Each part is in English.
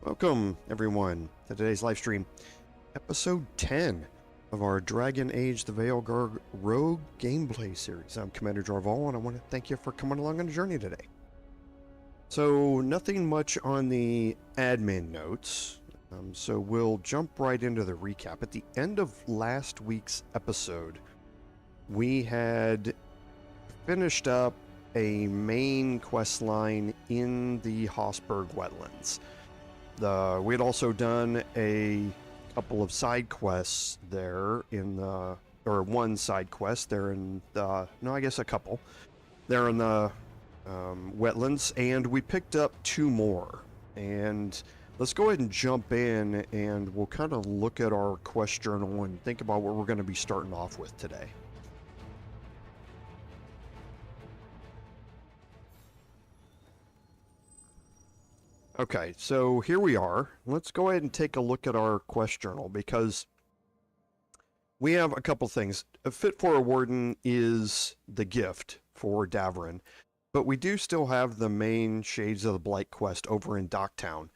Welcome, everyone, to today's live stream, episode 10 of our Dragon Age the Veilguard Rogue gameplay series. I'm Commander Jarval, and I want to thank you for coming along on the journey today. So, nothing much on the admin notes, so we'll jump right into the recap. At the end of last week's episode, we had finished up a main quest line in the Hossberg wetlands. We had also done a couple of side quests there in the, or one side quest there in the, no, I guess a couple, there in the wetlands, and we picked up two more. And let's go ahead and jump in, and we'll kind of look at our quest journal and think about what we're going to be starting off with today. Okay, so here we are. Let's go ahead and take a look at our quest journal, because we have a couple things. A Fit for a Warden is the gift for Davrin, but we do still have the main Shades of the Blight quest over in Docktown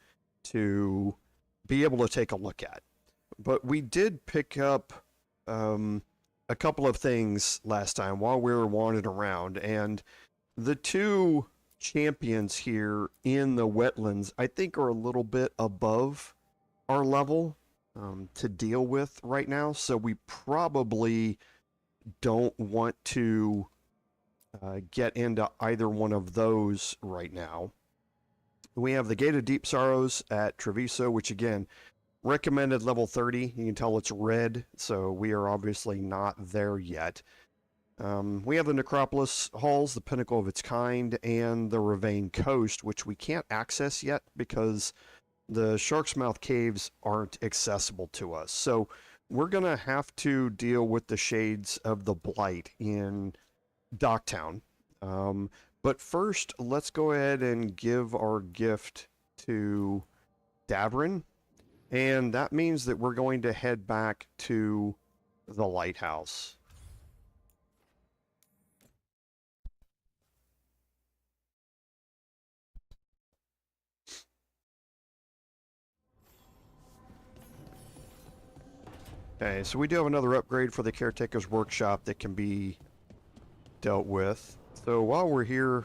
to be able to take a look at. But we did pick up a couple of things last time while we were wandering around, and the two champions here in the wetlands I think are a little bit above our level to deal with right now, so we probably don't want to get into either one of those right now. We have the Gate of Deep Sorrows at Treviso, which again, recommended level 30. You can tell it's red, so we are obviously not there yet. We have the Necropolis halls, the pinnacle of its kind, and the Ravane Coast, which we can't access yet because the Shark's Mouth Caves aren't accessible to us. So we're going to have to deal with the Shades of the Blight in Docktown. But first, let's go ahead and give our gift to Davrin, and that means that we're going to head back to the lighthouse. Okay, so we do have another upgrade for the Caretaker's Workshop that can be dealt with. So while we're here,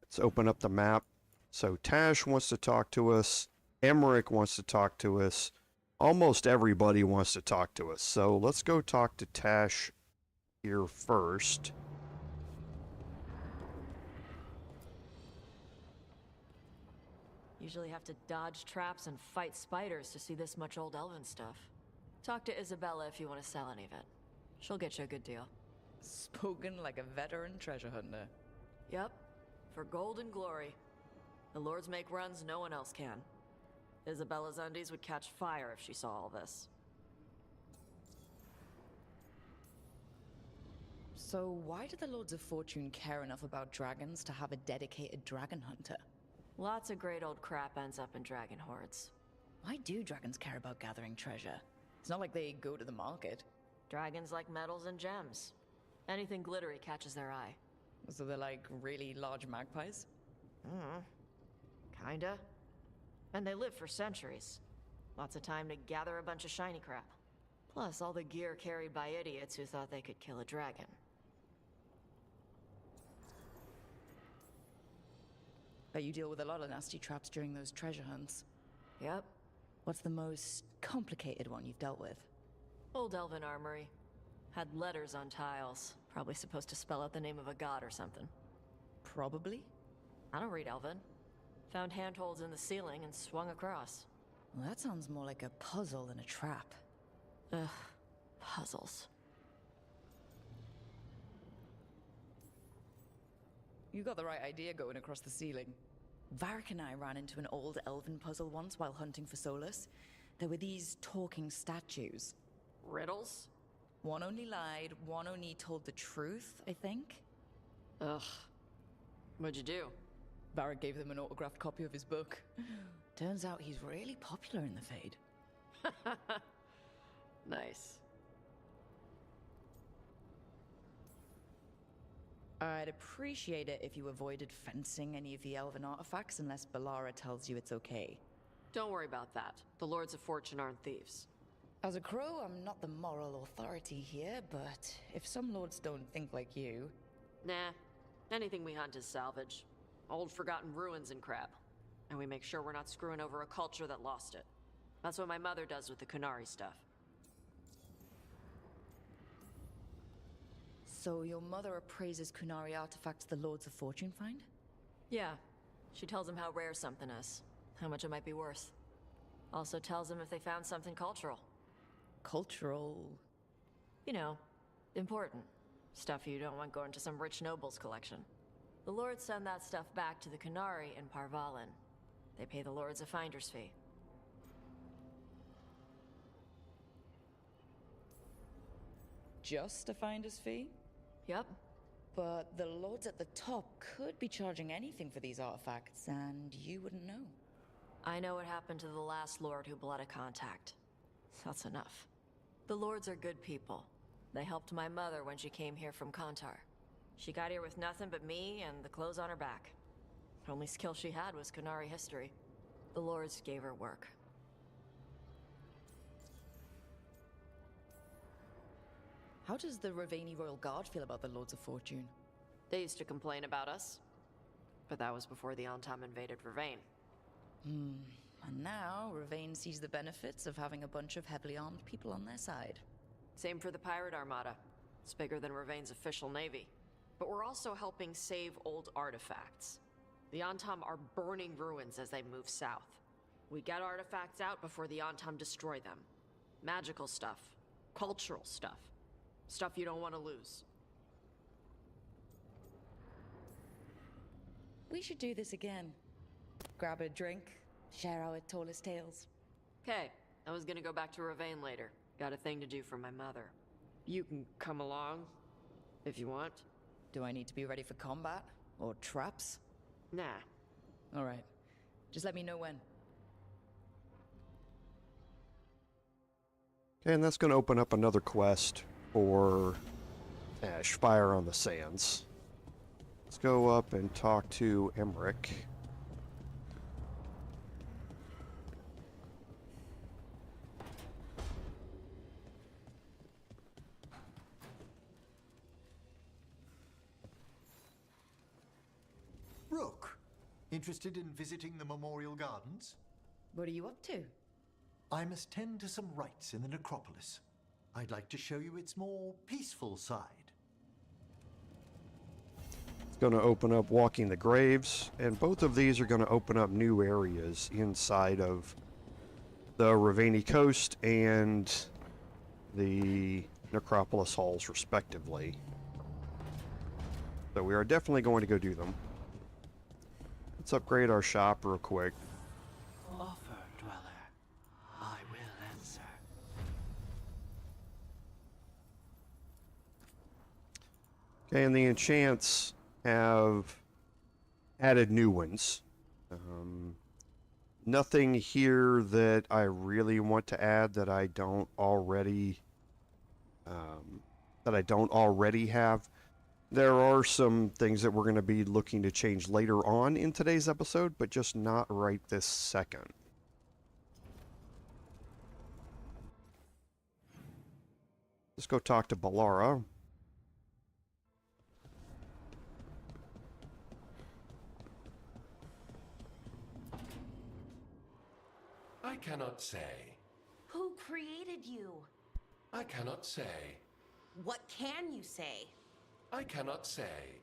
let's open up the map. So Tash wants to talk to us. Emmerich wants to talk to us. Almost everybody wants to talk to us. So let's go talk to Tash here first. Usually have to dodge traps and fight spiders to see this much old elven stuff. Talk to Isabella if you want to sell any of it. She'll get you a good deal. Spoken like a veteran treasure hunter. Yep, for gold and glory. The lords make runs no one else can. Isabella's undies would catch fire if she saw all this. So why do the Lords of Fortune care enough about dragons to have a dedicated dragon hunter? Lots of great old crap ends up in dragon hordes. Why do dragons care about gathering treasure? It's not like they go to the market. Dragons like metals and gems. Anything glittery catches their eye. So they're like really large magpies? Kinda. And they live for centuries. Lots of time to gather a bunch of shiny crap. Plus all the gear carried by idiots who thought they could kill a dragon. Bet you deal with a lot of nasty traps during those treasure hunts. Yep. What's the most complicated one you've dealt with? Old elven armory. Had letters on tiles. Probably supposed to spell out the name of a god or something. Probably? I don't read elven. Found handholds in the ceiling and swung across. Well, that sounds more like a puzzle than a trap. Ugh. Puzzles. You got the right idea going across the ceiling. Varric and I ran into an old elven puzzle once while hunting for Solus. There were these talking statues. Riddles? One only lied, one only told the truth, I think. Ugh. What'd you do? Varric gave them an autographed copy of his book. Turns out he's really popular in the Fade. Nice. I'd appreciate it if you avoided fencing any of the elven artifacts unless Valara tells you it's okay. Don't worry about that. The Lords of Fortune aren't thieves. As a crow, I'm not the moral authority here, but if some lords don't think like you... Nah. Anything we hunt is salvage. Old forgotten ruins and crap. And we make sure we're not screwing over a culture that lost it. That's what my mother does with the Kunari stuff. So your mother appraises Kunari artifacts the Lords of Fortune find? Yeah. She tells them how rare something is. How much it might be worth. Also tells them if they found something cultural. Cultural... You know, important. Stuff you don't want going to some rich noble's collection. The Lords send that stuff back to the Kunari in Parvalin. They pay the Lords a finder's fee. Just a finder's fee? Yep. But the lords at the top could be charging anything for these artifacts, and you wouldn't know. I know what happened to the last Lord who bled a contact. That's enough. The Lords are good people. They helped my mother when she came here from Kantar. She got here with nothing but me and the clothes on her back. The only skill she had was Kunari history. The Lords gave her work. How does the Ravani Royal Guard feel about the Lords of Fortune? They used to complain about us. But that was before the Antam invaded Ravane. And now, Ravane sees the benefits of having a bunch of heavily armed people on their side. Same for the Pirate Armada. It's bigger than Ravane's official navy. But we're also helping save old artifacts. The Antam are burning ruins as they move south. We get artifacts out before the Antam destroy them. Magical stuff. Cultural stuff. Stuff you don't want to lose. We should do this again. Grab a drink, share our tallest tales. Okay, I was gonna go back to Ravane later. Got a thing to do for my mother. You can come along, if you want. Do I need to be ready for combat? Or traps? Nah. Alright. Just let me know when. Okay, and that's going to open up another quest for Fire on the Sands. Let's go up and talk to Emmerich. Rook, interested in visiting the Memorial Gardens? What are you up to? I must tend to some rites in the Necropolis. I'd like to show you its more peaceful side. It's going to open up Walking the Graves, and both of these are going to open up new areas inside of the Ravani Coast and the Necropolis Halls, respectively. So we are definitely going to go do them. Let's upgrade our shop real quick. Offer, Dweller. I will answer. Okay, and the enchants have added new ones. Nothing here that I really want to add that I don't already have. There are some things that we're going to be looking to change later on in today's episode, but just not right this second. Let's go talk to Balara. I cannot say. Who created you? I cannot say. What can you say? I cannot say.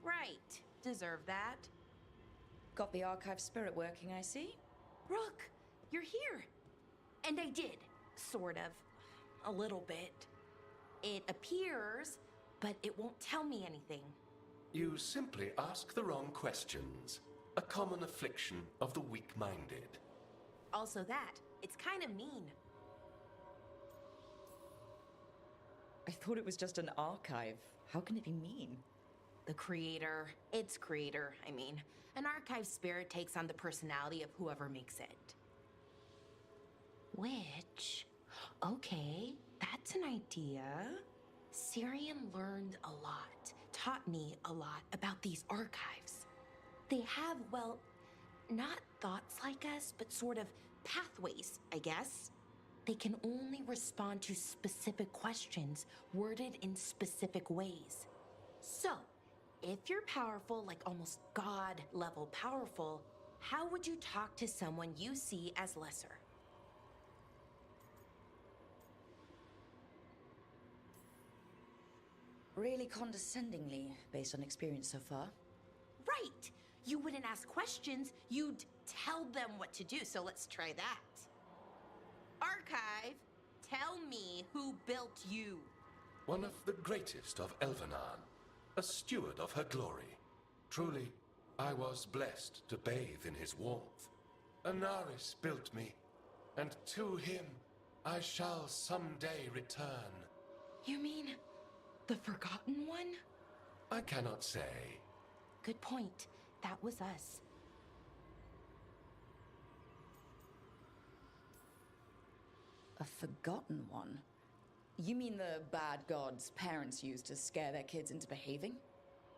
Right. Deserve that. Got the archive spirit working, I see. Rook, you're here. And I did. Sort of. A little bit. It appears, but it won't tell me anything. You simply ask the wrong questions. A common affliction of the weak-minded. Also that. It's kind of mean. I thought it was just an archive. How can it be mean? The creator, its creator, I mean. An archive spirit takes on the personality of whoever makes it. Which, okay, that's an idea. Syrian learned a lot, taught me a lot about these archives. They have, well, not thoughts like us, but sort of pathways, I guess. They can only respond to specific questions worded in specific ways. So, if you're powerful, like almost God level powerful, how would you talk to someone you see as lesser? Really condescendingly, based on experience so far. Right! You wouldn't ask questions, you'd tell them what to do, so let's try that. Archive, tell me who built you. One of the greatest of Elvenar, a steward of her glory. Truly, I was blessed to bathe in his warmth. Anaris built me, and to him I shall someday return. You mean the Forgotten One? I cannot say. Good point. That was us. A forgotten one? You mean the bad gods parents used to scare their kids into behaving?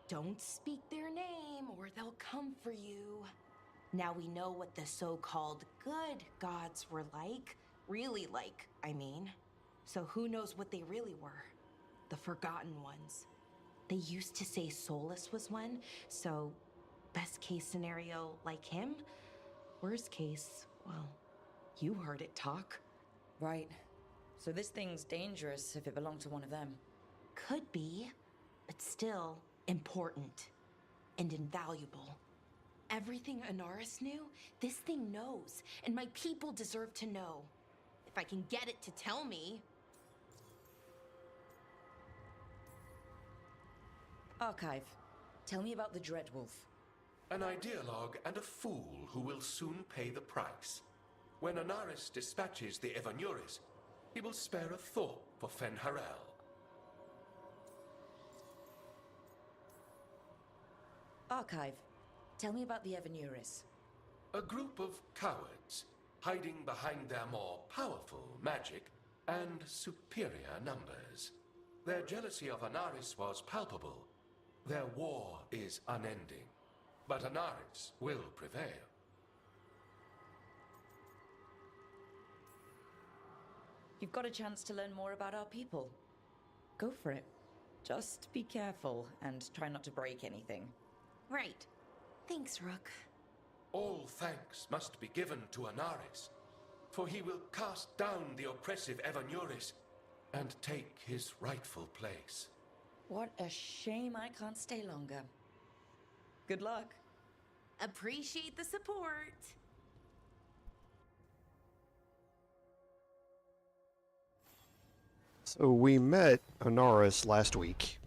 Don't speak their name or they'll come for you. Now we know what the so-called good gods were like. Really like, I mean. So who knows what they really were? The Forgotten Ones. They used to say Solus was one, so best case scenario, like him. Worst case, well, you heard it talk. Right. So this thing's dangerous if it belonged to one of them. Could be, but still important and invaluable. Everything Anaris knew, this thing knows, and my people deserve to know. If I can get it to tell me. Archive, tell me about the Dreadwolf. An ideologue and a fool who will soon pay the price. When Anaris dispatches the Evanuris, he will spare a thought for Fen'Harel. Archive, tell me about the Evanuris. A group of cowards hiding behind their more powerful magic and superior numbers. Their jealousy of Anaris was palpable. Their war is unending, but Anaris will prevail. You've got a chance to learn more about our people. Go for it. Just be careful and try not to break anything. Right. Thanks, Rook. All thanks must be given to Anaris, for he will cast down the oppressive Evanuris and take his rightful place. What a shame I can't stay longer. Good luck. Appreciate the support. So we met Anaris last week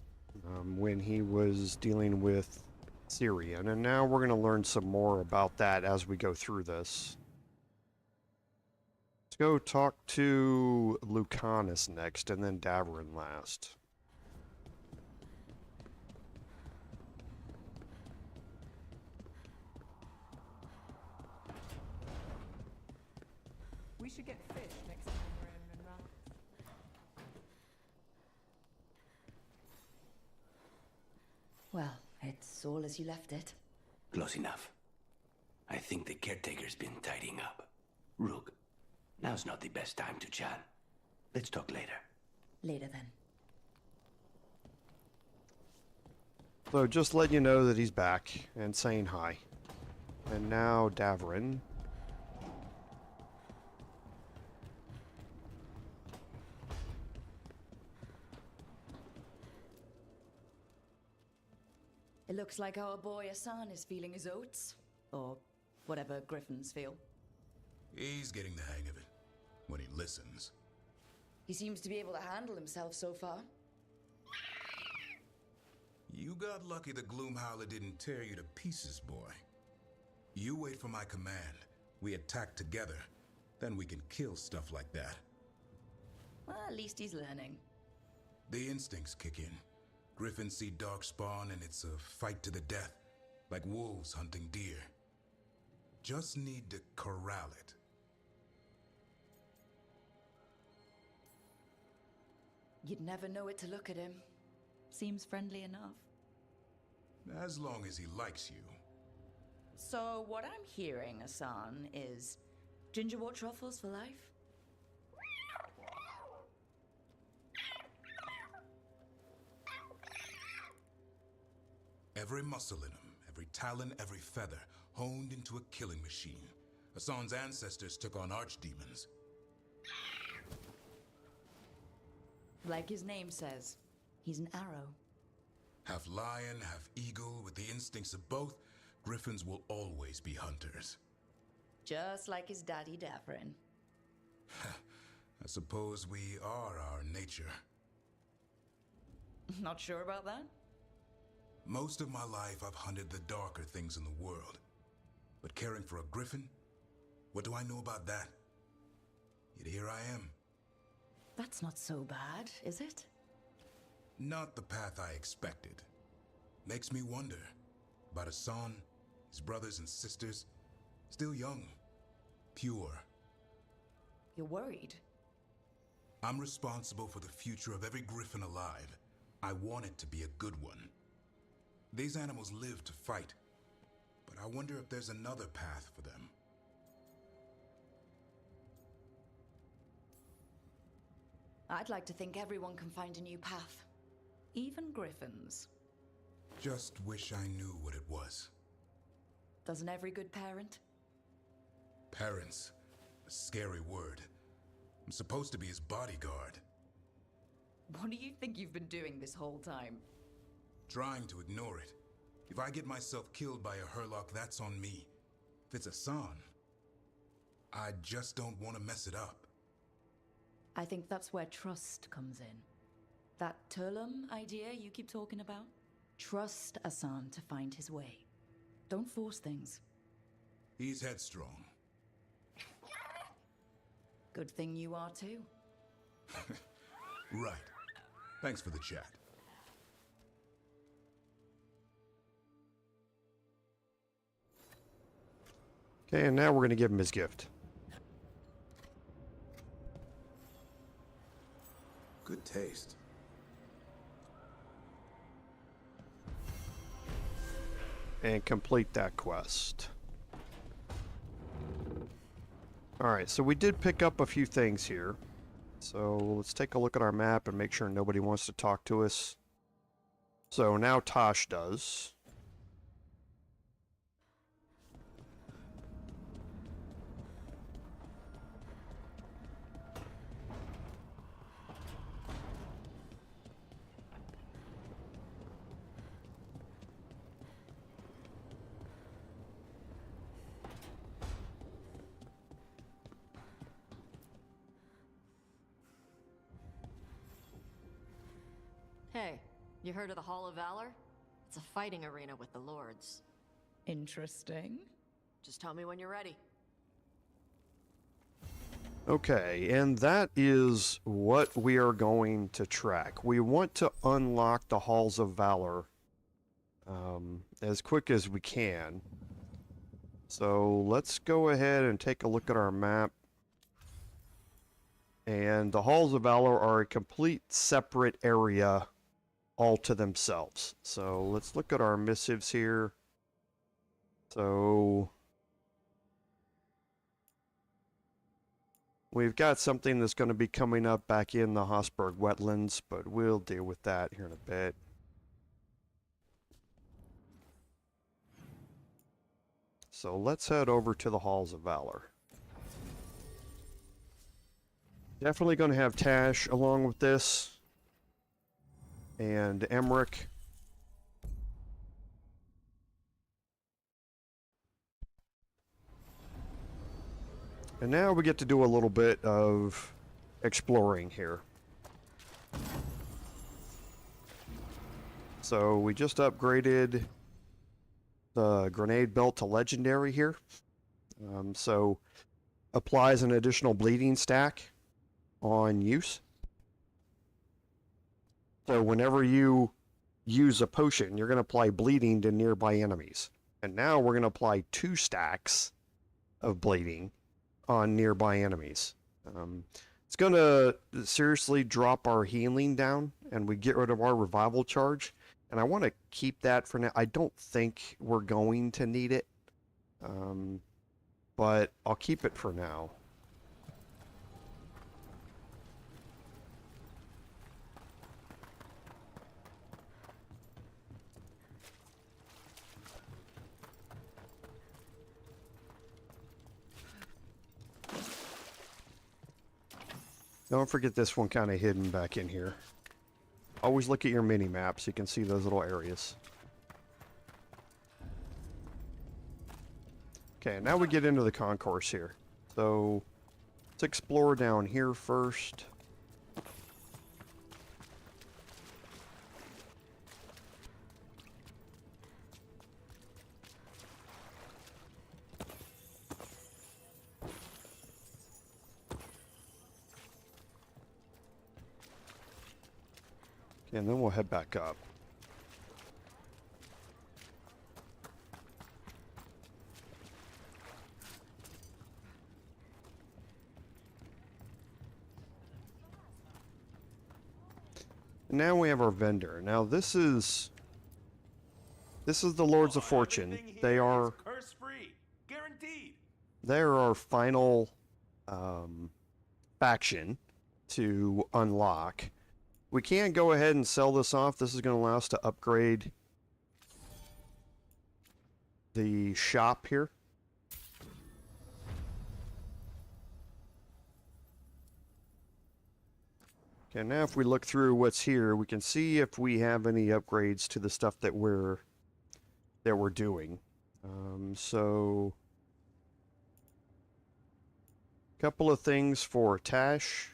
when he was dealing with Syrian, and now we're going to learn some more about that as we go through this. Let's go talk to Lucanus next, and then Davrin last. We should get fish next time we're in Mural. Well, it's all as you left it. Close enough. I think the caretaker's been tidying up. Rook, now's not the best time to chat. Let's talk later. Later then. So just letting you know that he's back and saying hi. And now Davrin. It looks like our boy Asan is feeling his oats. Or whatever griffins feel. He's getting the hang of it. When he listens. He seems to be able to handle himself so far. You got lucky the Gloomhowler didn't tear you to pieces, boy. You wait for my command. We attack together. Then we can kill stuff like that. Well, at least he's learning. The instincts kick in. Griffins see darkspawn and it's a fight to the death. Like wolves hunting deer. Just need to corral it. You'd never know it to look at him. Seems friendly enough. As long as he likes you. So what I'm hearing, Asan, is gingerwort truffles for life? Every muscle in him, every talon, every feather, honed into a killing machine. Hassan's ancestors took on archdemons. Like his name says, he's an arrow. Half lion, half eagle, with the instincts of both, griffins will always be hunters. Just like his daddy Davrin. I suppose we are our nature. Not sure about that? Most of my life I've hunted the darker things in the world. But caring for a griffin? What do I know about that? Yet here I am. That's not so bad, is it? Not the path I expected. Makes me wonder about Hassan, his brothers and sisters, still young, pure. You're worried? I'm responsible for the future of every griffin alive. I want it to be a good one. These animals live to fight, but I wonder if there's another path for them. I'd like to think everyone can find a new path. Even griffins. Just wish I knew what it was. Doesn't every good parent? Parents. A scary word. I'm supposed to be his bodyguard. What do you think you've been doing this whole time? Trying to ignore it. If I get myself killed by a Hurlock, that's on me. If it's Hassan, I just don't want to mess it up. I think that's where trust comes in. That Turlum idea you keep talking about? Trust Hassan to find his way. Don't force things. He's headstrong. Good thing you are too. Right. Thanks for the chat. Okay, and now we're going to give him his gift. Good taste. And complete that quest. Alright, so we did pick up a few things here. So let's take a look at our map and make sure nobody wants to talk to us. So now Tosh does. Hey, you heard of the Hall of Valor? It's a fighting arena with the lords. Interesting. Just tell me when you're ready. Okay, and that is what we are going to track. We want to unlock the Halls of Valor as quick as we can. So let's go ahead and take a look at our map. And the Halls of Valor are a complete separate area all to themselves. So let's look at our missives here. So we've got something that's going to be coming up back in the Hosberg wetlands, but we'll deal with that here in a bit. So let's head over to the Halls of Valor. Definitely going to have Tash along with this. And Emmerich. And now we get to do a little bit of exploring here. So we just upgraded the grenade belt to legendary here. So applies an additional bleeding stack on use. So whenever you use a potion, you're going to apply bleeding to nearby enemies. And now we're going to apply 2 stacks of bleeding on nearby enemies. It's going to seriously drop our healing down, and we get rid of our revival charge. And I want to keep that for now. I don't think we're going to need it. But I'll keep it for now. Don't forget this one kind of hidden back in here. Always look at your mini map so you can see those little areas. Okay, now we get into the concourse here. So, let's explore down here first. Okay, and then we'll head back up. Now we have our vendor. Now this is the Lords of Fortune. They are curse-free, guaranteed. they're our final faction to unlock. We can go ahead and sell this off. This is going to allow us to upgrade the shop here. Okay, now if we look through what's here, we can see if we have any upgrades to the stuff that we're doing. So, a couple of things for Tash.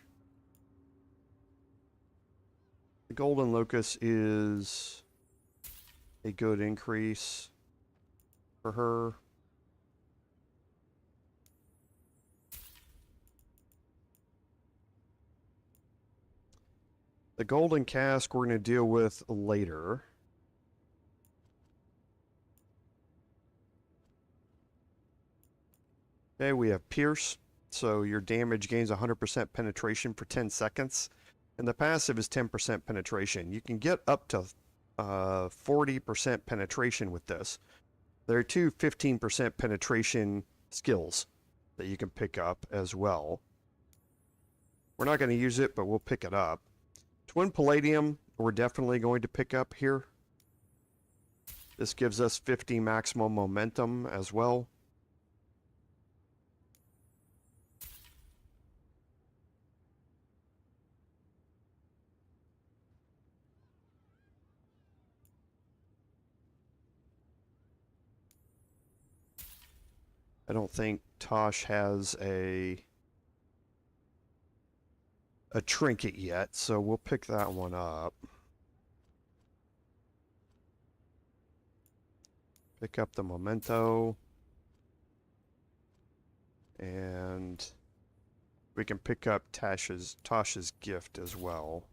The Golden Locust is a good increase for her. The Golden Cask we're going to deal with later. Okay, we have Pierce. So your damage gains 100% penetration for 10 seconds. And the passive is 10% penetration. You can get up to 40% penetration with this. There are two 15% penetration skills that you can pick up as well. We're not going to use it, but we'll pick it up. Twin Palladium, we're definitely going to pick up here. This gives us 50 maximum momentum as well. I don't think Tosh has a trinket yet, so we'll pick that one up. Pick up the memento. And we can pick up Tosh's gift as well.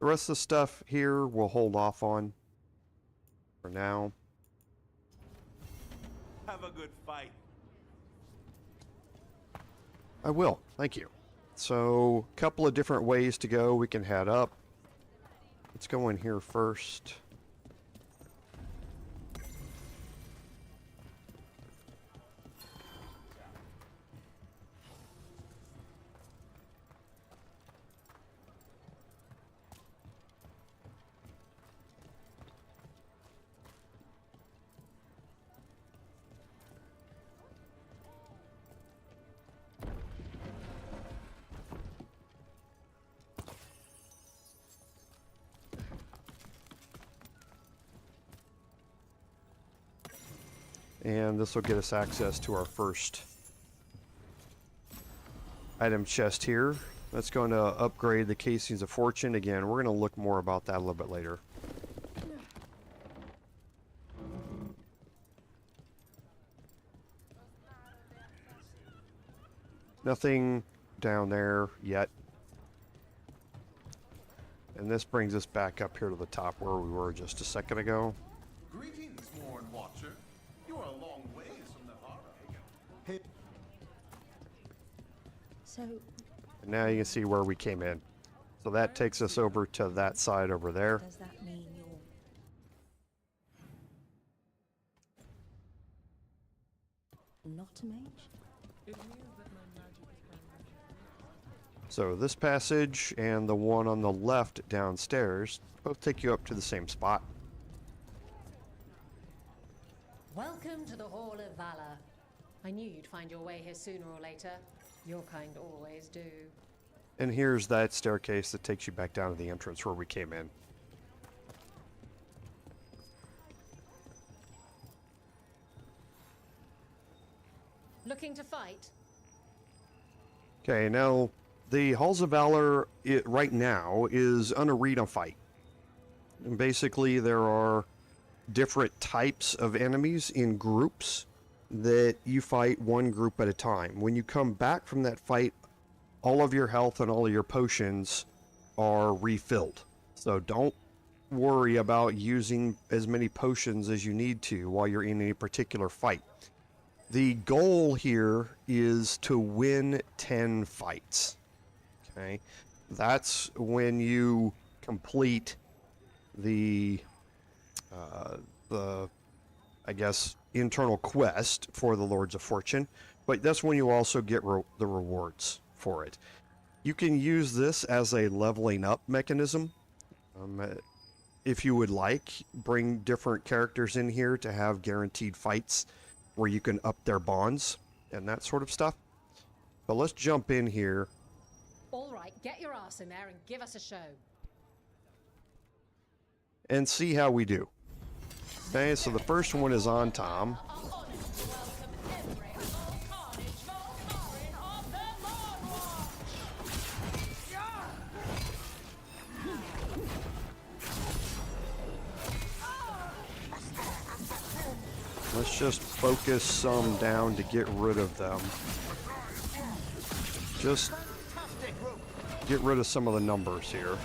The rest of the stuff here we'll hold off on for now. Have a good fight. I will, thank you. So, a couple of different ways to go. We can head up. Let's go in here first. And this will get us access to our first item chest here. That's going to upgrade the Casings of Fortune. Again, we're going to look more about that a little bit later. Nothing down there yet. And this brings us back up here to the top where we were just a second ago. Greetings, Morn Watcher. You are a long ways from the harbor. Hey, So, And now you can see where we came in. So that takes us over to that side over there. does that mean you're... not a mage? It means that my magic is primarily. So this passage and the one on the left downstairs both take you up to the same spot. Welcome to the Hall of Valor. I knew you'd find your way here sooner or later. Your kind always do. And here's that staircase that takes you back down to the entrance where we came in. Looking to fight? Okay, now the Halls of Valor right now is an arena fight. And basically there are different types of enemies in groups that you fight one group at a time. When you come back from that fight, all of your health and all of your potions are refilled. So don't worry about using as many potions as you need to while you're in a particular fight. The goal here is to win 10 fights. Okay? That's when you complete the I guess, internal quest for the Lords of Fortune, but that's when you also get the rewards for it. You can use this as a leveling up mechanism. If you would like, bring different characters in here to have guaranteed fights where you can up their bonds and that sort of stuff. But let's jump in here. All right, get your ass in there and give us a show. And see how we do. Okay, so the first one is on Tom. Let's just focus some down to get rid of them. Just get rid of some of the numbers here.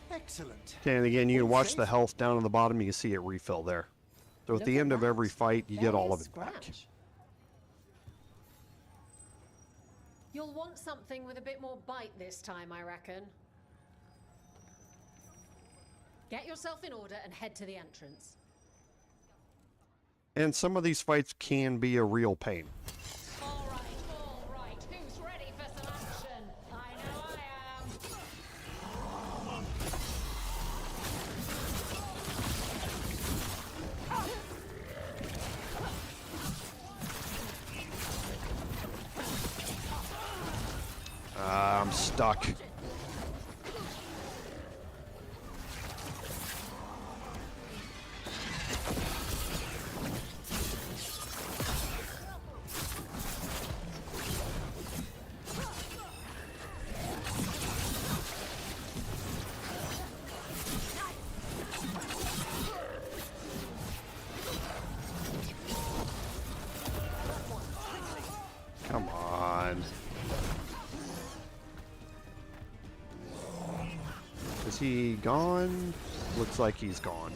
Excellent. Okay, and again, you can watch the health down on the bottom. You can see it refill there. So at the end of every fight, you get all of it back. You'll want something with a bit more bite this time, I reckon. Get yourself in order and head to the entrance. And some of these fights can be a real pain. All right. Who's ready for some action? I know I am. I'm stuck. Come on. Is he gone? Looks like he's gone.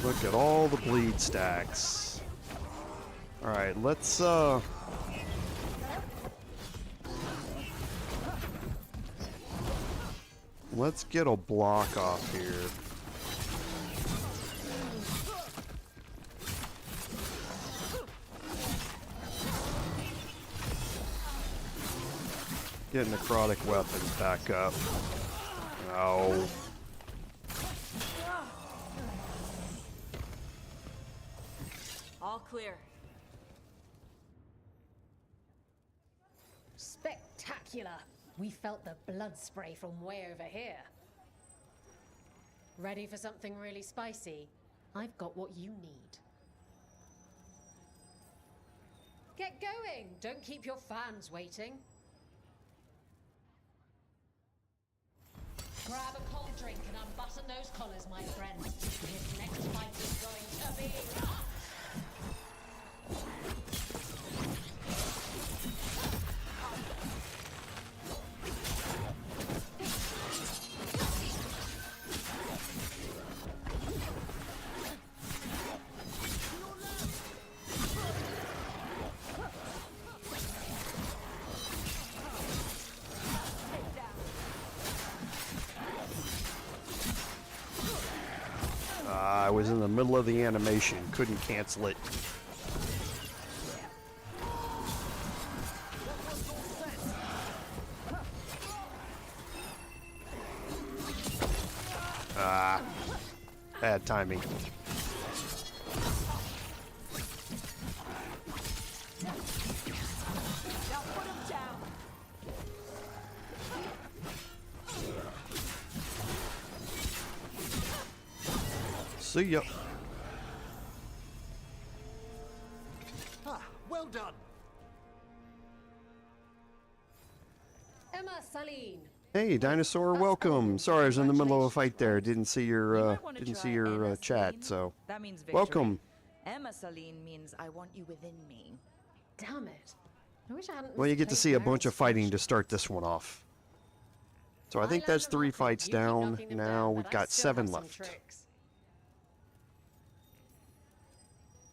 Look at all the bleed stacks. Alright, let's get a block off here. Get necrotic weapons back up. No. All clear. Spectacular! We felt the blood spray from way over here. Ready for something really spicy? I've got what you need. Get going! Don't keep your fans waiting. Grab a cold drink and unbutton those collars, my friend. This next fight is going to be... I was in the middle of the animation, couldn't cancel it. Ah, bad timing. See ya. Ah, well done. Emma Saline. Hey, dinosaur, welcome. Sorry, I was in the middle of a fight there. Didn't see your chat, so That means victory. welcome. Emma Saline means I want you within me. Damn it. I wish I hadn't Well, you get to misplaced see a Meryl's bunch of fighting to function. start this one off. So I think that's 3 fights down. Now we've got 7 left.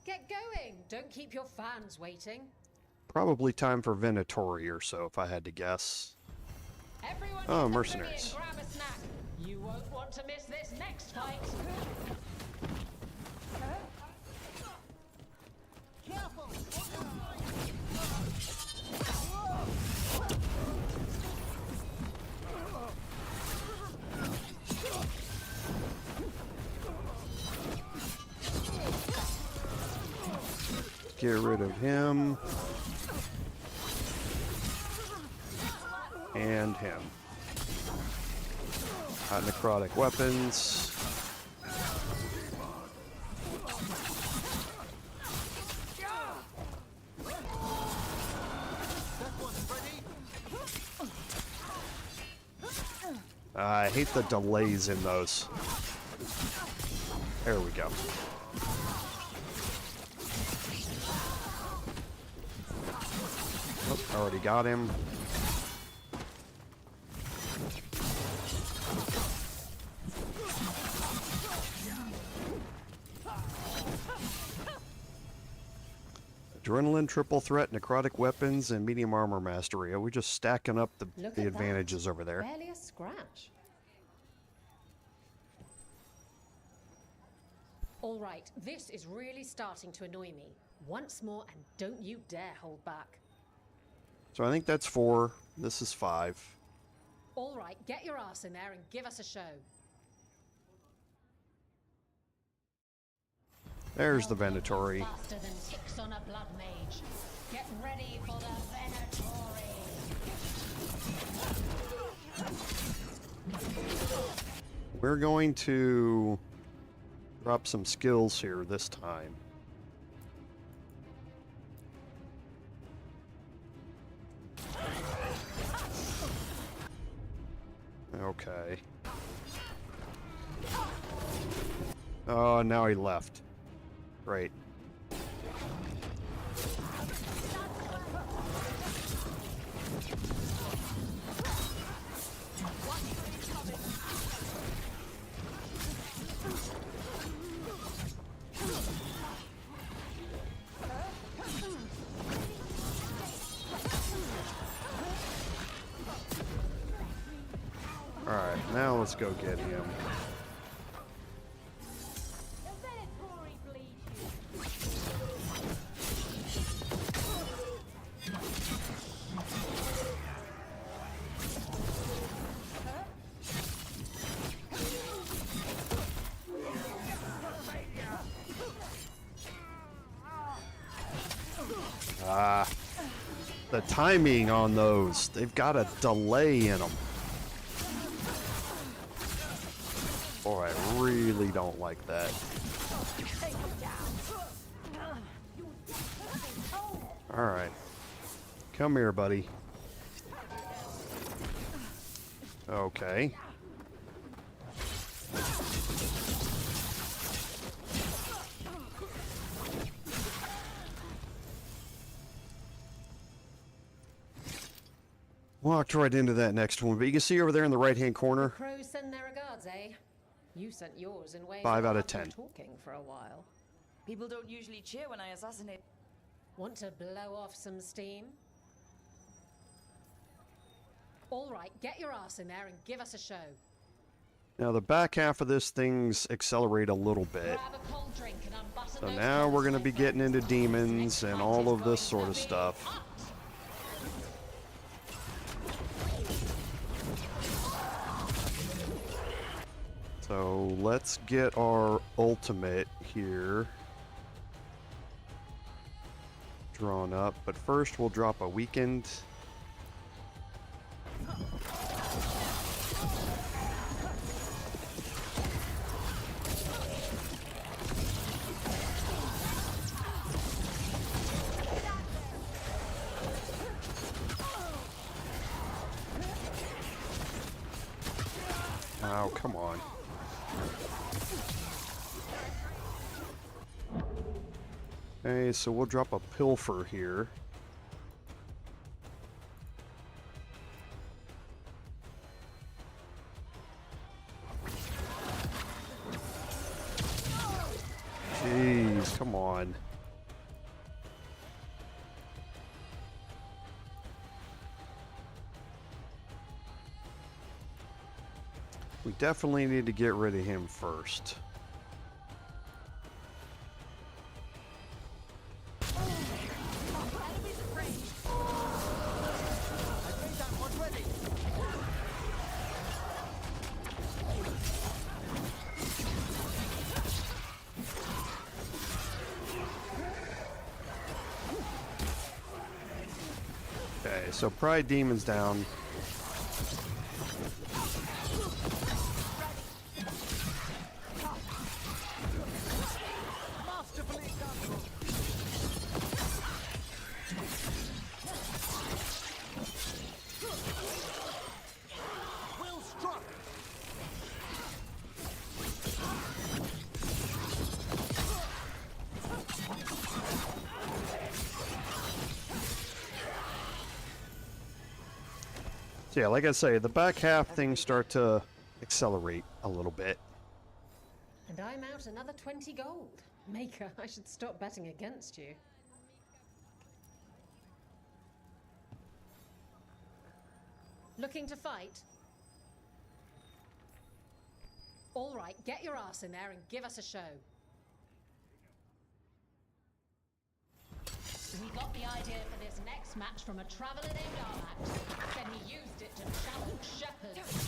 Get going! Don't keep your fans waiting. Probably time for Venatori or so, if I had to guess. Everyone Oh, hit the mercenaries. boogie and grab a snack. You won't want to miss this next fight. Get rid of him. And him. Necrotic weapons. I hate the delays in those. There we go. Oh, already got him. Adrenaline, triple threat, necrotic weapons, and medium armor mastery. Are we just stacking up the advantages over there? Barely a scratch. All right, this is really starting to annoy me. Once more, and don't you dare hold back. So I think that's 4. This is 5. All right, get your ass in there and give us a show. There's the Venatori. Faster than ticks on a blood mage. Get ready for the Venatori. We're going to drop some skills here this time. Okay. Oh, now he left. Great. Alright, now let's go get him. The timing on those, they've got a delay in them. Boy, I really don't like that. Alright. Come here, buddy. Okay. Walked right into that next one, but you can see over there in the right-hand corner. Crows send their regards, eh? You sent yours in ways 5 that out of have been 10. talking for a while. People don't usually cheer when I assassinate. Want to blow off some steam? All right, get your ass in there and give us a show. Now the back half of this thing's accelerate a little bit. Grab a cold drink and unbutton So those now we're going to belts, be my getting friends. into demons Next and fight all is of this going sort of to be stuff. hot. So let's get our ultimate here drawn up, but first we'll drop a weakened. Oh, come on. Okay, so we'll drop a pilfer here. Jeez, come on. We definitely need to get rid of him first. Okay, so Pride Demon's down. So yeah, like I say, the back half things start to accelerate a little bit. And I'm out another 20 gold. Maker, I should stop betting against you. Looking to fight? All right, get your ass in there and give us a show. We got the idea for this next match from a traveler named Armax. Then he used it to challenge shepherds.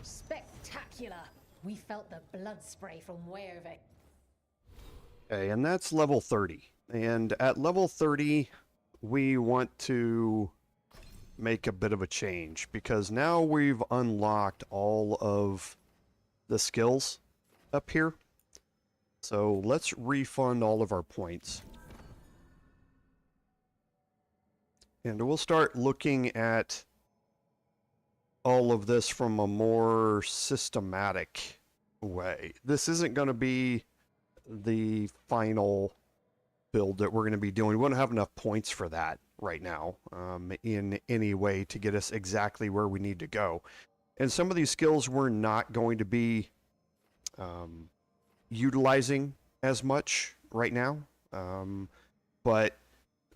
Spectacular! We felt the blood spray from way over. Okay, and that's level 30. And at level 30, we want to make a bit of a change because now we've unlocked all of the skills up here. So let's refund all of our points. And we'll start looking at all of this from a more systematic way. This isn't going to be the final build that we're going to be doing. We don't have enough points for that right now in any way to get us exactly where we need to go. And some of these skills we're not going to be utilizing as much right now, but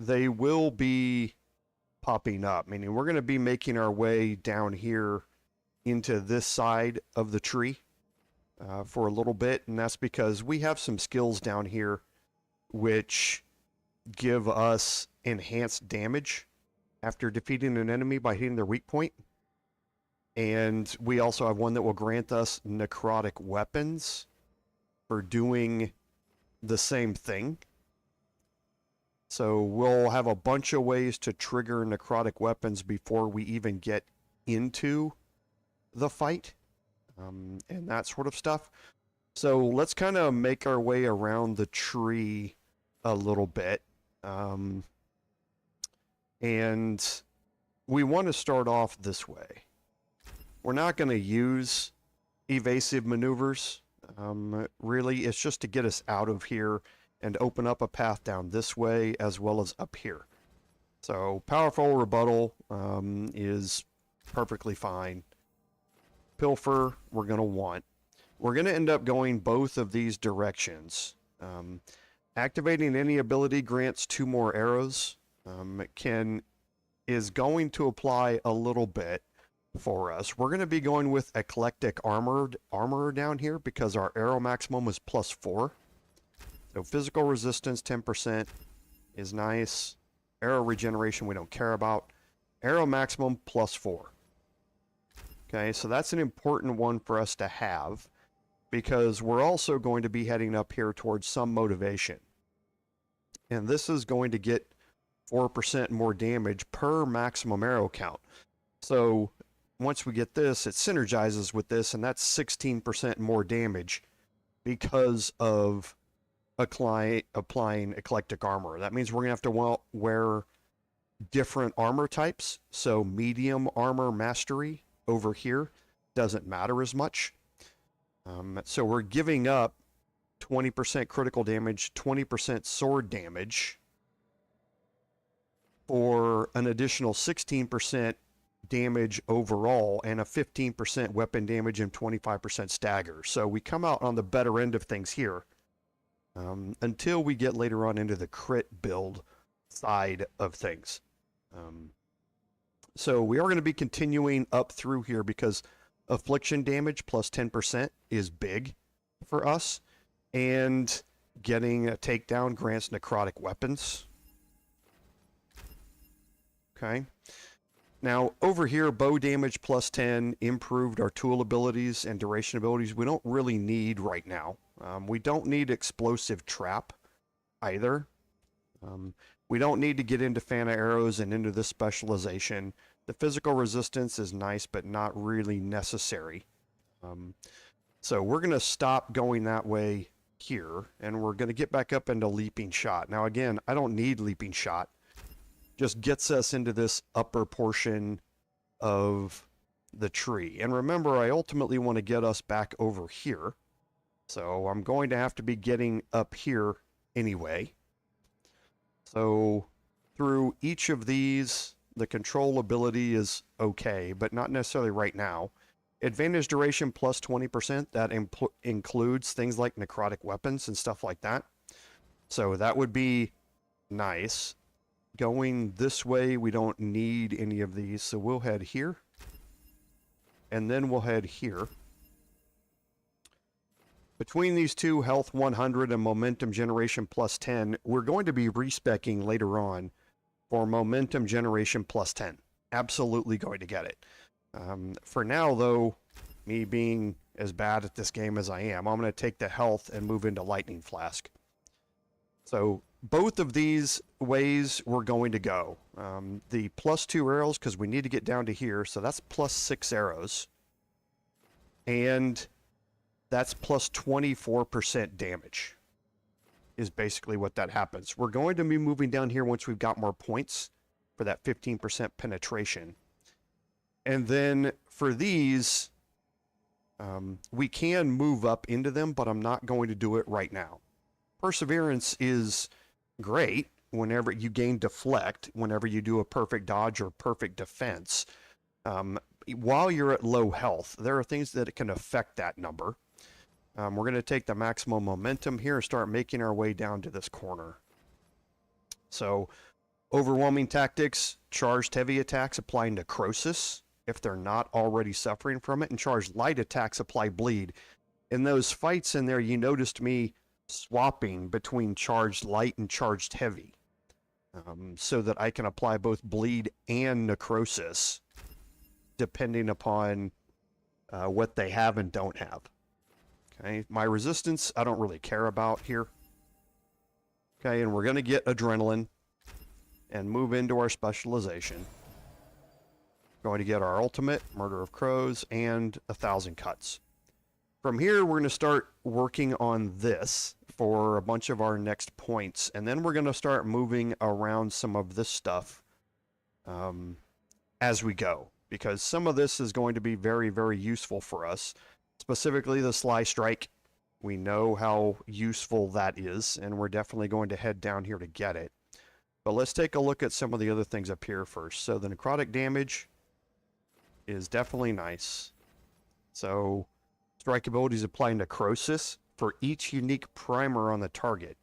they will be popping up, meaning we're going to be making our way down here into this side of the tree for a little bit, and that's because we have some skills down here which give us enhanced damage after defeating an enemy by hitting their weak point. And we also have one that will grant us necrotic weapons for doing the same thing. So we'll have a bunch of ways to trigger necrotic weapons before we even get into the fight, and that sort of stuff. So let's kind of make our way around the tree a little bit. And we want to start off this way. We're not going to use evasive maneuvers. Really, it's just to get us out of here and open up a path down this way as well as up here. So powerful rebuttal is perfectly fine. Pilfer, we're going to want. We're going to end up going both of these directions. Activating any ability grants 2 more arrows. Is going to apply a little bit for us. We're going to be going with eclectic armor down here because our arrow maximum is +4. So physical resistance 10% is nice. Arrow regeneration we don't care about. Arrow maximum +4. Okay, so that's an important one for us to have because we're also going to be heading up here towards some motivation. And this is going to get 4% more damage per maximum arrow count. So once we get this, it synergizes with this, and that's 16% more damage because of applying eclectic armor. That means we're going to have to wear different armor types. So medium armor mastery over here doesn't matter as much. So we're giving up 20% critical damage, 20% sword damage for an additional 16% damage overall and a 15% weapon damage and 25% stagger. So we come out on the better end of things here until we get later on into the crit build side of things. So we are going to be continuing up through here because affliction damage plus 10% is big for us, and getting a takedown grants necrotic weapons. Okay. Now, over here, bow damage plus 10 improved our tool abilities and duration abilities. We don't really need right now. We don't need explosive trap either. We don't need to get into fan of arrows and into this specialization. The physical resistance is nice, but not really necessary. So we're going to stop going that way here, and we're going to get back up into leaping shot. Now, again, I don't need leaping shot. Just gets us into this upper portion of the tree. And remember, I ultimately want to get us back over here. So I'm going to have to be getting up here anyway. So through each of these, the control ability is okay, but not necessarily right now. Advantage duration plus 20%, that includes things like necrotic weapons and stuff like that. So that would be nice. Going this way, we don't need any of these, so we'll head here. And then we'll head here. Between these two, health 100 and momentum generation plus 10, we're going to be respeccing later on for momentum generation plus 10. Absolutely going to get it. For now, though, me being as bad at this game as I am, I'm going to take the health and move into Lightning Flask. So both of these ways we're going to go. The plus 2 arrows, because we need to get down to here, so that's plus 6 arrows. And that's plus 24% damage is basically what that happens. We're going to be moving down here once we've got more points for that 15% penetration. And then for these, we can move up into them, but I'm not going to do it right now. Perseverance is great whenever you gain deflect, whenever you do a perfect dodge or perfect defense. While you're at low health, there are things that can affect that number. We're going to take the maximum momentum here and start making our way down to this corner. So, overwhelming tactics, charged heavy attacks apply necrosis if they're not already suffering from it, and charged light attacks apply bleed. in those fights in there, you noticed me swapping between charged light and charged heavy, so that I can apply both bleed and necrosis depending upon what they have and don't have. Okay, my resistance I don't really care about here. Okay, and we're going to get adrenaline and move into our specialization. Going to get our ultimate, Murder of Crows, and 1,000 cuts. From here, we're going to start working on this for a bunch of our next points, and then we're going to start moving around some of this stuff as we go, because some of this is going to be very, very useful for us, specifically the Sly Strike. We know how useful that is, and we're definitely going to head down here to get it. But let's take a look at some of the other things up here first. So the necrotic damage is definitely nice. So strike abilities apply necrosis for each unique primer on the target.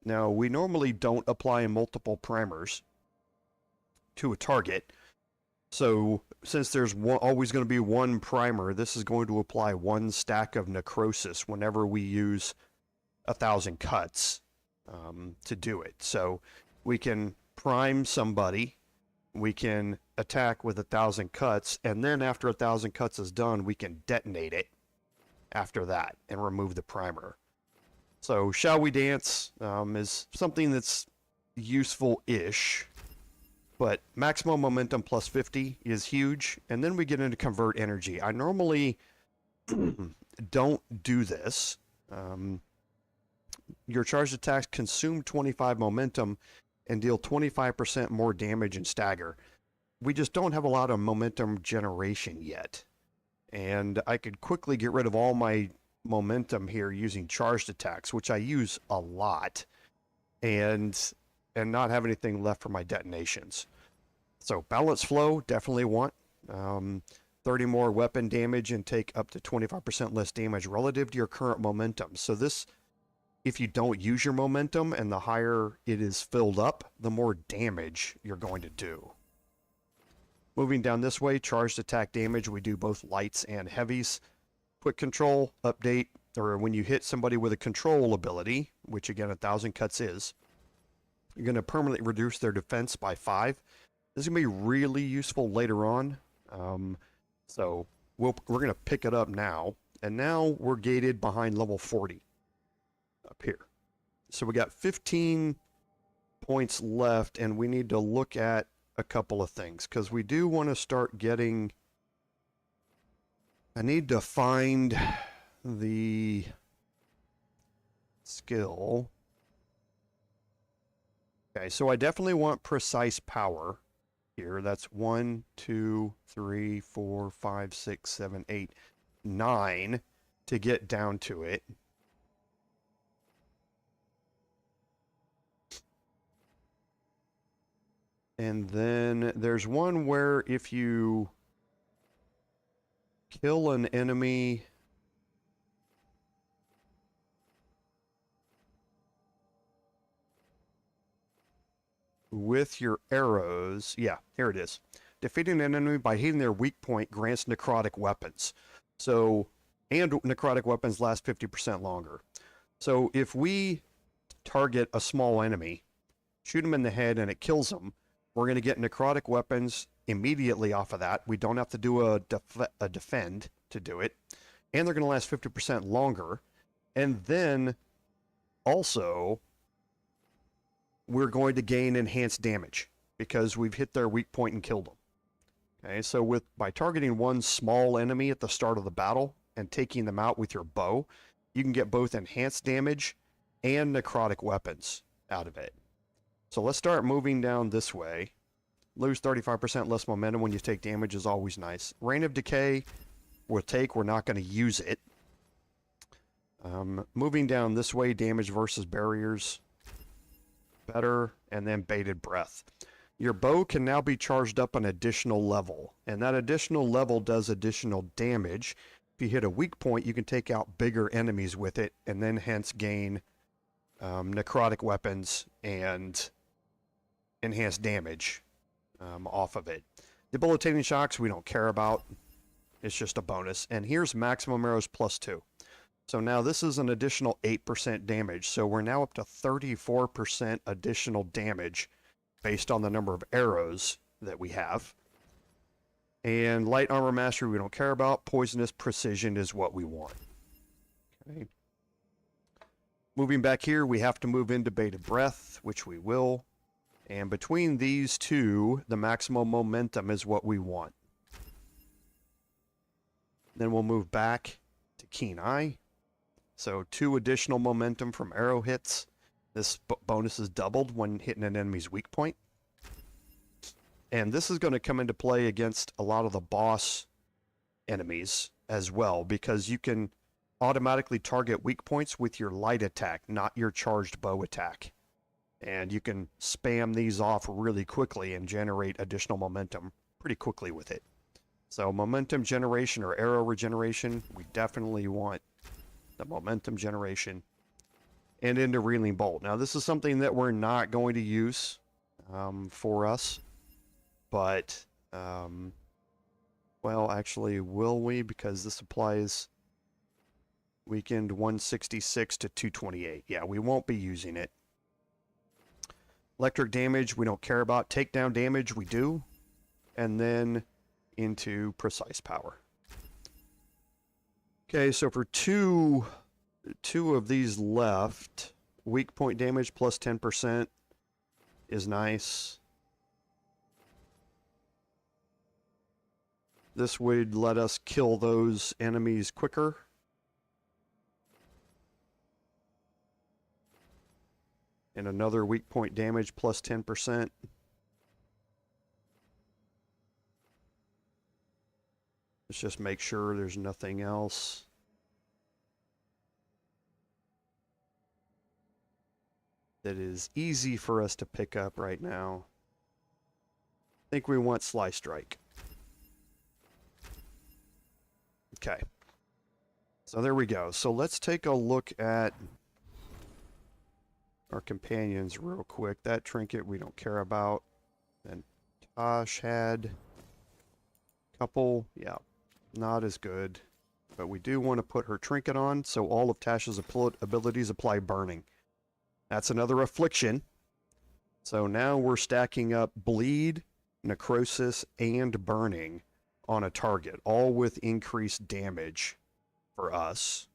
Now, we normally don't apply multiple primers to a target. So since there's always going to be one primer, this is going to apply one stack of necrosis whenever we use 1,000 cuts to do it. So we can prime somebody, we can attack with 1,000 cuts, and then after 1,000 cuts is done, we can detonate it after that and remove the primer. So Shall We Dance is something that's useful-ish, but maximum momentum plus 50 is huge, and then we get into convert energy. I normally don't do this. Your charged attacks consume 25 momentum and deal 25% more damage and stagger. We just don't have a lot of momentum generation yet. And I could quickly get rid of all my momentum here using charged attacks, which I use a lot, and not have anything left for my detonations. So balance flow, definitely want. 30 more weapon damage and take up to 25% less damage relative to your current momentum. So this, if you don't use your momentum and the higher it is filled up, the more damage you're going to do. Moving down this way, charged attack damage, we do both lights and heavies. Quick control, update, or when you hit somebody with a control ability, which again 1,000 cuts is, you're going to permanently reduce their defense by 5. This is going to be really useful later on. So we're going to pick it up now. And now we're gated behind level 40 up here. So we got 15 points left, and we need to look at a couple of things, because we do want to start getting... I need to find the skill. Okay, so I definitely want precise power here. That's 1, 2, 3, 4, 5, 6, 7, 8, 9 to get down to it. And then there's one where if you kill an enemy with your arrows, yeah, here it is. Defeating an enemy by hitting their weak point grants necrotic weapons. So, and necrotic weapons last 50% longer. So if we target a small enemy, shoot him in the head and it kills him, we're going to get necrotic weapons immediately off of that. We don't have to do a defend to do it. And they're going to last 50% longer. And then also, we're going to gain enhanced damage because we've hit their weak point and killed them. Okay, so by targeting one small enemy at the start of the battle and taking them out with your bow, you can get both enhanced damage and necrotic weapons out of it. So let's start moving down this way. Lose 35% less momentum when you take damage is always nice. Reign of Decay we'll take. We're not going to use it. Moving down this way, damage versus barriers. Better. And then Bated Breath. Your bow can now be charged up an additional level. And that additional level does additional damage. If you hit a weak point, you can take out bigger enemies with it. And then hence gain necrotic weapons and enhanced damage off of it. Debilitating shocks we don't care about. It's just a bonus. And here's maximum arrows plus 2. So now this is an additional 8% damage. So we're now up to 34% additional damage based on the number of arrows that we have. And light armor mastery we don't care about. Poisonous precision is what we want. Okay. Moving back here, we have to move into bated breath, which we will. And between these two, the maximum momentum is what we want. Then we'll move back to Keen Eye. So 2 additional momentum from arrow hits. This bonus is doubled when hitting an enemy's weak point. And this is going to come into play against a lot of the boss enemies as well, because you can automatically target weak points with your light attack, not your charged bow attack. And you can spam these off really quickly and generate additional momentum pretty quickly with it. So momentum generation or arrow regeneration, we definitely want the momentum generation. And into Reeling Bolt. Now this is something that we're not going to use for us. But, well, actually, will we? Because this applies weakened 166 to 228. Yeah, we won't be using it. Electric damage, we don't care about. Takedown damage, we do. And then into precise power. Okay, so for two of these left, weak point damage plus 10% is nice. This would let us kill those enemies quicker. And another weak point damage plus 10%. Let's just make sure there's nothing else. That is easy for us to pick up right now. I think we want Sly Strike. Okay. So there we go. So let's take a look at our companions real quick. That trinket we don't care about. And Tosh had a couple, yeah, not as good. But we do want to put her trinket on, so all of Tasha's abilities apply burning. That's another affliction. So now we're stacking up bleed, necrosis, and burning on a target, all with increased damage for us.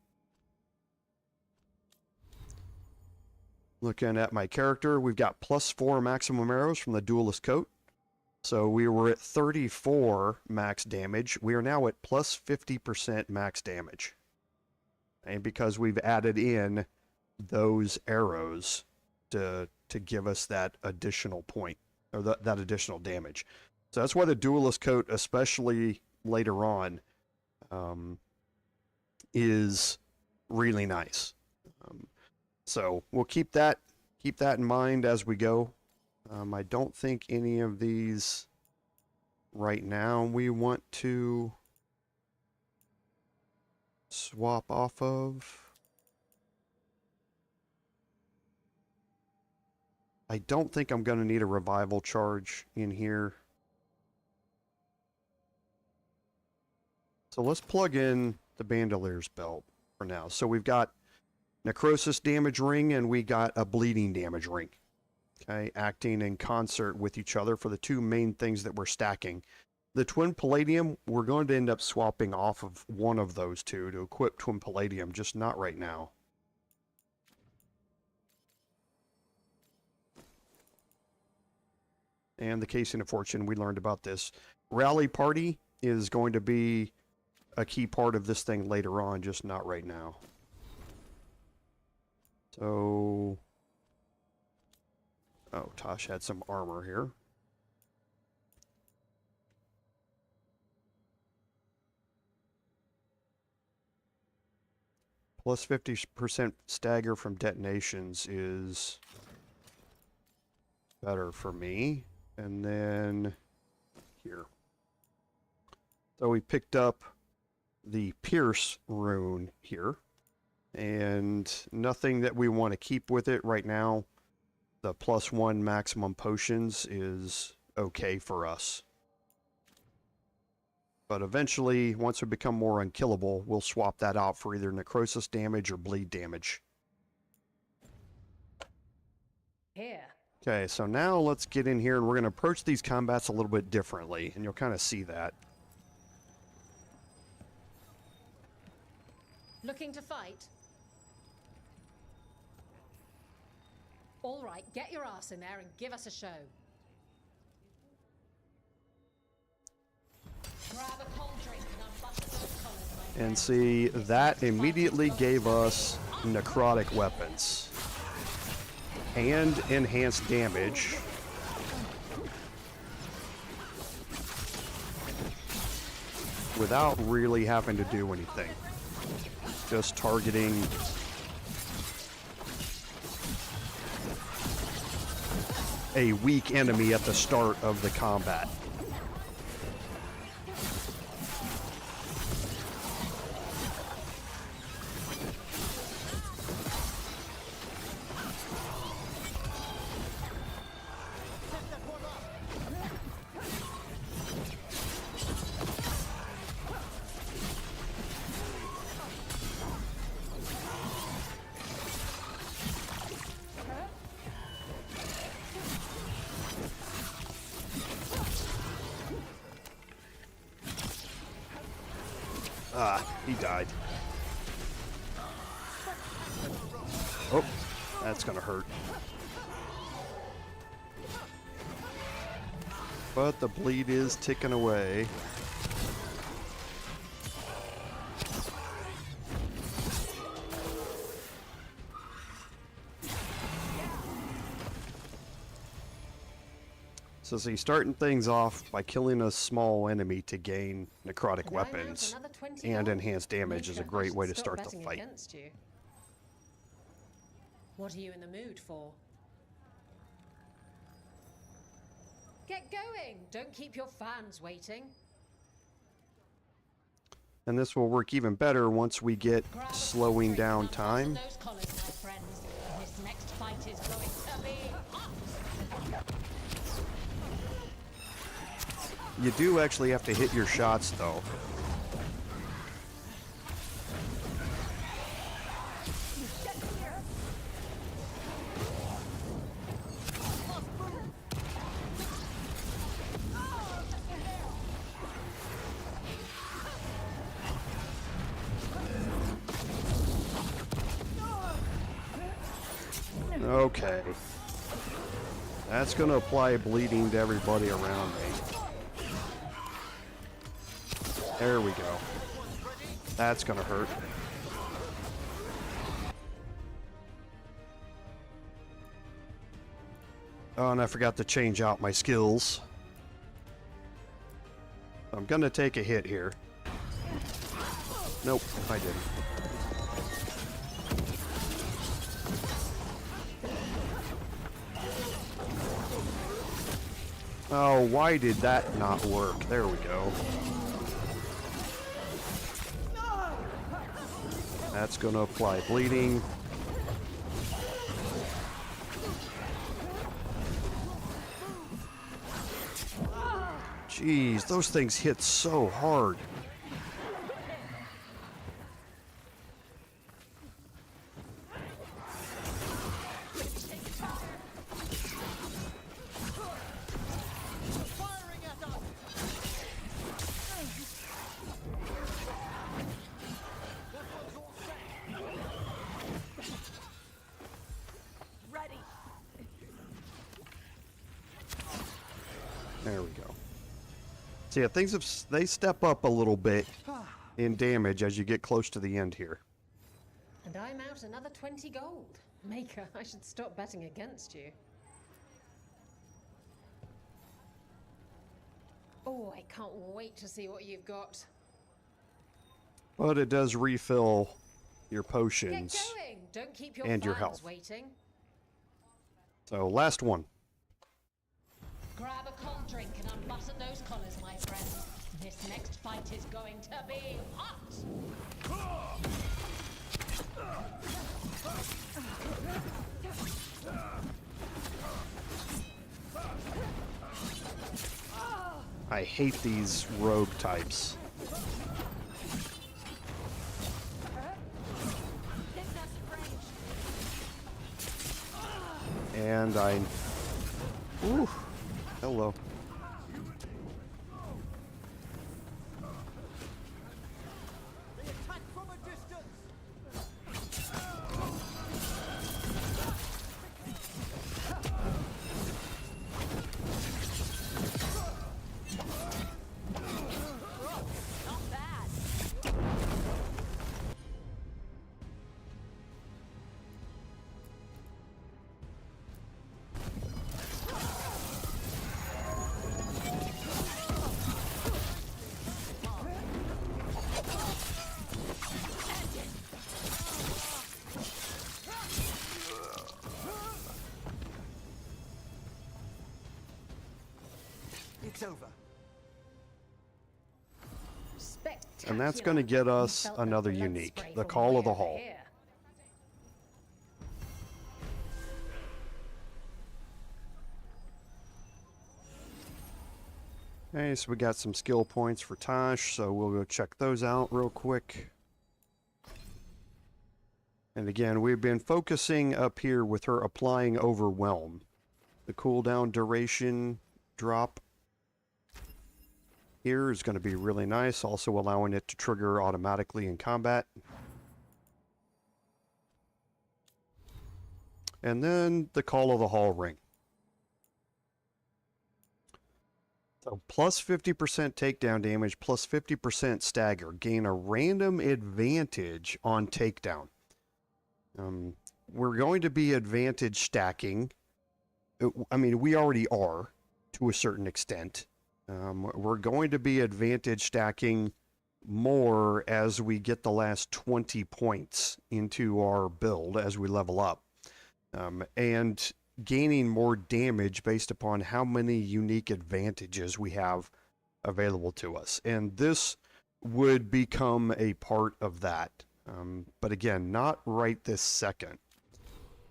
Looking at my character, we've got +4 maximum arrows from the Duelist Coat. So we were at 34 max damage. We are now at +50% max damage. And because we've added in those arrows to give us that additional point, or that additional damage. So that's why the Duelist Coat, especially later on, is really nice. So we'll keep that in mind as we go. I don't think any of these right now we want to swap off of. I don't think I'm going to need a revival charge in here. So let's plug in the Bandoleer's Belt for now. So we've got necrosis damage ring and we got a bleeding damage ring. Okay, acting in concert with each other for the two main things that we're stacking. The Twin Palladium, we're going to end up swapping off of one of those two to equip Twin Palladium, just not right now. And the Casing of Fortune, we learned about this. Rally Party is going to be a key part of this thing later on, just not right now. So, oh, Tosh had some armor here. Plus 50% stagger from detonations is better for me. And then here. So we picked up the Pierce rune here. And nothing that we want to keep with it right now. The +1 maximum potions is okay for us. But eventually, once we become more unkillable, we'll swap that out for either necrosis damage or bleed damage. Here. Okay, so now let's get in here and we're going to approach these combats a little bit differently, and you'll kind of see that. Looking to fight? All right, get your ass in there and give us a show. Grab a cold drink and unbutton those collars, my friend. And see, that immediately gave us necrotic weapons. And enhanced damage. Without really having to do anything. Just targeting a weak enemy at the start of the combat. Ah, he died. Oh, that's gonna hurt. But the bleed is ticking away. So see, starting things off by killing a small enemy to gain necrotic weapons and enhanced damage is a great way to start the fight. What are you in the mood for? Get going! Don't keep your fans waiting. And this will work even better once we get slowing down time. Those collars, my friends. This next fight is going to be hot. You do actually have to hit your shots, though. Okay. That's going to apply bleeding to everybody around me. There we go. That's gonna hurt. Oh, and I forgot to change out my skills. I'm gonna take a hit here. Nope, I didn't. Oh, why did that not work? There we go. That's going to apply bleeding. Jeez, those things hit so hard. There we go. So yeah, they step up a little bit in damage as you get close to the end here. And I'm out another 20 gold. Maker, I should stop betting against you. Oh, I can't wait to see what you've got. But it does refill your potions Get going. Don't keep your and your fans health. Waiting. So last one. Grab a cold drink and unbutton those collars, my friend. This next fight is going to be hot! I hate these rogue types. And I... Ooh, hello. It's over. And that's going to get us another unique, the Call of the Hall. Okay, so we got some skill points for Tosh, so we'll go check those out real quick. And again, we've been focusing up here with her applying Overwhelm. The cooldown duration drop here is going to be really nice, also allowing it to trigger automatically in combat. And then the Call of the Hall ring. So plus 50% takedown damage, plus 50% stagger. Gain a random advantage on takedown. We're going to be advantage stacking. I mean, we already are to a certain extent. We're going to be advantage stacking more as we get the last 20 points into our build as we level up. And gaining more damage based upon how many unique advantages we have available to us. And this would become a part of that. But again, not right this second.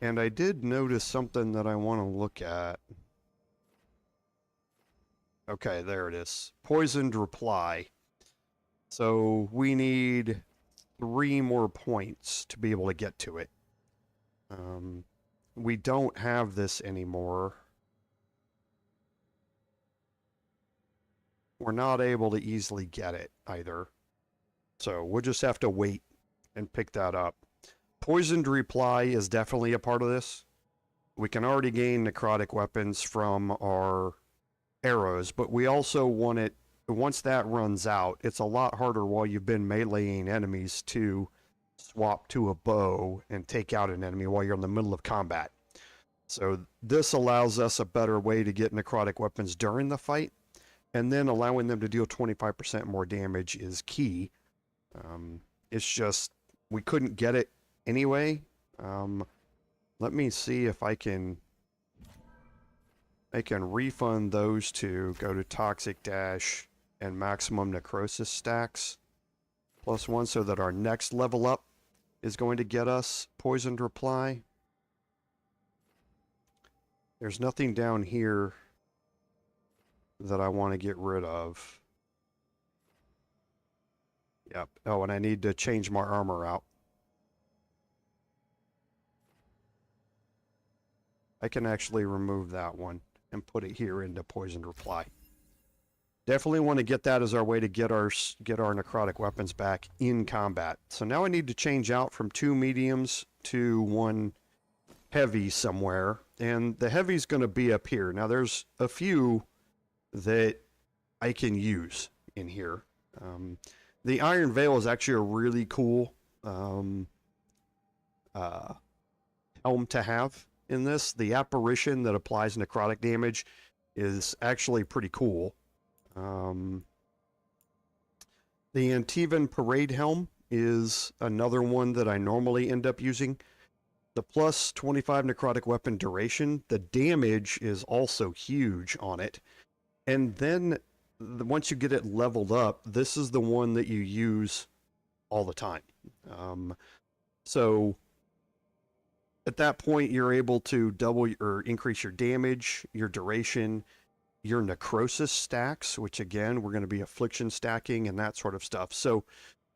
And I did notice something that I want to look at. Okay, there it is. Poisoned Reply. So we need 3 more points to be able to get to it. We don't have this anymore. We're not able to easily get it either. So we'll just have to wait and pick that up. Poisoned Reply is definitely a part of this. We can already gain necrotic weapons from our arrows, but we also want it, once that runs out, it's a lot harder while you've been meleeing enemies to swap to a bow and take out an enemy while you're in the middle of combat. So this allows us a better way to get necrotic weapons during the fight, and then allowing them to deal 25% more damage is key. It's just, we couldn't get it anyway. Let me see if I can refund those two, go to Toxic Dash and Maximum Necrosis stacks +1 so that our next level up is going to get us Poisoned Reply. There's nothing down here that I want to get rid of. Yep. Oh, and I need to change my armor out. I can actually remove that one and put it here into Poisoned Reply. Definitely want to get that as our way to get our necrotic weapons back in combat. So now I need to change out from 2 mediums to 1 heavy somewhere, and the heavy's going to be up here. Now there's a few that I can use in here. The Iron Veil is actually a really cool helm to have in this. The apparition that applies necrotic damage is actually pretty cool. The Antivan Parade Helm is another one that I normally end up using. The plus 25 necrotic weapon duration, the damage is also huge on it. And then once you get it leveled up, this is the one that you use all the time. So at that point, you're able to double or increase your damage, your duration, your necrosis stacks, which again, we're going to be affliction stacking and that sort of stuff. So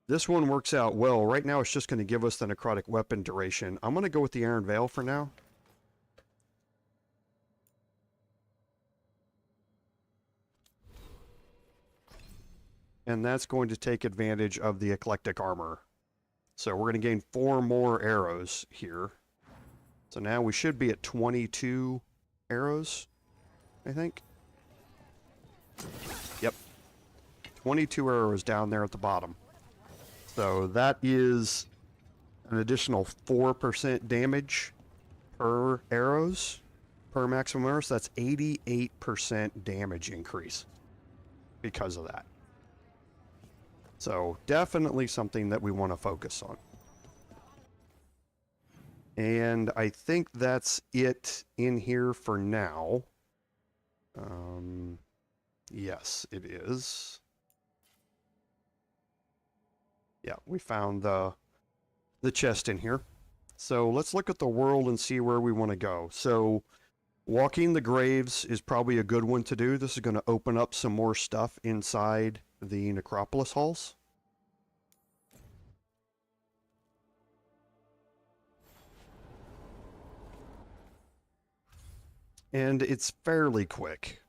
this one works out well. Right now, it's just going to give us the necrotic weapon duration. I'm going to go with the Iron Veil for now. And that's going to take advantage of the eclectic armor. So we're going to gain 4 more arrows here. So now we should be at 22 arrows, I think. Yep. 22 arrows down there at the bottom. So that is an additional 4% damage per arrows, per maximum arrows. So that's 88% damage increase because of that. So definitely something that we want to focus on. And I think that's it in here for now. Yes, it is. Yeah, we found the chest in here. So let's look at the world and see where we want to go. So walking the graves is probably a good one to do. This is going to open up some more stuff inside the Necropolis halls. And it's fairly quick.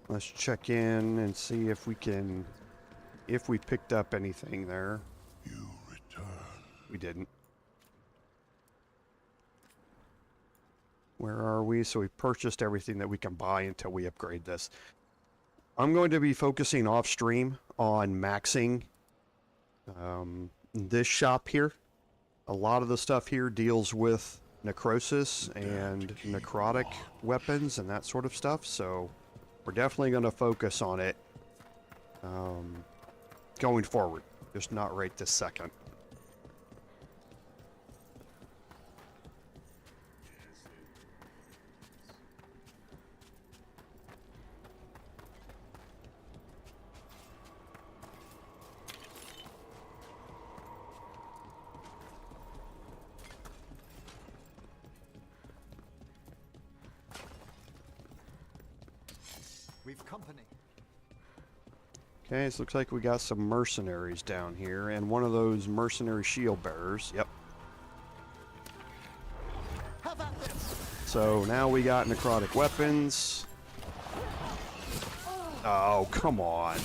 Let's check in and see if we can, if we picked up anything there. You return. We didn't. Where are we? So we purchased everything that we can buy until we upgrade this. I'm going to be focusing off stream on maxing this shop here. A lot of the stuff here deals with necrosis and necrotic weapons and that sort of stuff. So we're definitely going to focus on it going forward, just not right this second. We've company. Okay, so looks like we got some mercenaries down here, and one of those mercenary shield bearers. Yep. So now we got necrotic weapons. Oh, come on.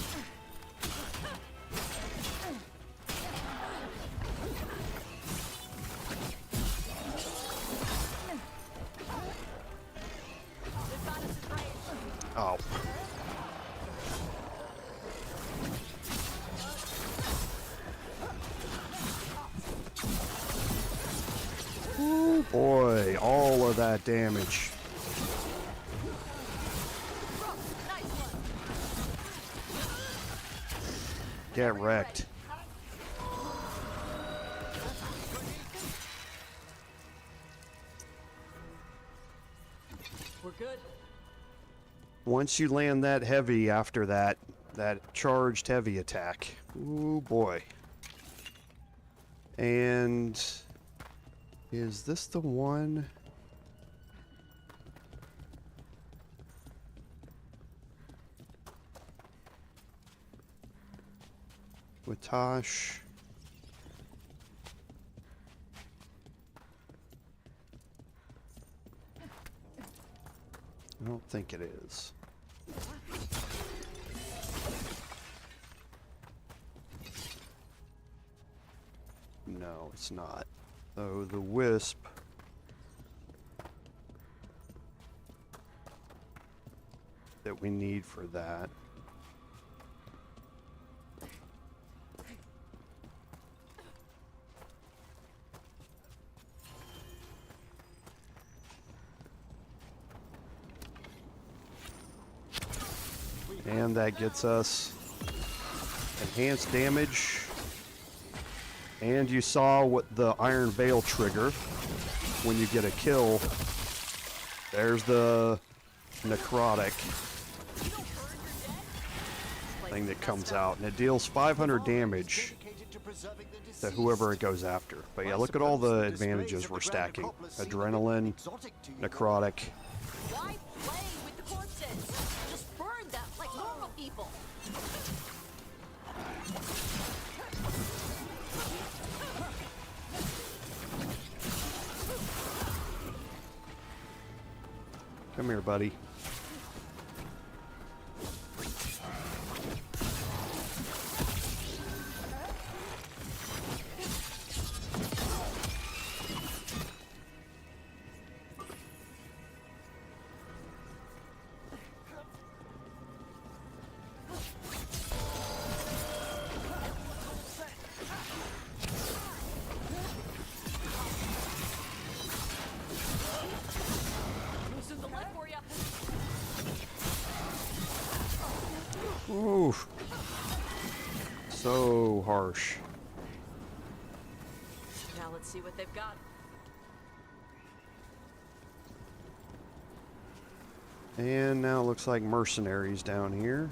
Oh. Oh boy, all of that damage. Get wrecked. We're good. Once you land that heavy after that charged heavy attack. Ooh boy. And is this the one? With Tosh. I don't think it is. No, it's not. Oh, the Wisp. That we need for that. And that gets us enhanced damage And you saw what the Iron Veil trigger when you get a kill. There's the necrotic thing that comes out, and it deals 500 damage to whoever it goes after. But yeah, look at all the advantages we're stacking. Adrenaline, necrotic. Why play with the corpses? Just burn them like normal people. Come here, buddy. Oof. So harsh. Now let's see what they've got. And now it looks like mercenaries down here.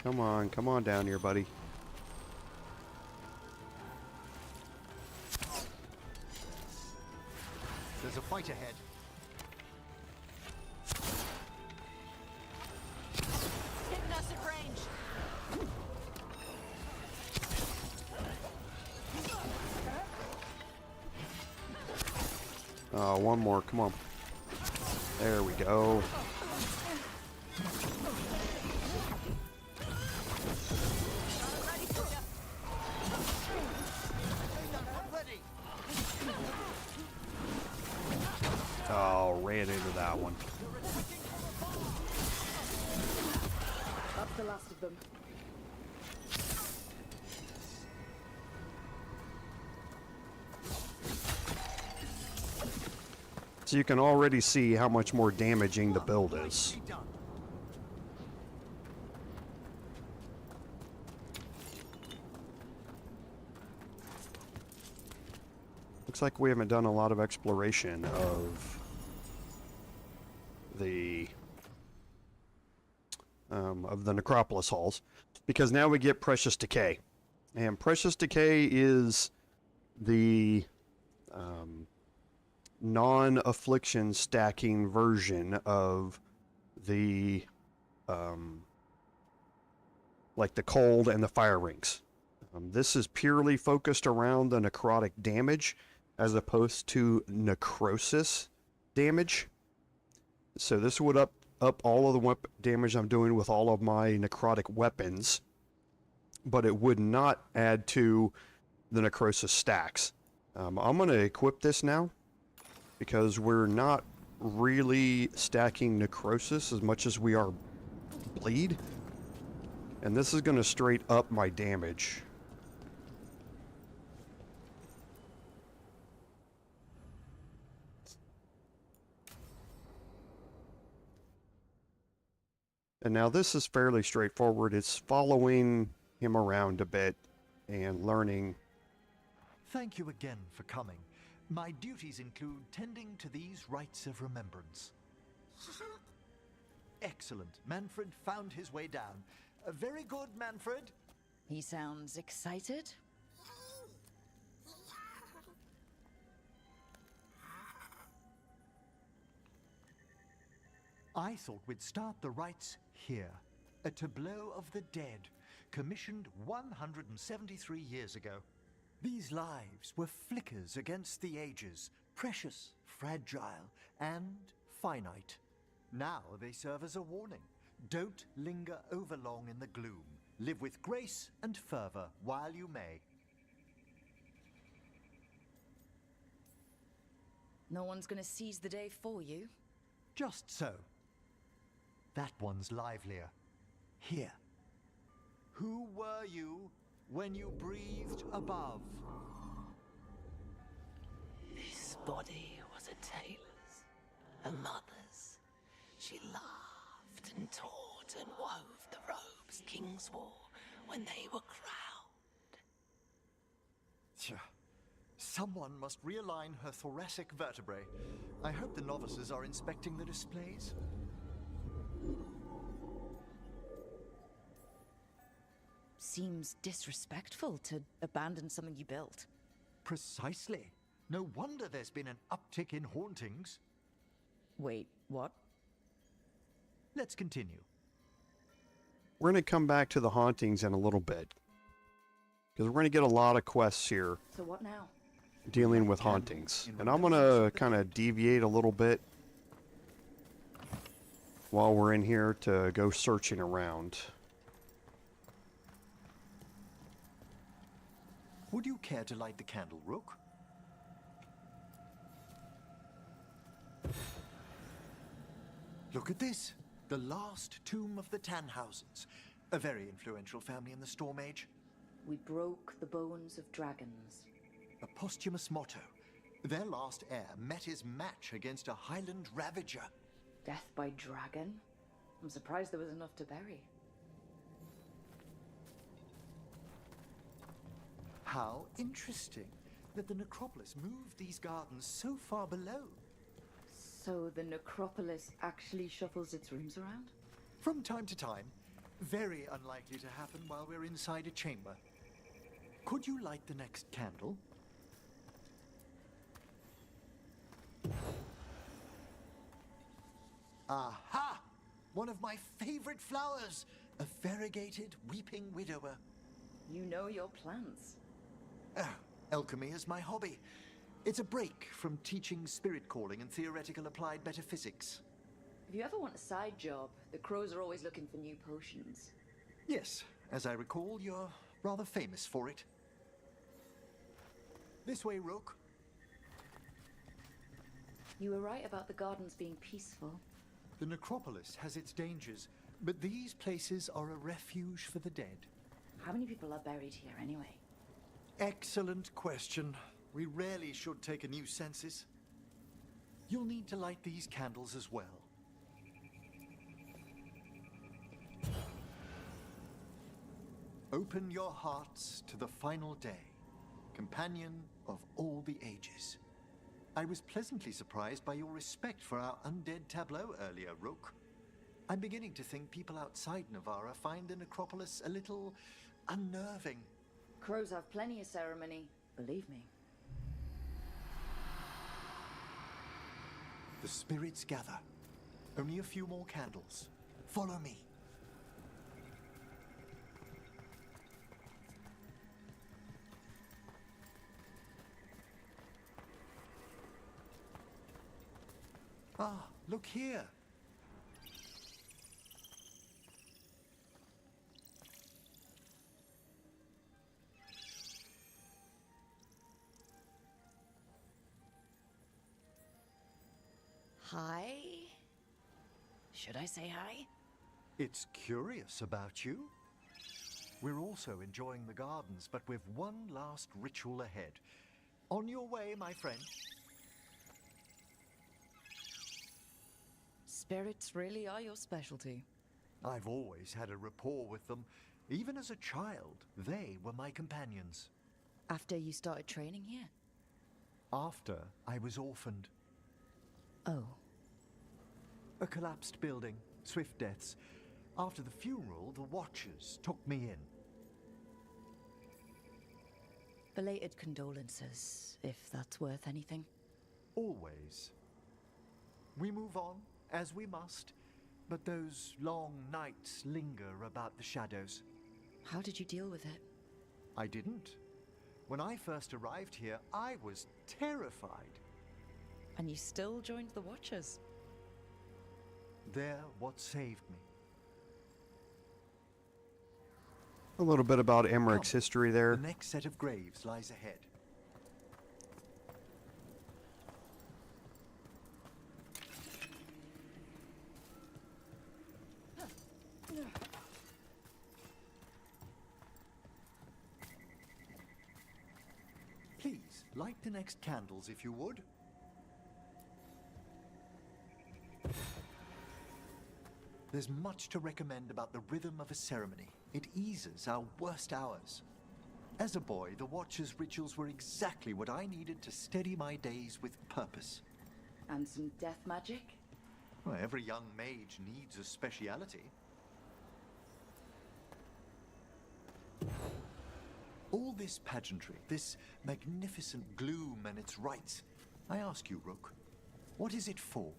Come on down here, buddy. There's a fight ahead. Hitting us at range. One more, come on. There we go. Oh, ran into that one. That's the last of them. So you can already see how much more damaging the build is. Looks like we haven't done a lot of exploration of the Necropolis halls, because now we get Precious Decay, and Precious Decay is the non-affliction stacking version of the like the cold and the fire rings. This is purely focused around the necrotic damage as opposed to necrosis damage. So this would up all of the damage I'm doing with all of my necrotic weapons, but it would not add to the necrosis stacks. I'm going to equip this now because we're not really stacking necrosis as much as we are bleed, and this is going to straight up my damage. And now this is fairly straightforward. It's following him around a bit and learning. Thank you again for coming. My duties include tending to these rites of remembrance. Excellent. Manfred found his way down. Very good, Manfred. He sounds excited. I thought we'd start the rites here. A tableau of the dead, commissioned 173 years ago. These lives were flickers against the ages, precious, fragile, and finite. Now they serve as a warning. Don't linger overlong in the gloom. Live with grace and fervor while you may. No one's gonna seize the day for you. Just so. That one's livelier. Here. Who were you when you breathed above? This body was a tailor's, a mother's. She laughed and taught weaved and wove the robes kings wore when they were crowned. Tja. Someone must realign her thoracic vertebrae. I hope the novices are inspecting the displays. Seems disrespectful to abandon something you built. Precisely. No wonder there's been an uptick in hauntings. Wait, what? Let's continue. We're going to come back to the hauntings in a little bit. Because we're going to get a lot of quests here So what now? dealing with hauntings. And I'm going to kind of deviate a little bit while we're in here to go searching around. Would you care to light the candle, Rook? Look at this. The last tomb of the Tannhausens. A very influential family in the Storm Age. We broke the bones of dragons. A posthumous motto. Their last heir met his match against a Highland Ravager. Death by dragon? I'm surprised there was enough to bury. How interesting that the Necropolis moved these gardens so far below. So the Necropolis actually shuffles its rooms around? From time to time. Very unlikely to happen while we're inside a chamber. Could you light the next candle? Aha! One of my favorite flowers! A variegated weeping widower. You know your plants. Alchemy is my hobby. It's a break from teaching spirit calling and theoretical applied metaphysics. If you ever want a side job, the crows are always looking for new potions. Yes, as I recall, you're rather famous for it. This way, Rook. You were right about the gardens being peaceful. The Necropolis has its dangers, but these places are a refuge for the dead. How many people are buried here anyway? Excellent question. We rarely should take a new census. You'll need to light these candles as well. Open your hearts to the final day, companion of all the ages. I was pleasantly surprised by your respect for our undead tableau earlier, Rook. I'm beginning to think people outside Navarra find the Necropolis a little unnerving. Crows have plenty of ceremony, believe me. The spirits gather. Only a few more candles. Follow me. Ah, look here. Hi? Should I say hi? It's curious about you. We're also enjoying the gardens, but with one last ritual ahead. On your way, my friend. Spirits really are your specialty. I've always had a rapport with them. Even as a child, they were my companions. After you started training here? After I was orphaned. Oh. A collapsed building, swift deaths. After the funeral, the Watchers took me in. Belated condolences, if that's worth anything. Always. We move on, as we must, but those long nights linger about the shadows. How did you deal with it? I didn't. When I first arrived here, I was terrified. And you still joined the Watchers? They're what saved me. A little bit about Emmerich's history there. The next set of graves lies ahead. Please, light the next candles if you would. There's much to recommend about the rhythm of a ceremony. It eases our worst hours. As a boy, the Watcher's rituals were exactly what I needed to steady my days with purpose. And some death magic? Well, every young mage needs a speciality. All this pageantry, this magnificent gloom and its rites. I ask you, Rook, what is it for?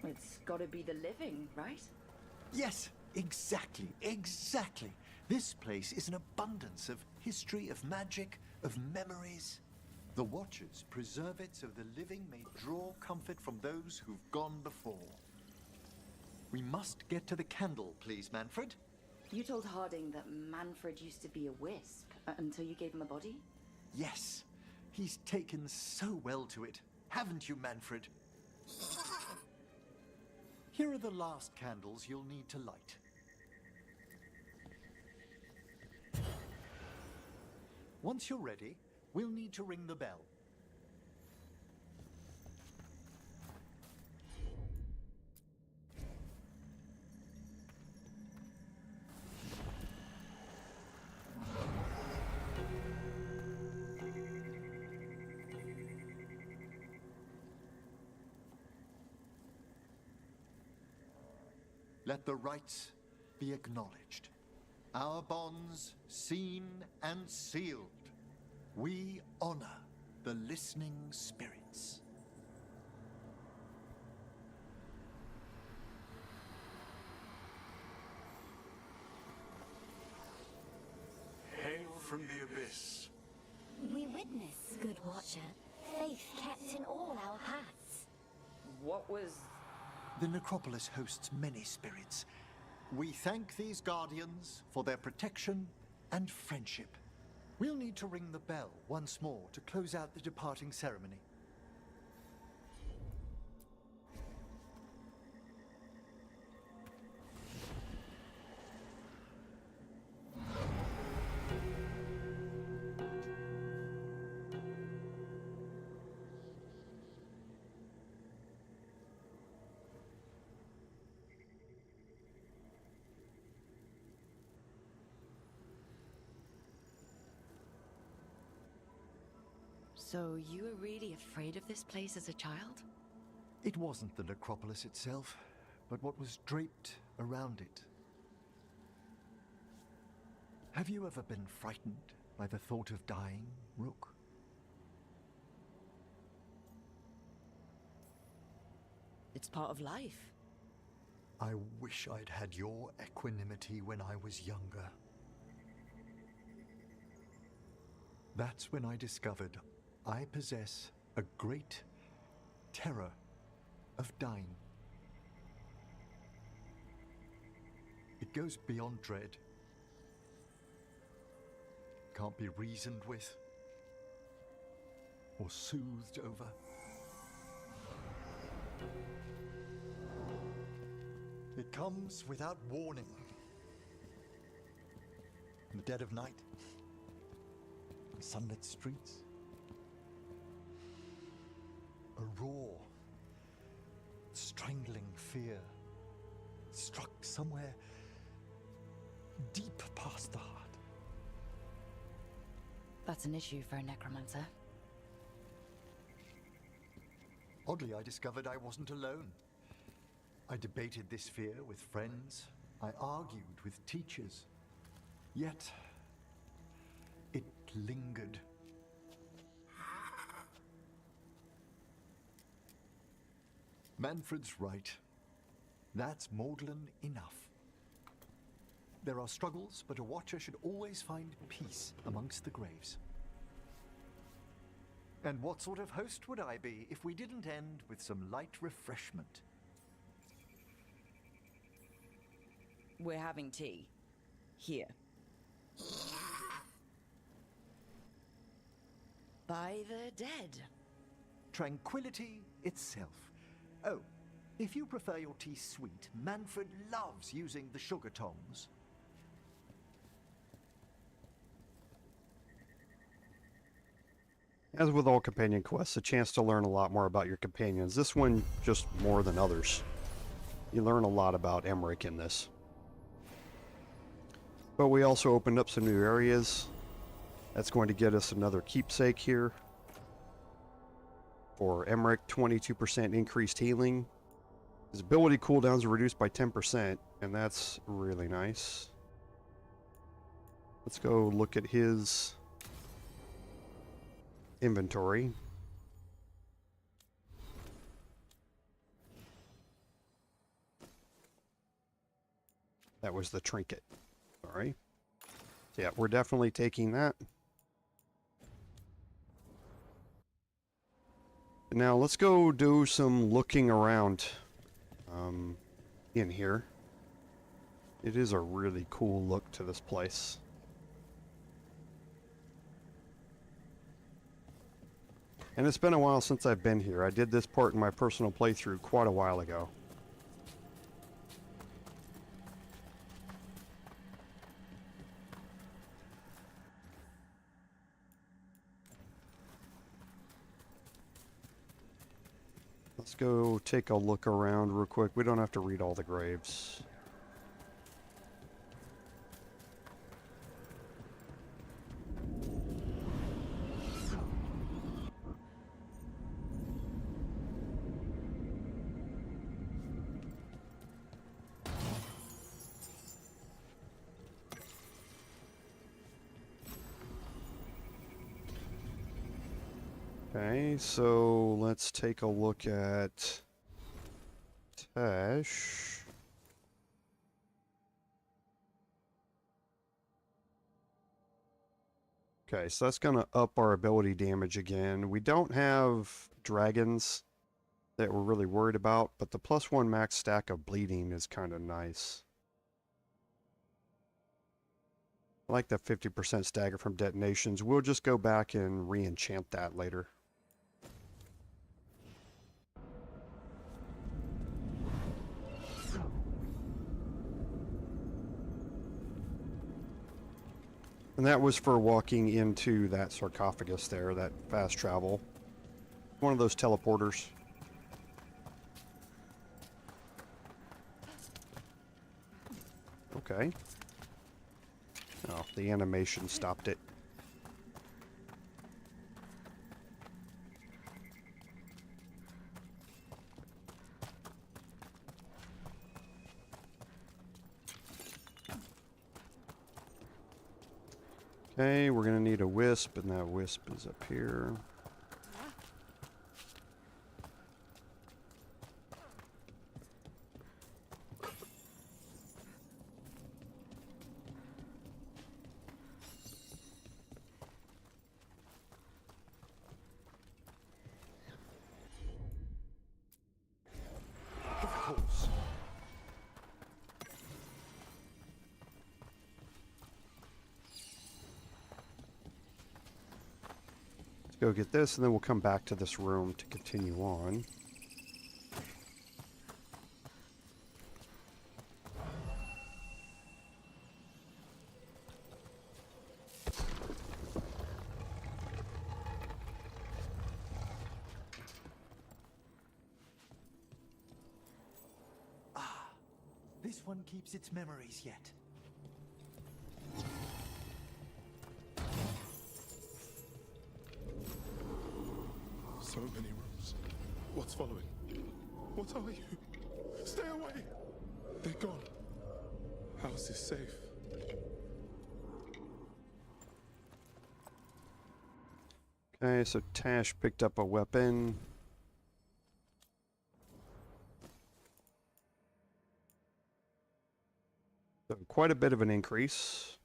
It's gotta be the living, right? Yes, exactly, exactly. This place is an abundance of history, of magic, of memories. The Watchers preserve it so the living may draw comfort from those who've gone before. We must get to the candle, please, Manfred. You told Harding that Manfred used to be a wisp until you gave him a body? Yes, he's taken so well to it. Haven't you, Manfred? Here are the last candles you'll need to light. Once you're ready, we'll need to ring the bell. Let the rites be acknowledged. Our bonds seen and sealed. We honor the listening spirits. Hail from the abyss. We witness, good Watcher, faith kept in all our hearts. What was... The Necropolis hosts many spirits. We thank these guardians for their protection and friendship. We'll need to ring the bell once more to close out the departing ceremony. So you were really afraid of this place as a child? It wasn't the Necropolis itself, but what was draped around it. Have you ever been frightened by the thought of dying, Rook? It's part of life. I wish I'd had your equanimity when I was younger. That's when I discovered I possess a great terror of dying. It goes beyond dread. Can't be reasoned with or soothed over. It comes without warning. In the dead of night, in sunlit streets. A raw, strangling fear struck somewhere deep past the heart. That's an issue for a necromancer. Oddly, I discovered I wasn't alone. I debated this fear with friends. I argued with teachers. Yet, it lingered. Manfred's right. That's maudlin enough. There are struggles, but a Watcher should always find peace amongst the graves. And what sort of host would I be if we didn't end with some light refreshment? We're having tea. Here. By the dead. Tranquility itself. Oh, if you prefer your tea sweet, Manfred loves using the sugar tongs. As with all companion quests, a chance to learn a lot more about your companions. This one just more than others. You learn a lot about Emmerich in this. But we also opened up some new areas. That's going to get us another keepsake here. For Emmerich, 22% increased healing. His ability cooldowns are reduced by 10%, and that's really nice. Let's go look at his inventory. That was the trinket. Sorry. So yeah, we're definitely taking that. Now let's go do some looking around in here. It is a really cool look to this place. And it's been a while since I've been here. I did this part in my personal playthrough quite a while ago. Let's go take a look around real quick. We don't have to read all the graves. Okay, so let's take a look at Tash. Okay, so that's going to up our ability damage again. We don't have dragons that we're really worried about, but the +1 max stack of bleeding is kind of nice. I like that 50% stagger from detonations. We'll just go back and re-enchant that later. And that was for walking into that sarcophagus there, that fast travel. One of those teleporters. Okay. Oh, the animation stopped it. Okay, we're gonna need a wisp, and that wisp is up here. Go get this, and then we'll come back to this room to continue on. Ah, this one keeps its memories yet. So many rooms. What's following? What are you? Stay away! They're gone. House is safe. Okay, so Tash picked up a weapon. So quite a bit of an increase.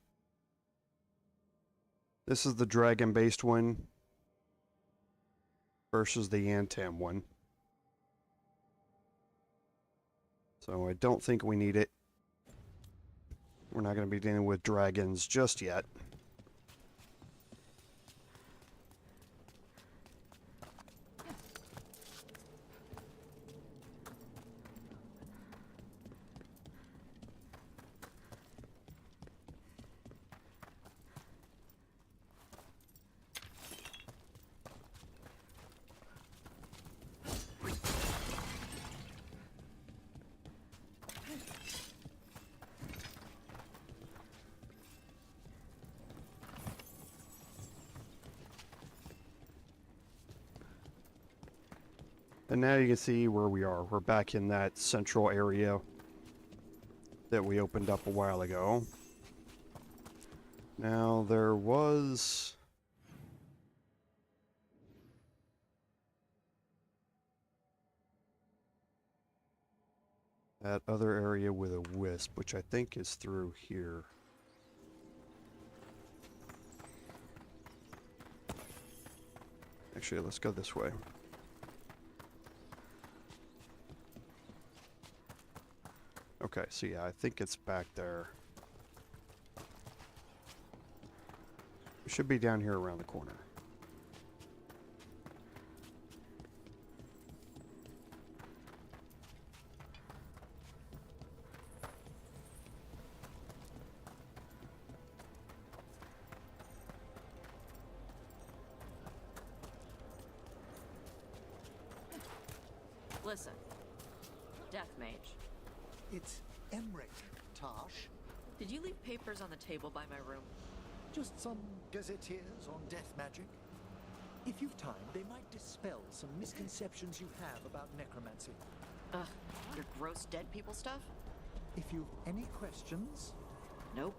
This is the dragon-based one versus the Yantam one. So I don't think we need it. We're not going to be dealing with dragons just yet. And now you can see where we are. We're back in that central area that we opened up a while ago. Now there was... that other area with a wisp, which I think is through here. Actually, let's go this way. Okay, so yeah, I think it's back there. It should be down here around the corner. Listen, Death Mage. It's Emmerich, Tarsh. Did you leave papers on the table by my room? Just some gazetteers on death magic. If you've time, they might dispel some misconceptions you have about necromancy. Ugh, your gross dead people stuff? If you've any questions... Nope.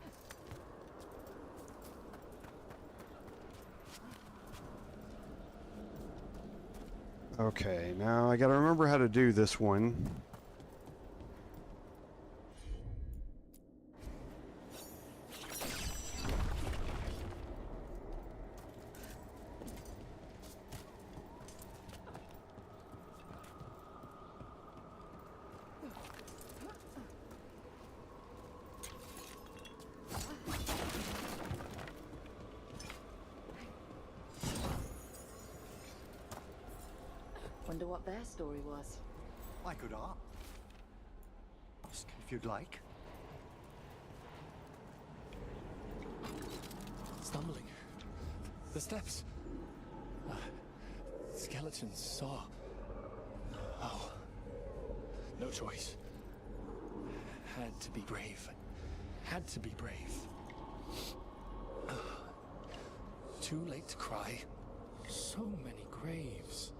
Okay, now I gotta remember how to do this one. Wonder what their story was. I could ask if you'd like. Stumbling. The steps. Skeletons saw. Oh. No choice. Had to be brave. Had to be brave. Too late to cry. So many graves.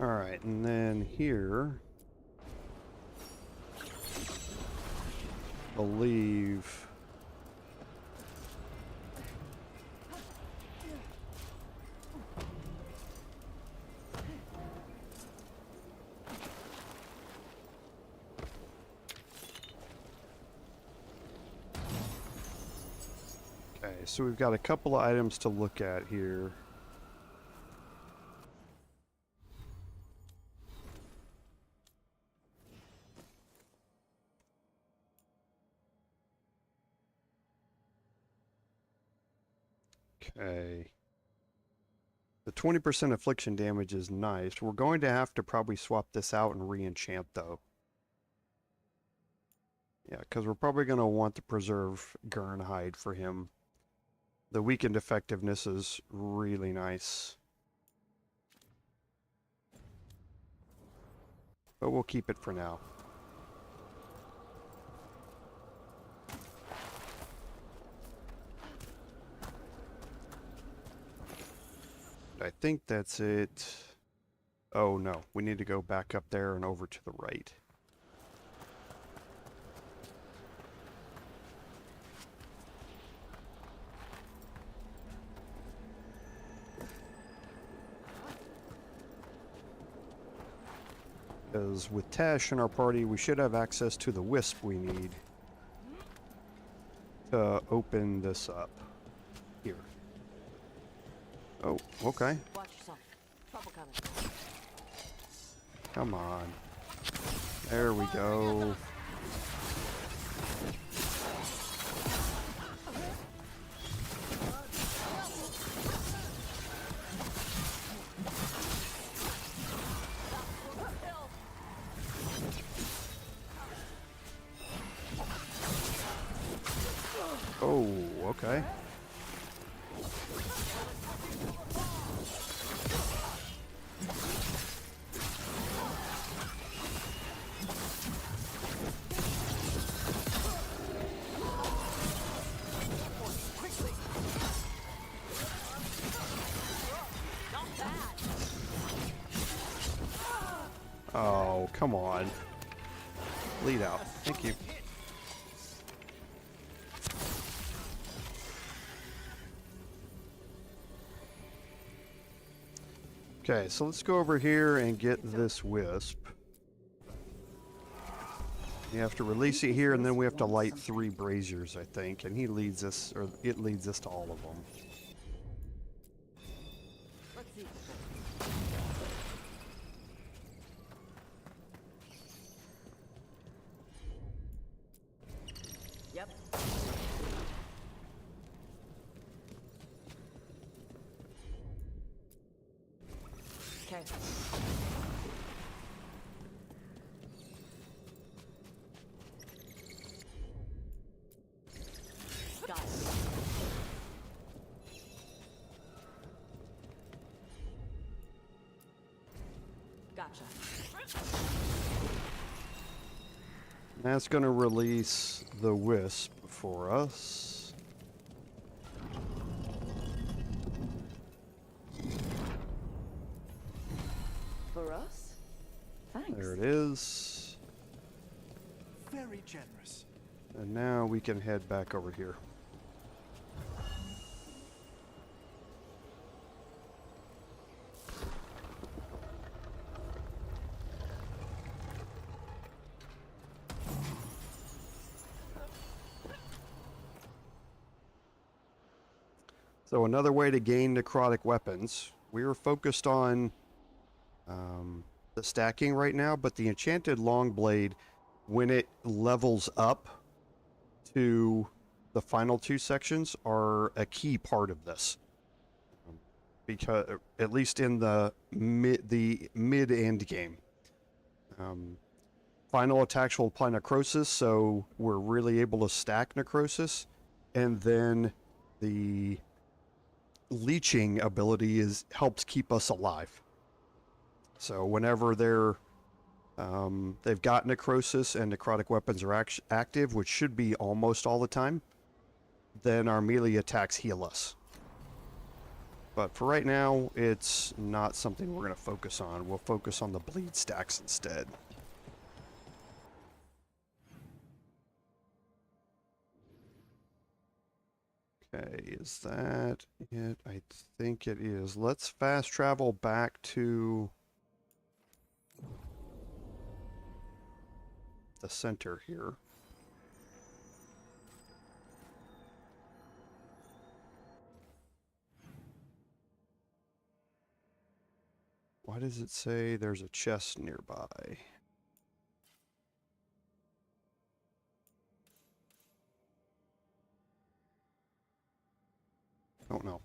Alright, and then here... believe... Okay, so we've got a couple of items to look at here. Okay. The 20% affliction damage is nice. We're going to have to probably swap this out and re-enchant though. Yeah, because we're probably going to want to preserve Gurnhide for him. The weakened effectiveness is really nice. But we'll keep it for now. I think that's it. Oh no, we need to go back up there and over to the right. Because with Tash in our party, we should have access to the wisp we need to open this up. Here. Oh, okay. Watch yourself. Trouble coming. Come on. There we go. Oh, okay. Oh, come on. Lead out. Thank you. Okay, so let's go over here and get this wisp. You have to release it here, and then we have to light 3 braziers, I think, and he leads us, or it leads us to all of them. Let's see. Yep. Okay. Got it. Gotcha. That's going to release the wisp for us. For us? Thanks. There it is. Very generous. And now we can head back over here. So another way to gain necrotic weapons. We are focused on the stacking right now, but the enchanted long blade, when it levels up to the final 2 sections, are a key part of this. Because at least in the mid-end game. Final attacks will apply necrosis, so we're really able to stack necrosis, and then the leeching ability helps keep us alive. So whenever they've got necrosis and necrotic weapons are active, which should be almost all the time, then our melee attacks heal us. But for right now, it's not something we're going to focus on. We'll focus on the bleed stacks instead. Okay, is that it? I think it is. Let's fast travel back to the center here. Why does it say there's a chest nearby? Don't know.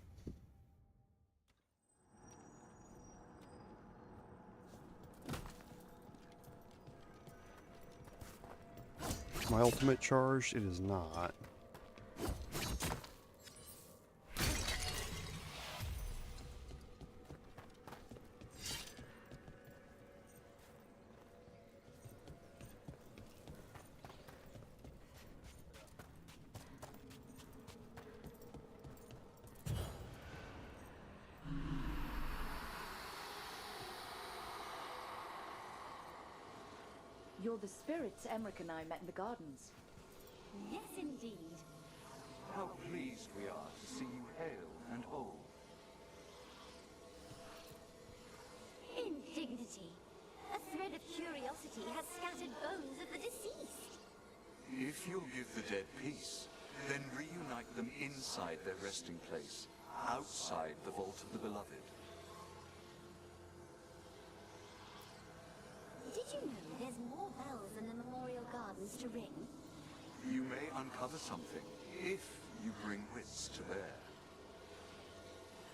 Is my ultimate charged? It is not. You're the spirits Emmerich and I met in the gardens. Yes, indeed. How pleased we are to see you hale and whole. Indignity. A thread of curiosity has scattered bones of the deceased. If you'll give the dead peace, then reunite them inside their resting place, outside the Vault of the Beloved. Did you know there's more bells in the Memorial Gardens to ring? You may uncover something, if you bring wits to bear.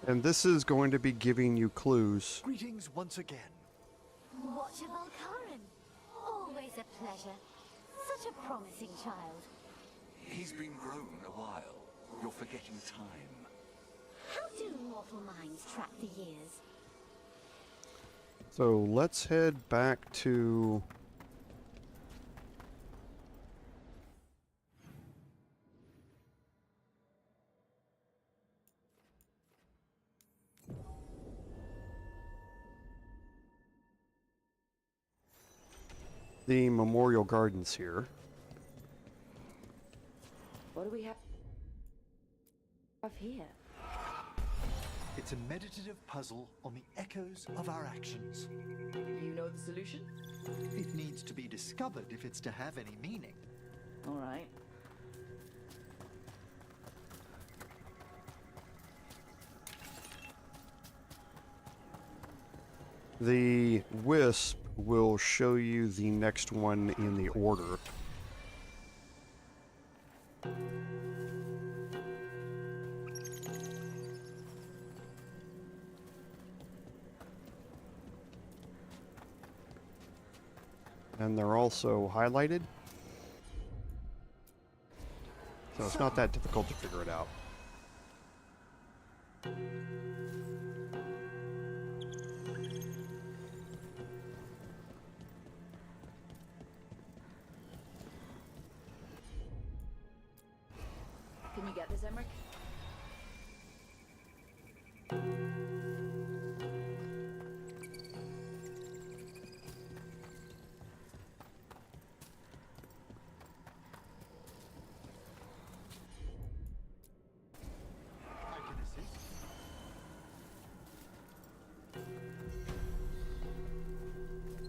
And this is going to be giving you clues. Greetings once again. Watcher Volcaran. Always a pleasure. Such a promising child. He's been grown a while. You're forgetting time. How do mortal minds track the years? So let's head back to the Memorial Gardens here. What do we have here? It's a meditative puzzle on the echoes of our actions. You know the solution? It needs to be discovered if it's to have any meaning. All right. The Wisp will show you the next one in the order. And they're also highlighted. So it's not that difficult to figure it out. Can you get this, Emmerich?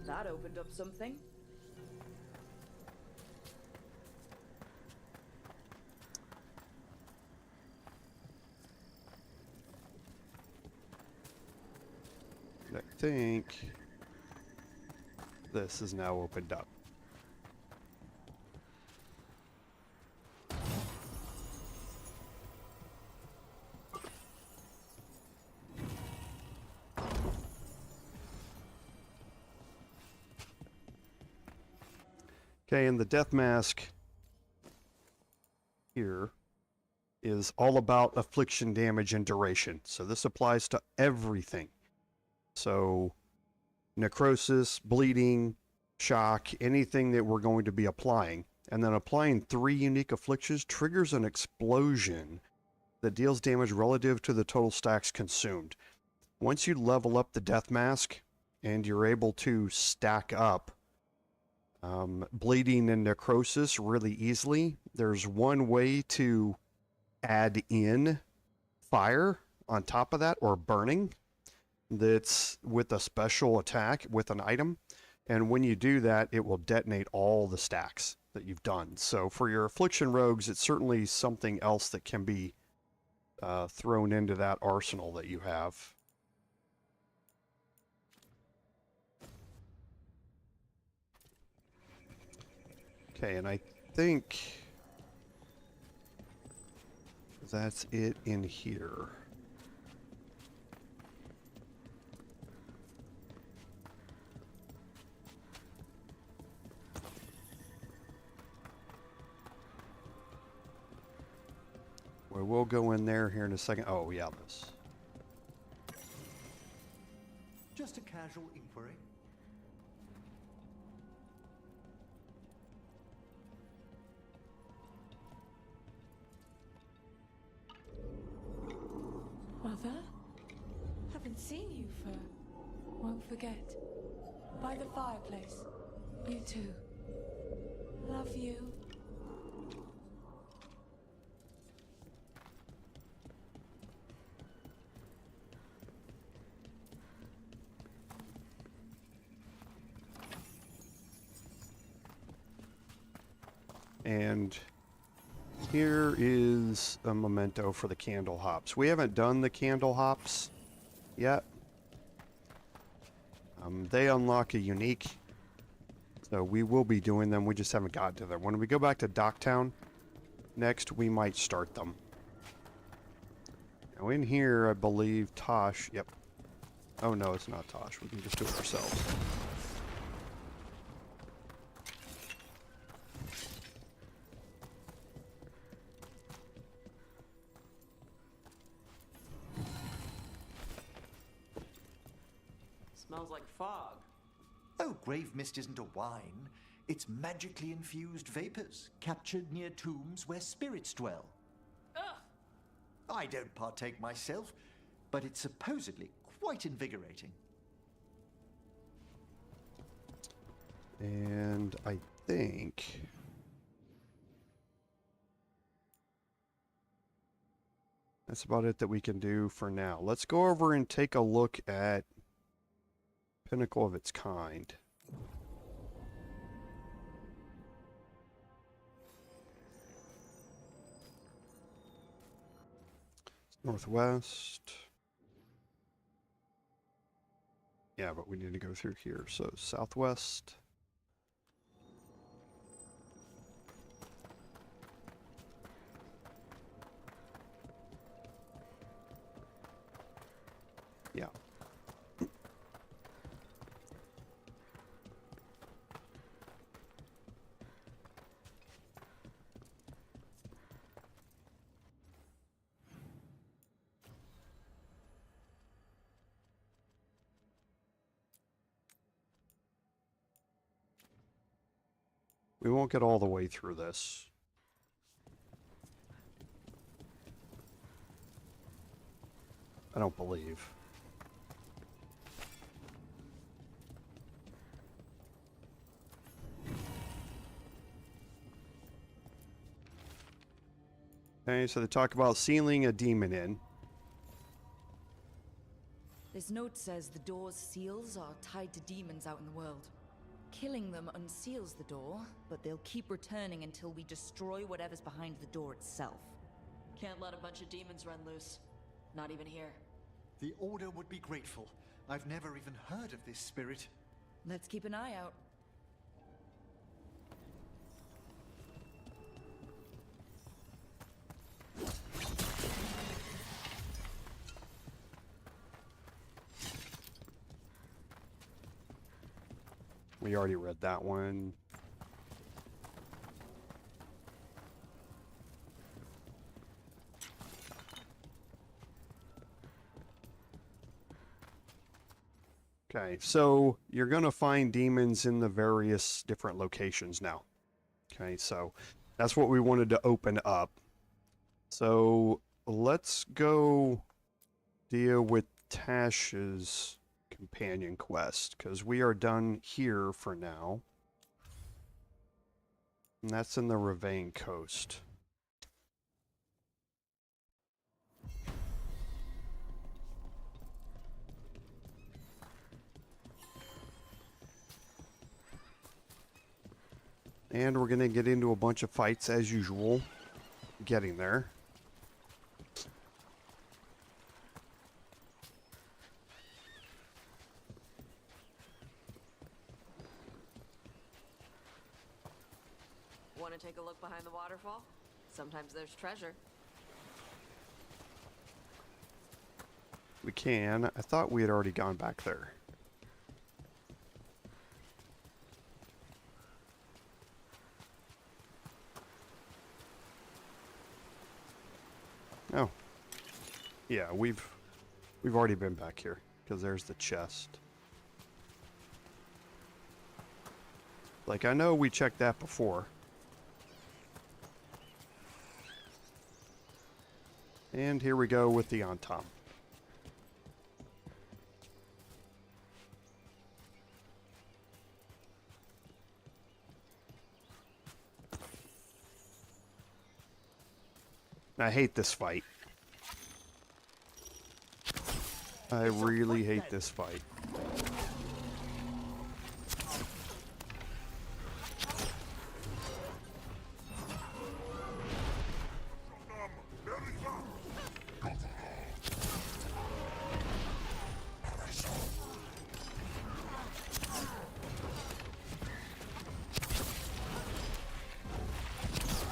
That opened up something. I think this is now opened up. Okay, and the death mask here is all about affliction, damage, and duration. So this applies to everything. So necrosis, bleeding, shock, anything that we're going to be applying. And then applying 3 unique afflictions triggers an explosion that deals damage relative to the total stacks consumed. Once you level up the death mask and you're able to stack up bleeding and necrosis really easily, there's one way to add in fire on top of that, or burning, that's with a special attack with an item. And when you do that, it will detonate all the stacks that you've done. So for your affliction rogues, it's certainly something else that can be thrown into that arsenal that you have. Okay, and I think that's it in here. We will go in there here in a second. Oh, yeah, this. Just a casual inquiry. Mother? Haven't seen you for... Won't forget. By the fireplace. You too. Love you. And here is a memento for the candle hops. We haven't done the candle hops yet. They unlock a unique, so we will be doing them. We just haven't gotten to them. When we go back to Docktown next, we might start them. Now in here, I believe Tosh, yep. Oh no, it's not Tosh. We can just do it ourselves. Smells like fog. Oh, grave mist isn't a wine. It's magically infused vapors, captured near tombs where spirits dwell. Ugh. I don't partake myself, but it's supposedly quite invigorating. And And I think... that's about it that we can do for now. Let's go over and take a look at Pinnacle of its kind. Northwest. Yeah, but we need to go through here. So southwest. Yeah. We won't get all the way through this. I don't believe. Okay, so they talk about sealing a demon in. This note says the door's seals are tied to demons out in the world. Killing them unseals the door, but they'll keep returning until we destroy whatever's behind the door itself. Can't let a bunch of demons run loose. Not even here. The Order would be grateful. I've never even heard of this spirit. Let's keep an eye out. We already read that one. Okay, so you're going to find demons in the various different locations now. Okay, so that's what we wanted to open up. So let's go deal with Tash's companion quest, because we are done here for now. And that's in the Ravane Coast. And we're going to get into a bunch of fights as usual. Getting there. Want to take a look behind the waterfall? Sometimes there's treasure. We can. I thought we had already gone back there. Oh. Yeah, we've already been back here, because there's the chest. Like, I know we checked that before. And here we go with the Antom. I hate this fight. I really hate this fight.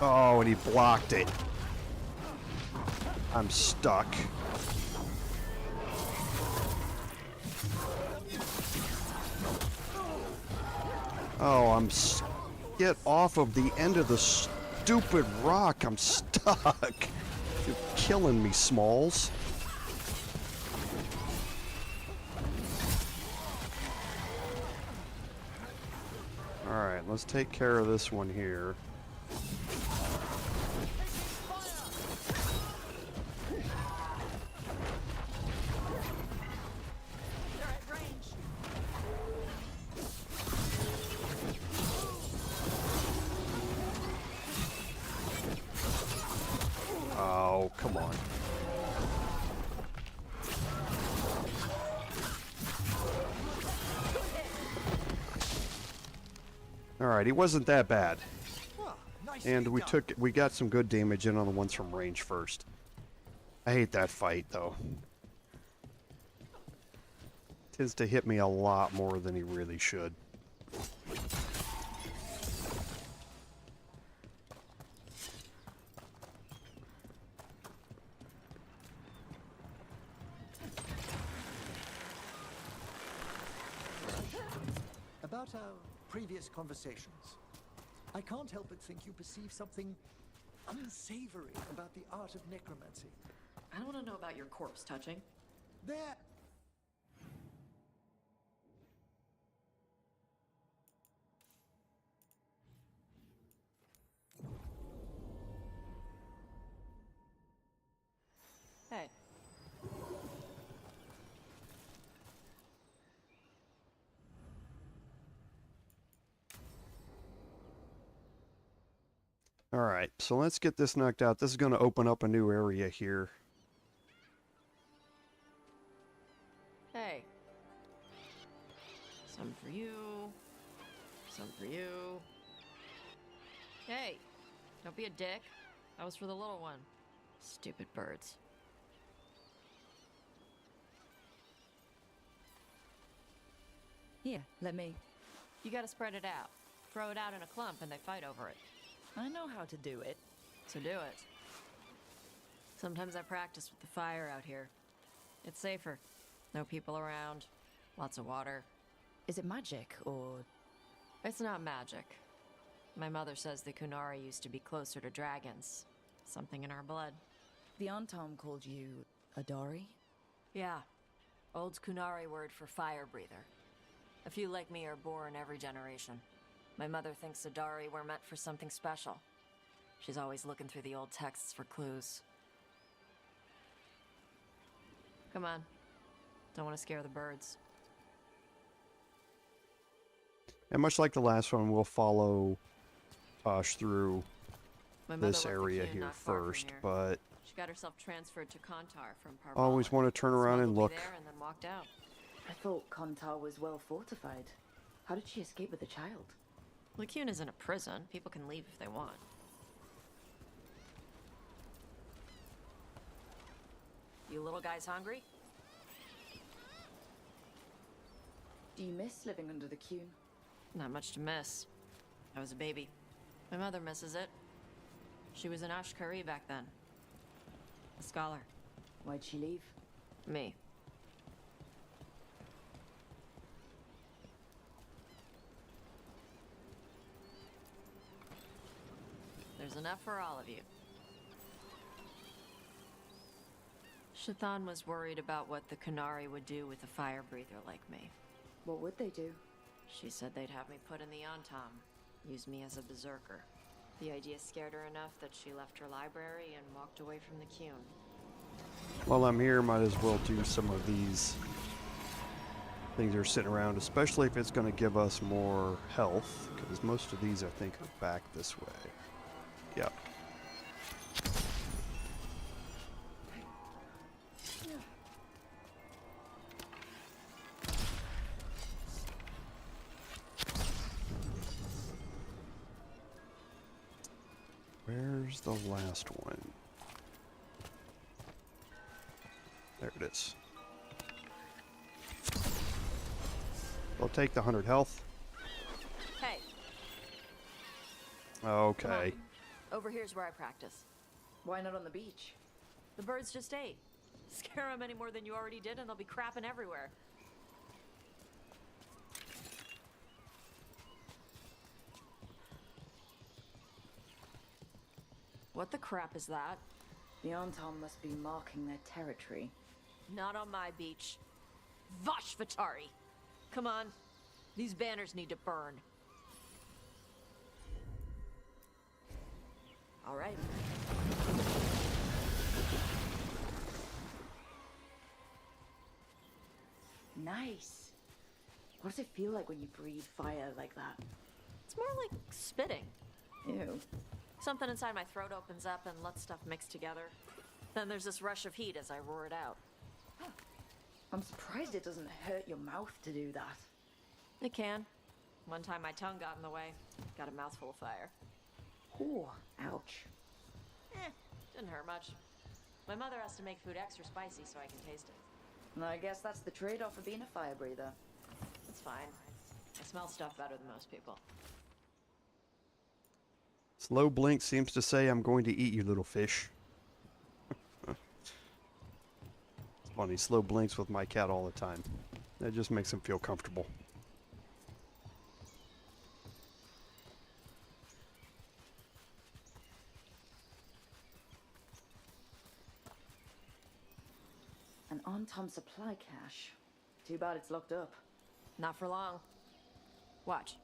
Oh, and he blocked it. I'm stuck. Oh, get off of the end of the stupid rock. I'm stuck. You're killing me, Smalls. Alright, let's take care of this one here. come on. Alright, he wasn't that bad. And we got some good damage in on the ones from range first. I hate that fight though. Tends to hit me a lot more than he really should. About our previous conversations, I can't help but think you perceive something unsavory about the art of necromancy. I don't want to know about your corpse touching. There. Hey. Alright, so let's get this knocked out. This is going to open up a new area here. Hey. Some for you. Some for you. Hey. Don't be a dick. That was for the little one. Stupid birds. Here, let me. You gotta spread it out. Throw it out in a clump and they fight over it. I know how to do it. So do it. Sometimes I practice with the fire out here. It's safer. No people around. Lots of water. Is it magic, or...? It's not magic. My mother says the Kunari used to be closer to dragons. Something in our blood. The Antom called you Adari? Yeah. Old Kunari word for fire breather. A few like me are born every generation. My mother thinks Adari were meant for something special. She's always looking through the old texts for clues. Come on. Don't want to scare the birds. And much like the last one, we'll follow Tosh through this area here first, but She got herself transferred to Kontar from Parvala. always want to turn around and look. There and then walked out. I thought Kontar was well fortified. How did she escape with a child? Lycune isn't a prison. People can leave if they want. You little guys hungry? Do you miss living under the Cune? Not much to miss. I was a baby. My mother misses it. She was an Ashkari back then. A scholar. Why'd she leave? Me. There's enough for all of you. Shathan was worried about what the Kunari would do with a fire breather like me. What would they do? She said they'd have me put in the Antom, use me as a berserker. The idea scared her enough that she left her library and walked away from the Cune. While I'm here, might as well do some of these things that are sitting around, especially if it's going to give us more health, because most of these I think are back this way. Yep. Where's the last one? There it is. I'll take the 100 health. Hey. Okay. Over here's where I practice. Why not on the beach? The birds just ate. Scare them any more than you already did and they'll be crapping everywhere. What the crap is that? The Antom must be marking their territory. Not on my beach. Vosh Vatari! Come on. These banners need to burn. All right. Nice. What does it feel like when you breathe fire like that? It's more like spitting. Ew. Something inside my throat opens up and lets stuff mix together. Then there's this rush of heat as I roar it out. I'm surprised it doesn't hurt your mouth to do that. It can. One time my tongue got in the way. Got a mouthful of fire. Oh, ouch. Didn't hurt much. My mother has to make food extra spicy so I can taste it. I guess that's the trade-off of being a fire breather. It's fine. I smell stuff better than most people. Slow blink seems to say, I'm going to eat you, little fish. It's funny, slow blinks with my cat all the time. That just makes him feel comfortable. An on-time supply cache. Too bad it's locked up. Not for long. Watch.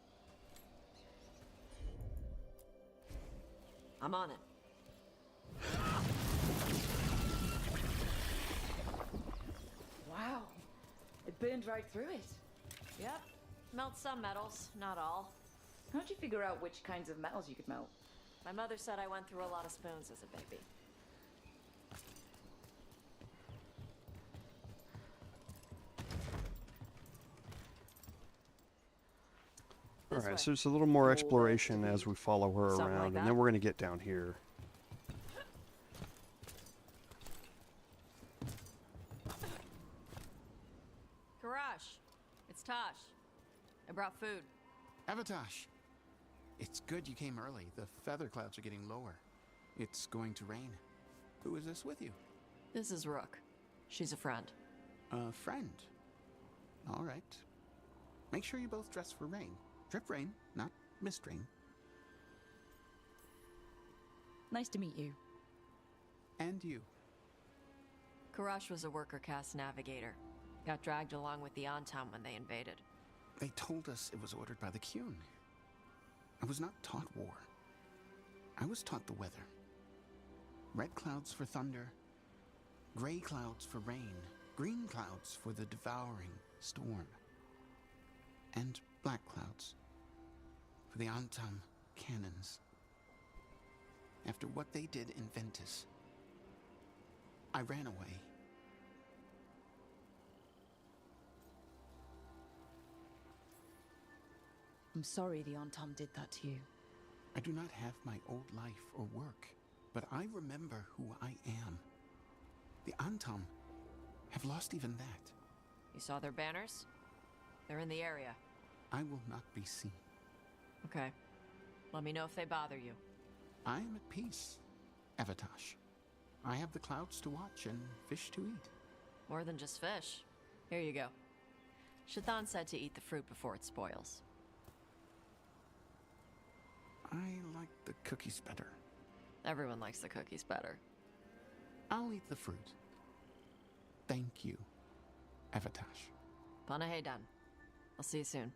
I'm on it. Wow. It burned right through it. Yep. Melt some metals, not all. How'd you figure out which kinds of metals you could melt? My mother said I went through a lot of spoons as a baby. Alright, so there's a little more exploration as we follow her Something like around, that. and then we're going to get down here. Karash, it's Tosh. I brought food. Avatash, it's good you came early. The feather clouds are getting lower. It's going to rain. Who is this with you? This is Rook. She's a friend. A friend. All right. Make sure you both dress for rain. Drip rain, not mist rain. Nice to meet you. And you. Karash was a worker caste navigator. Got dragged along with the Antam when they invaded. They told us it was ordered by the Qun. I was not taught war. I was taught the weather. Red clouds for thunder, gray clouds for rain, green clouds for the devouring storm, and black clouds for the Antam cannons. After what they did in Ventus, I ran away. I'm sorry the Antam did that to you. I do not have my old life or work, but I remember who I am. The Antam have lost even that. You saw their banners? They're in the area. I will not be seen. Okay. Let me know if they bother you. I am at peace, Avatash. I have the clouds to watch and fish to eat. More than just fish. Here you go. Shathan said to eat the fruit before it spoils. I like the cookies better. Everyone likes the cookies better. I'll eat the fruit. Thank you, Avatash. Panaheydan. I'll see you soon.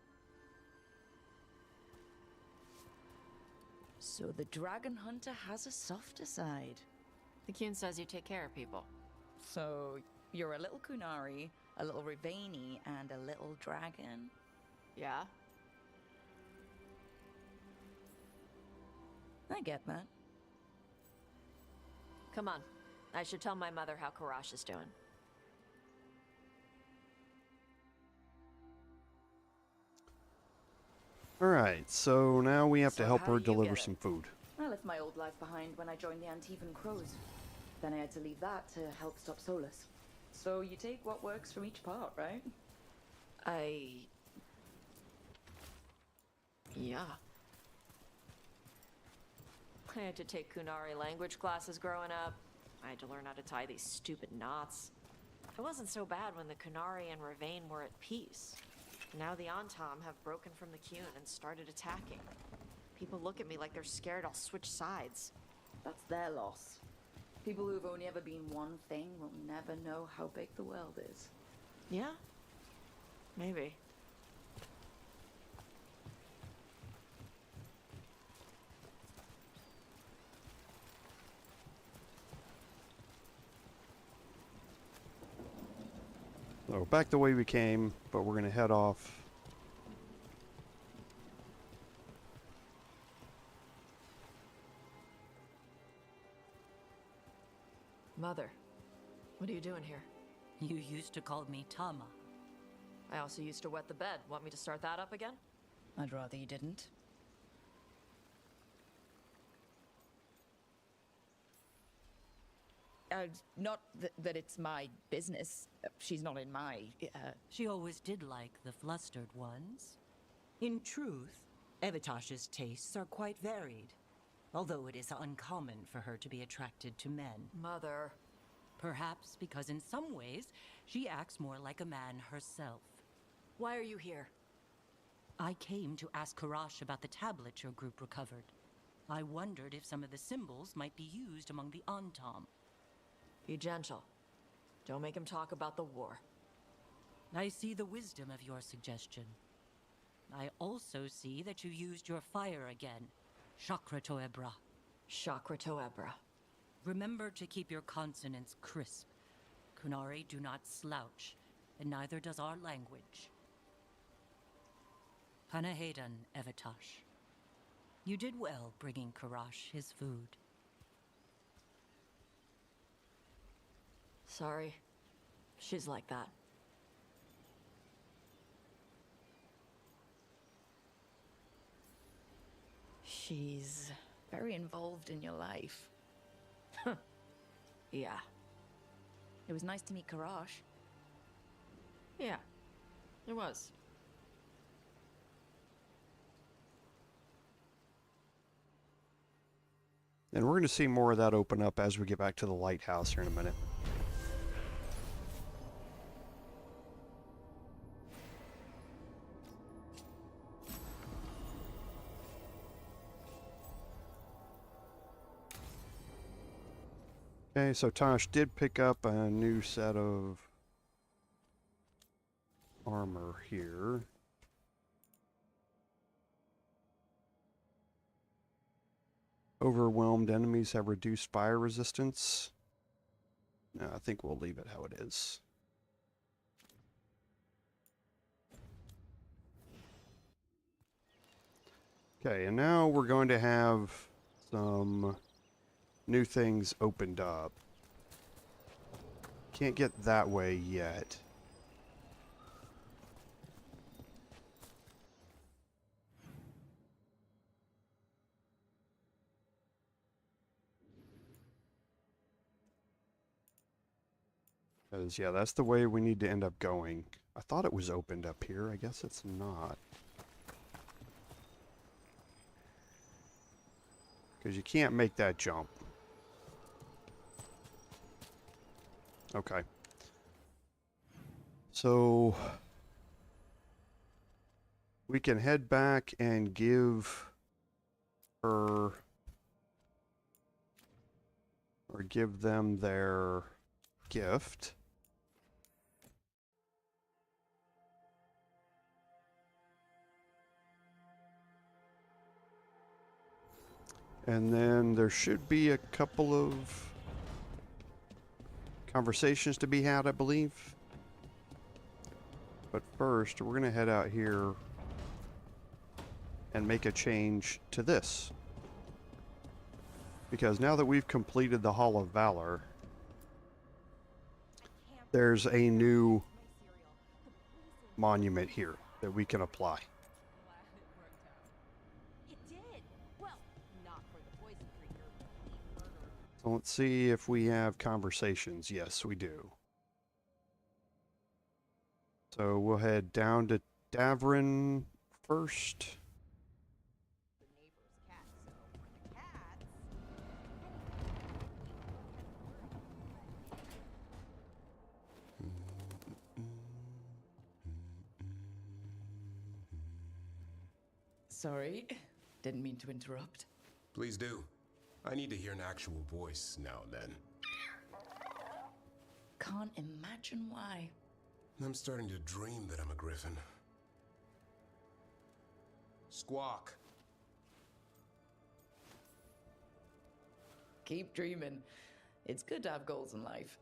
So the dragon hunter has a softer side. The Qun says you take care of people. So you're a little Kunari, a little Rivani, and a little dragon? Yeah? I get that. Come on. I should tell my mother how Karash is doing. Alright, so now we have to help how her do you deliver get it? some food. I left my old life behind when I joined the Antivan Crows. Then I had to leave that to help stop Solus. So you take what works from each part, right? Yeah. I had to take Kunari language classes growing up. I had to learn how to tie these stupid knots. It wasn't so bad when the Kunari and Ravain were at peace. Now the Antam have broken from the Qun and started attacking. People look at me like they're scared I'll switch sides. That's their loss. People who've only ever been one thing will never know how big the world is. Yeah? Maybe. So back the way we came, but we're going to head off. Mother, what are you doing here? You used to call me Tama. I also used to wet the bed. Want me to start that up again? I'd rather you didn't. Not that it's my business. She's not in my... She always did like the flustered ones. In truth, Evitash's tastes are quite varied, although it is uncommon for her to be attracted to men. Mother. Perhaps because in some ways, she acts more like a man herself. Why are you here? I came to ask Karash about the tablet your group recovered. I wondered if some of the symbols might be used among the Antam. Be gentle. Don't make him talk about the war. I see the wisdom of your suggestion. I also see that you used your fire again. Chakra Toebra. Chakra Toebra. Remember to keep your consonants crisp. Kunari do not slouch, and neither does our language. Panahedan, Evitash. You did well bringing Karash his food. Sorry. She's like that. She's very involved in your life. Yeah. It was nice to meet Karash. Yeah. It was. And we're going to see more of that open up as we get back to the lighthouse here in a minute. Okay, so Tosh did pick up a new set of armor here. Overwhelmed enemies have reduced fire resistance. No, I think we'll leave it how it is. Okay, and now we're going to have some new things opened up. Can't get that way yet. Because, yeah, that's the way we need to end up going. I thought it was opened up here. I guess it's not. Because you can't make that jump. Okay. So we can head back and give her, or give them their gift. And then there should be a couple of conversations to be had, I believe. But first, we're going to head out here and make a change to this. Because now that we've completed the Hall of Valor, there's a new monument here that we can apply. So let's see if we have conversations. Yes, we do. So we'll head down to Davrin first. Sorry, didn't mean to interrupt. Please do. I need to hear an actual voice now and then. Can't imagine why. I'm starting to dream that I'm a griffin. Squawk. Keep dreaming. It's good to have goals in life.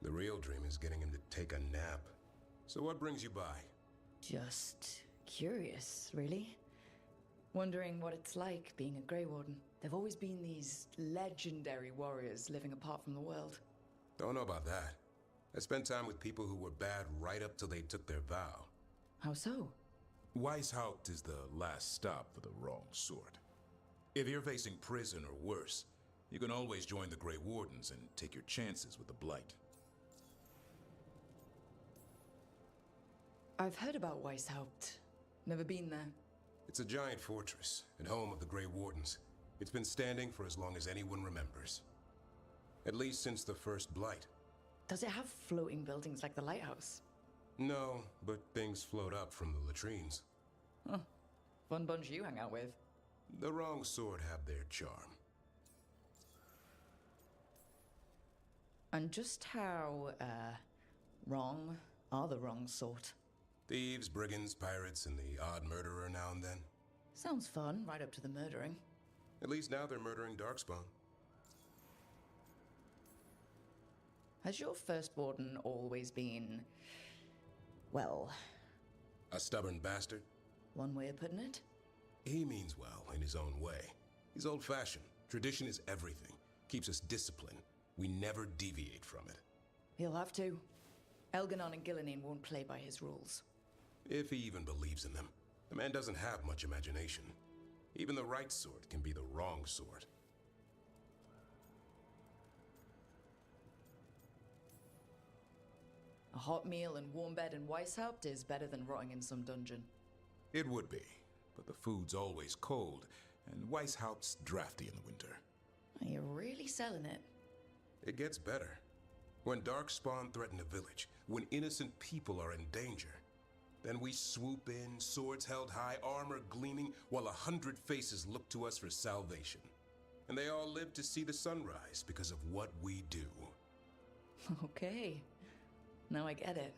The real dream is getting him to take a nap. So what brings you by? Just curious, really. Wondering what it's like being a Grey Warden. There've always been these legendary warriors living apart from the world. Don't know about that. I spent time with people who were bad right up till they took their vow. How so? Weishaupt is the last stop for the wrong sort. If you're facing prison or worse, you can always join the Grey Wardens and take your chances with the Blight. I've heard about Weishaupt. Never been there. It's a giant fortress and home of the Grey Wardens. It's been standing for as long as anyone remembers. At least since the first Blight. Does it have floating buildings like the Lighthouse? No, but things float up from the latrines. Huh. Fun bunch you hang out with. The wrong sort have their charm. And just how, wrong are the wrong sort? Thieves, brigands, pirates, and the odd murderer now and then. Sounds fun, right up to the murdering. At least now they're murdering Darkspawn. Has your first warden always been, well... A stubborn bastard? One way of putting it? He means well in his own way. He's old-fashioned. Tradition is everything. Keeps us disciplined. We never deviate from it. He'll have to. Elganon and Gillinan won't play by his rules. If he even believes in them. The man doesn't have much imagination. Even the right sort can be the wrong sort. A hot meal and warm bed in Weishaupt is better than rotting in some dungeon. It would be, but the food's always cold, and Weishaupt's drafty in the winter. Are you really selling it? It gets better. When Darkspawn threaten a village, when innocent people are in danger, then we swoop in, swords held high, armor gleaming, while 100 faces look to us for salvation. And they all live to see the sunrise because of what we do. Okay. Now I get it.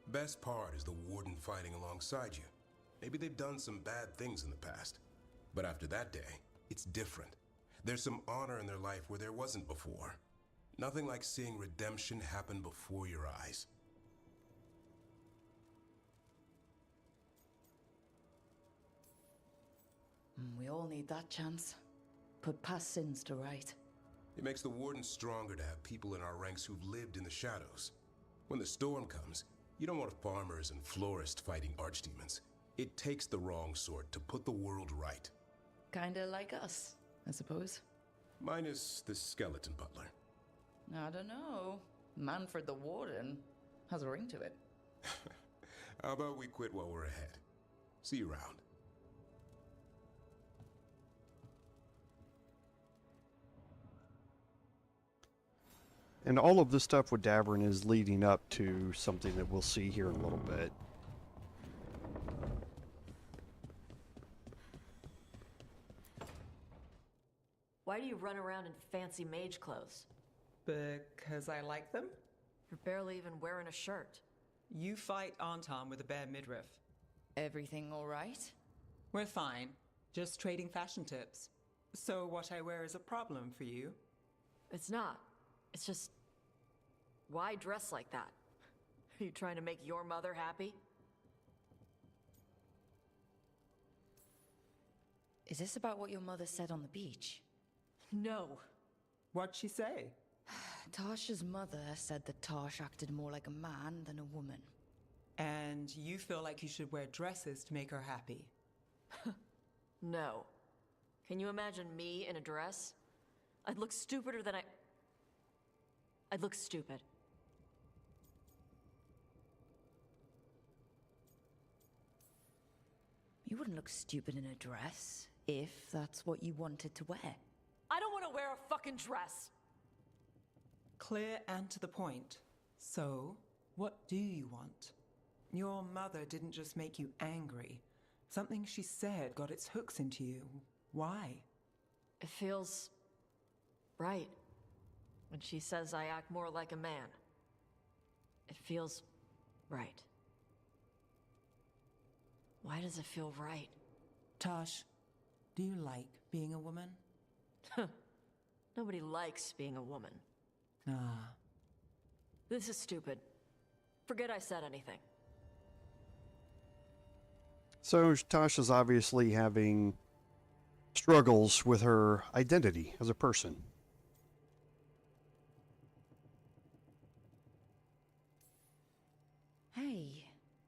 Best part is the warden fighting alongside you. Maybe they've done some bad things in the past. But after that day, it's different. There's some honor in their life where there wasn't before. Nothing like seeing redemption happen before your eyes. We all need that chance. Put past sins to right. It makes the warden stronger to have people in our ranks who've lived in the shadows. When the storm comes, you don't want farmers and florists fighting archdemons. It takes the wrong sort to put the world right. Kinda like us, I suppose. Minus the skeleton butler. I don't know. Manfred the Warden has a ring to it. How about we quit while we're ahead? See you around. And all of this stuff with Davern is leading up to something that we'll see here in a little bit. Why do you run around in fancy mage clothes? Because I like them? You're barely even wearing a shirt. You fight Anton with a bare midriff. Everything all right? We're fine. Just trading fashion tips. So what I wear is a problem for you? It's not. It's just... Why dress like that? Are you trying to make your mother happy? Is this about what your mother said on the beach? No. What'd she say? Tasha's mother said that Tash acted more like a man than a woman. And you feel like you should wear dresses to make her happy? No. Can you imagine me in a dress? I'd look stupider than I'd look stupid. You wouldn't look stupid in a dress, if that's what you wanted to wear. I don't want to wear a fucking dress! Clear and to the point. So, what do you want? Your mother didn't just make you angry. Something she said got its hooks into you. Why? It feels... right. When she says I act more like a man. It feels... right. Why does it feel right? Tosh, do you like being a woman? Nobody likes being a woman. Ah. This is stupid. Forget I said anything. So Tasha's obviously having struggles with her identity as a person.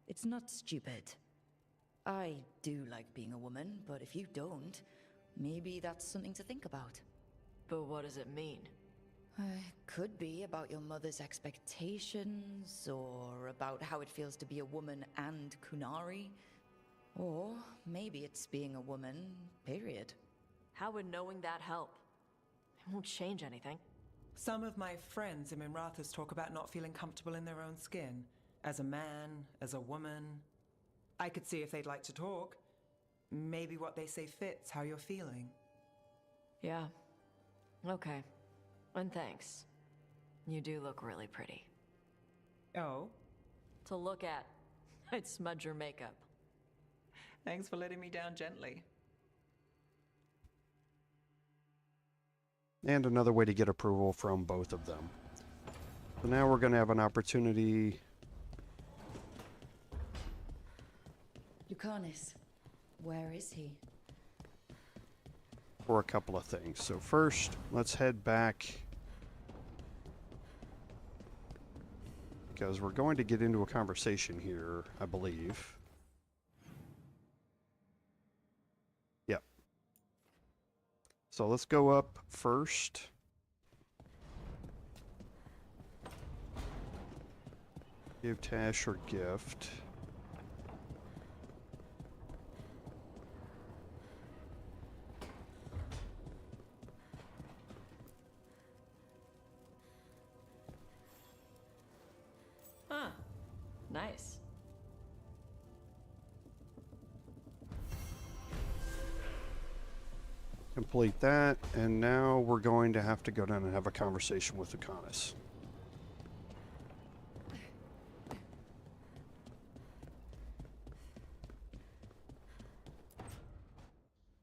It's not stupid. I do like being a woman, but if you don't, maybe that's something to think about. But what does it mean? Could be about your mother's expectations, or about how it feels to be a woman and Kunari. Or maybe it's being a woman, period. How would knowing that help? It won't change anything. Some of my friends in Minrathous talk about not feeling comfortable in their own skin. As a man, as a woman. I could see if they'd like to talk. Maybe what they say fits how you're feeling. Yeah. Okay. And thanks. You do look really pretty. Oh? To look at. I'd smudge your makeup. Thanks for letting me down gently. And another way to get approval from both of them. So now we're going to have an opportunity. Lucanus, where is he? For a couple of things. So first, let's head back, because we're going to get into a conversation here, I believe. Yep. So let's go up first. Give Tash her gift. Huh. Nice. Complete that, and now we're going to have to go down and have a conversation with Lucanus.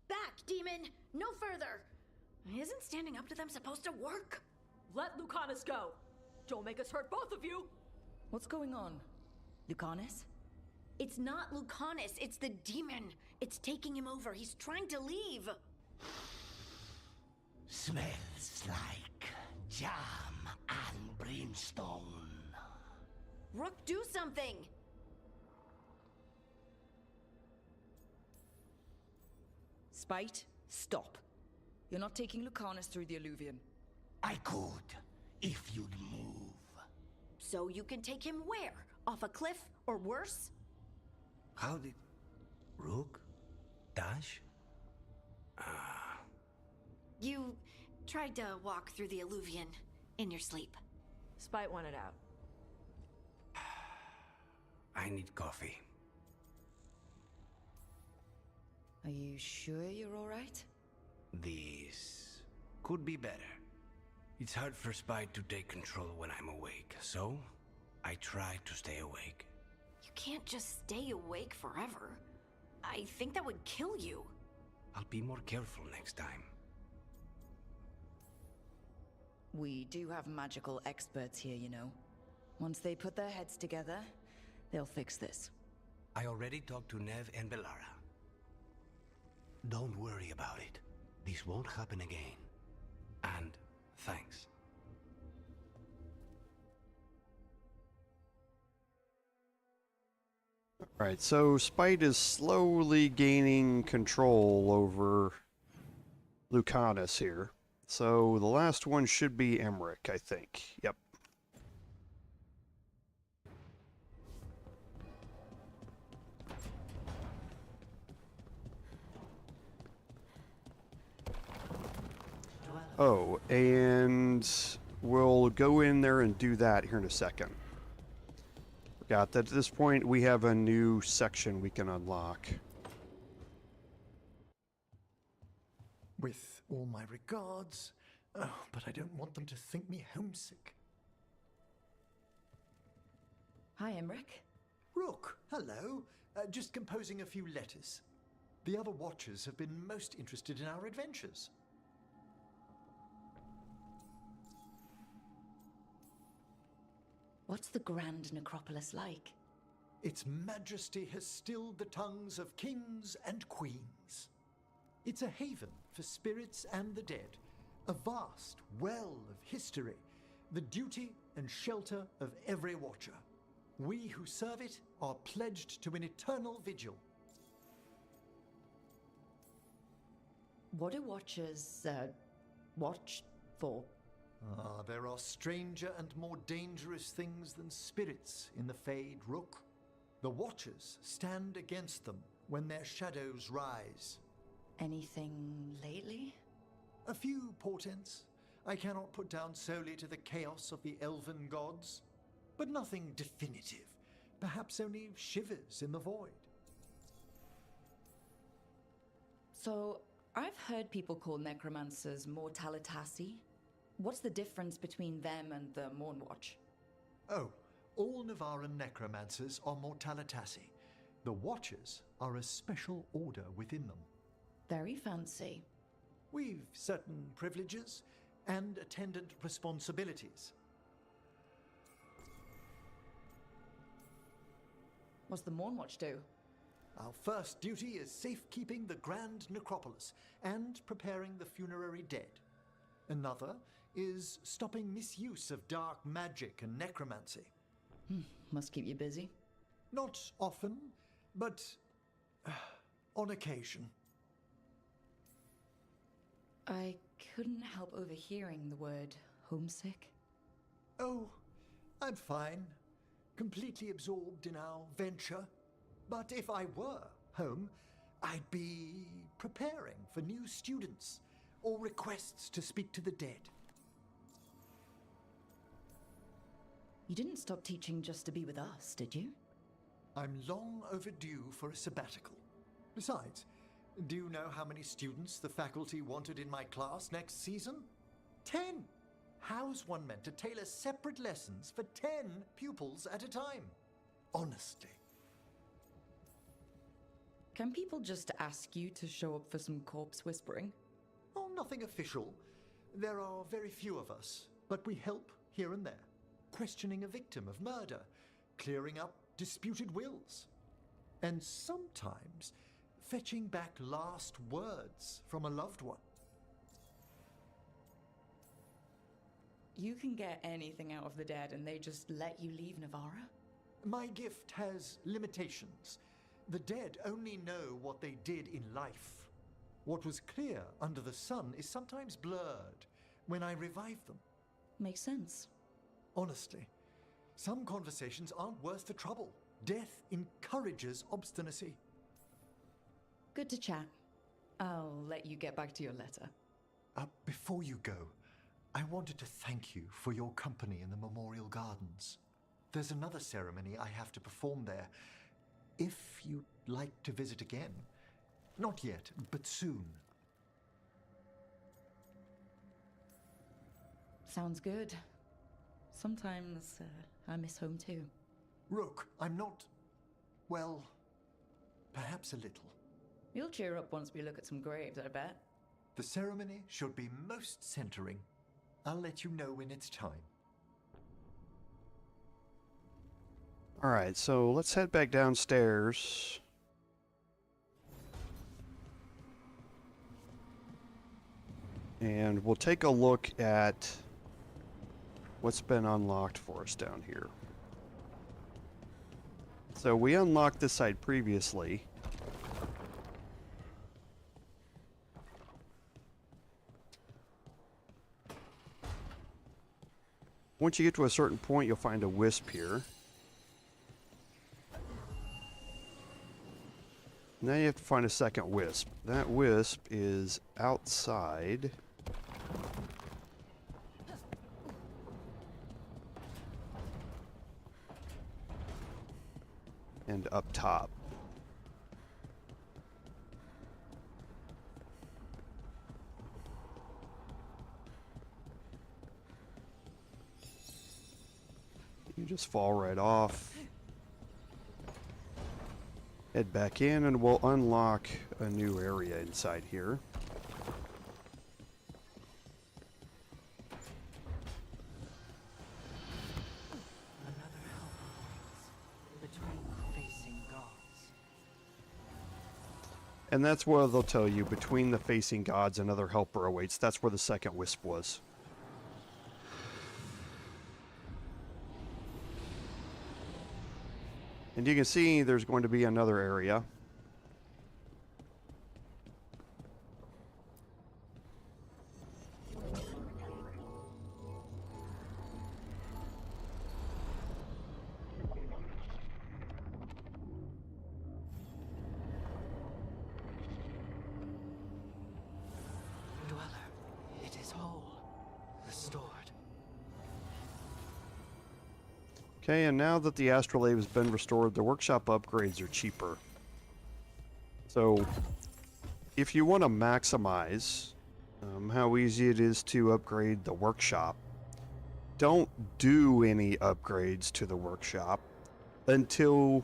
Back, demon! No further! Isn't standing up to them supposed to work? Let Lucanus go! Don't make us hurt both of you! What's going on? Lucanus? It's not Lucanus, it's the demon. It's taking him over. He's trying to leave. Smells like jam and brimstone. Rook, do something! Spite, stop. You're not taking Lucanus through the Alluvion. I could, if you'd move. So you can take him where? Off a cliff, or worse? How did... Rook? Dash? You tried to walk through the Alluvion in your sleep. Spite wanted out. I need coffee. Are you sure you're alright? This could be better. It's hard for Spite to take control when I'm awake, so I try to stay awake. You can't just stay awake forever. I think that would kill you. I'll be more careful next time. We do have magical experts here, you know. Once they put their heads together, they'll fix this. I already talked to Nev and Bellara. Don't worry about it. This won't happen again. And thanks. Alright, so Spite is slowly gaining control over Lucanus here. So the last one should be Emmerich, I think. Yep. Oh, and we'll go in there and do that here in a second. Forgot that at this point we have a new section we can unlock. With all my regards, oh, but I don't want them to think me homesick. Hi, Emmerich. Rook, hello. Just composing a few letters. The other Watchers have been most interested in our adventures. What's the Grand Necropolis like? Its majesty has stilled the tongues of kings and queens. It's a haven for spirits and the dead, a vast well of history, the duty and shelter of every Watcher. We who serve it are pledged to an eternal vigil. What do Watchers, watch for? There are stranger and more dangerous things than spirits in the Fade, Rook. The Watchers stand against them when their shadows rise. Anything lately? A few portents I cannot put down solely to the chaos of the elven gods, but nothing definitive. Perhaps only shivers in the void. So, I've heard people call necromancers mortalitasi. What's the difference between them and the Mournwatch? Oh, all Navaran necromancers are mortalitasi. The Watchers are a special order within them. Very fancy. We've certain privileges and attendant responsibilities. What's the Mournwatch do? Our first duty is safekeeping the Grand Necropolis and preparing the funerary dead. Another is stopping misuse of dark magic and necromancy. Must keep you busy. Not often, but on occasion. I couldn't help overhearing the word homesick. Oh, I'm fine. Completely absorbed in our venture. But if I were home, I'd be preparing for new students or requests to speak to the dead. You didn't stop teaching just to be with us, did you? I'm long overdue for a sabbatical. Besides, do you know how many students the faculty wanted in my class next season? 10! How's one meant to tailor separate lessons for 10 pupils at a time? Honestly. Can people just ask you to show up for some corpse whispering? Oh, nothing official. There are very few of us, but we help here and there. Questioning a victim of murder, clearing up disputed wills, and sometimes fetching back last words from a loved one. You can get anything out of the dead and they just let you leave Navarra? My gift has limitations. The dead only know what they did in life. What was clear under the sun is sometimes blurred when I revive them. Makes sense. Honestly, some conversations aren't worth the trouble. Death encourages obstinacy. Good to chat. I'll let you get back to your letter. Before you go, I wanted to thank you for your company in the Memorial Gardens. There's another ceremony I have to perform there. If you'd like to visit again. Not yet, but soon. Sounds good. Sometimes I miss home too. Rook, I'm not... well, perhaps a little. You'll cheer up once we look at some graves, I bet. The ceremony should be most centering. I'll let you know when it's time. Alright, so let's head back downstairs. And we'll take a look at what's been unlocked for us down here. So we unlocked this side previously. Once you get to a certain point, you'll find a wisp here. Now you have to find a second wisp. That wisp is outside. And up top. You just fall right off. Head back in and we'll unlock a new area inside here. And that's where they'll tell you, between the facing gods, another helper awaits. That's where the second wisp was. And you can see there's going to be another area. Dweller, it is whole, restored. Okay, and now that the astrolabe has been restored, the workshop upgrades are cheaper. So, if you want to maximize how easy it is to upgrade the workshop, don't do any upgrades to the workshop until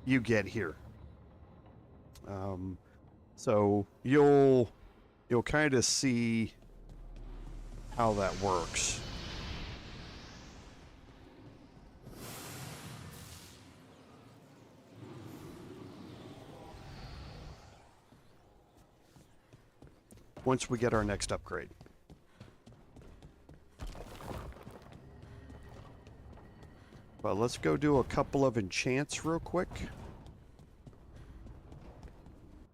you get here. So you'll kind of see how that works. Once we get our next upgrade. But let's go do a couple of enchants real quick.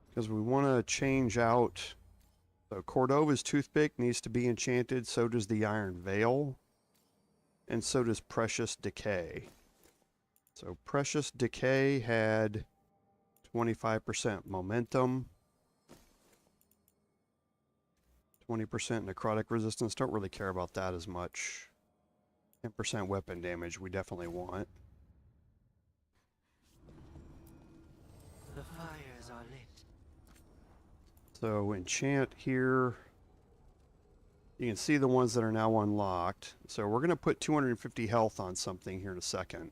Because we want to change out. So Cordova's Toothpick needs to be enchanted. So does the Iron Veil. And so does Precious Decay. So Precious Decay had 25% momentum. 20% necrotic resistance. Don't really care about that as much. 10% weapon damage we definitely want. The fires are lit. So enchant here. You can see the ones that are now unlocked. So we're going to put 250 health on something here in a second.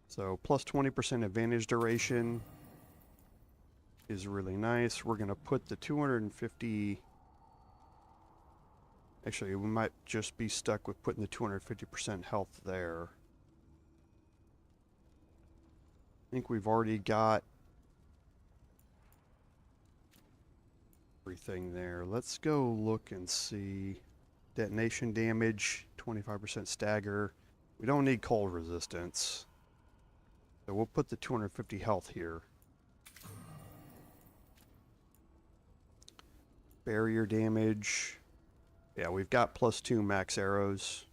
So plus 20% advantage duration is really nice. We're going to put the 250... Actually, we might just be stuck with putting the 250% health there. I think we've already got everything there. Let's go look and see. Detonation damage, 25% stagger. We don't need cold resistance. So we'll put the 250 health here. Barrier damage. Yeah, we've got +2 max arrows.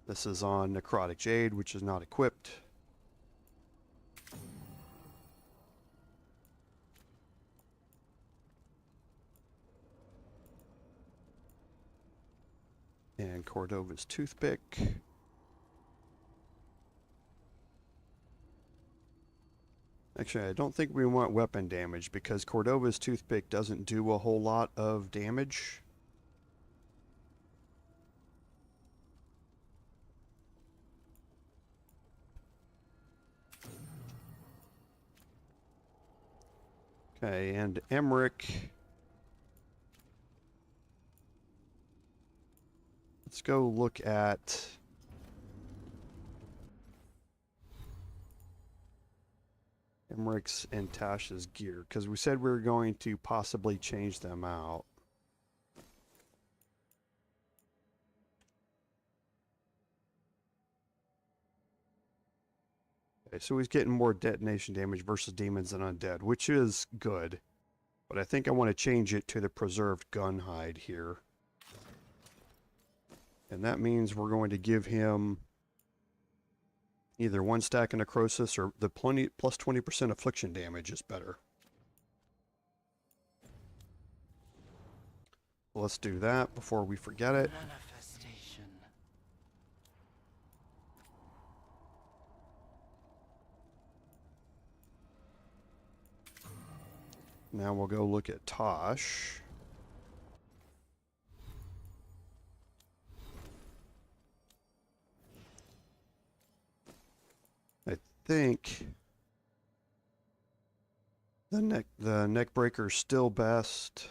This is on Necrotic Jade, which is not equipped. And Cordova's Toothpick. Actually, I don't think we want weapon damage because Cordova's Toothpick doesn't do a whole lot of damage. Okay, and Emmerich. Let's go look at... Emmerich's and Tasha's gear, because we said we were going to possibly change them out. Okay, so he's getting more detonation damage versus demons and undead, which is good. But I think I want to change it to the preserved gun hide here. And that means we're going to give him either 1 stack of necrosis or the plus 20% affliction damage is better. Let's do that before we forget it. Manifestation. Now we'll go look at Tosh. I think the neck breaker is still best.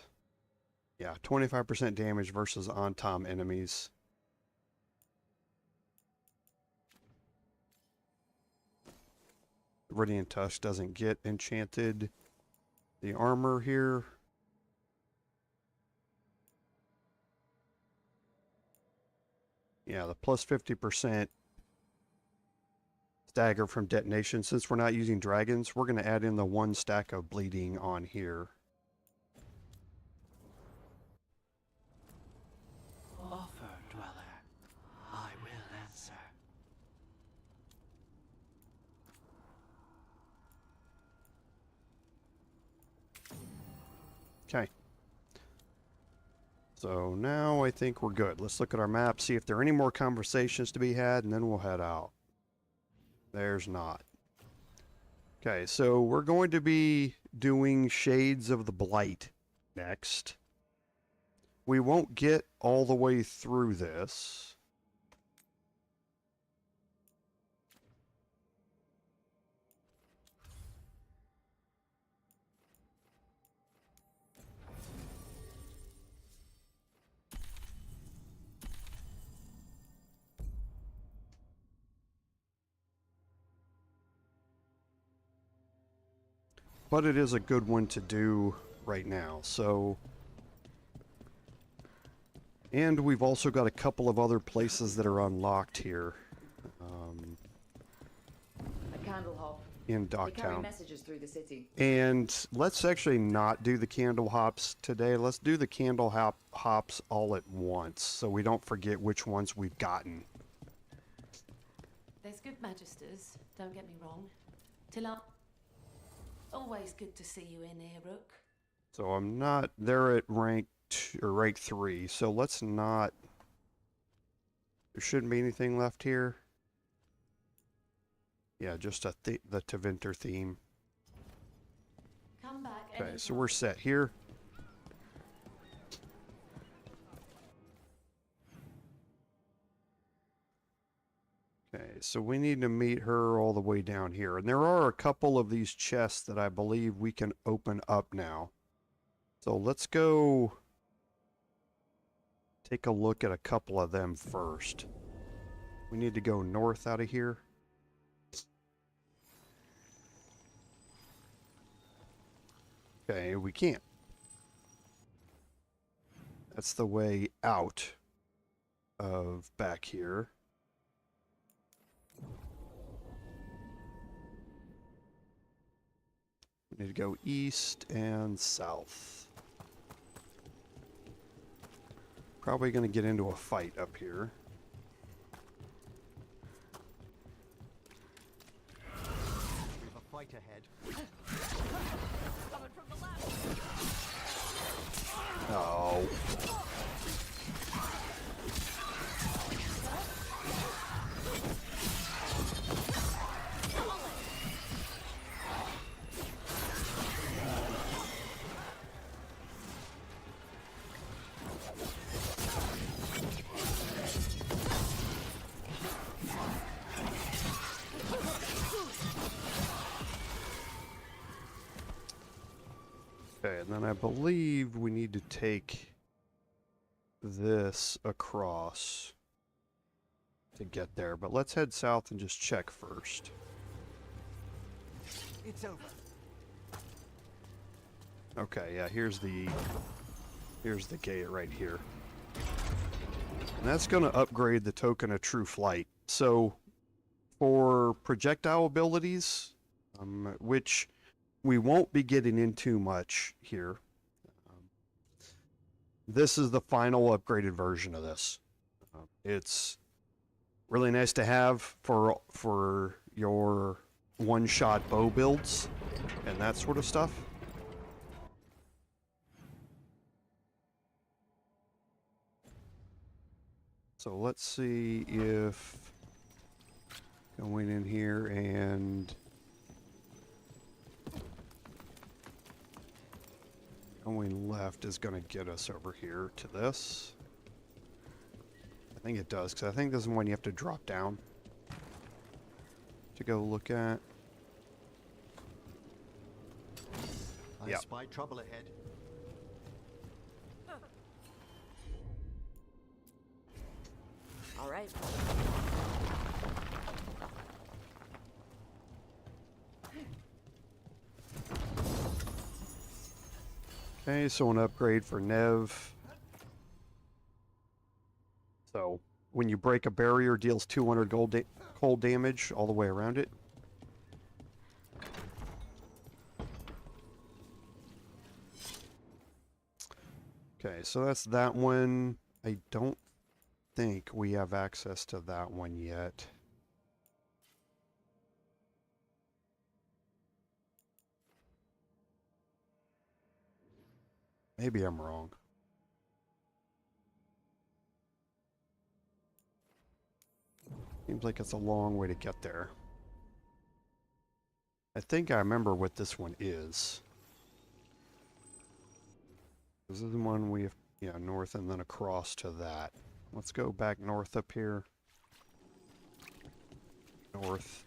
Yeah, 25% damage versus on-tom enemies. Radiant Tusk doesn't get enchanted. The armor here. Yeah, the plus 50% stagger from detonation. Since we're not using dragons, we're going to add in the 1 stack of bleeding on here. Offer, dweller. I will answer. Okay. So now I think we're good. Let's look at our map, see if there are any more conversations to be had, and then we'll head out. There's not. Okay, so we're going to be doing Shades of the Blight next. We won't get all the way through this. But it is a good one to do right now, so... And we've also got a couple of other places that are unlocked here. A candle hop. In They carry Docktown. messages through the city. And let's actually not do the candle hops today. Let's do the candle hops all at once, so we don't forget which ones we've gotten. There's good magisters, don't get me wrong. Tilla, always good to see you in here, Rook. So I'm not... They're at rank 2, or rank 3, so let's not... There shouldn't be anything left here. Yeah, just the Tevinter theme. Come back. Okay, so we're set here. Okay, so we need to meet her all the way down here. And there are a couple of these chests that I believe we can open up now. So let's go take a look at a couple of them first. We need to go north out of here. Okay, we can't. That's the way out of back here. We need to go east and south. Probably going to get into a fight up here. We have a fight ahead. Oh. Okay, and then I believe we need to take this across to get there, but let's head south and just check first. It's over. Okay, yeah, here's the gate right here. And that's going to upgrade the token of true flight. So for projectile abilities, which we won't be getting into much here. This is the final upgraded version of this. It's really nice to have for your one-shot bow builds and that sort of stuff. So let's see if going in here and going left is going to get us over here to this. I think it does, because I think this is one you have to drop down to go look at. I spy trouble ahead. All right. Okay, so an upgrade for Nev. So when you break a barrier, deals 200 cold damage all the way around it. Okay, so that's that one. I don't think we have access to that one yet. Maybe I'm wrong. Seems like it's a long way to get there. I think I remember what this one is. This is the one we have, yeah, north and then across to that. Let's go back north up here. North.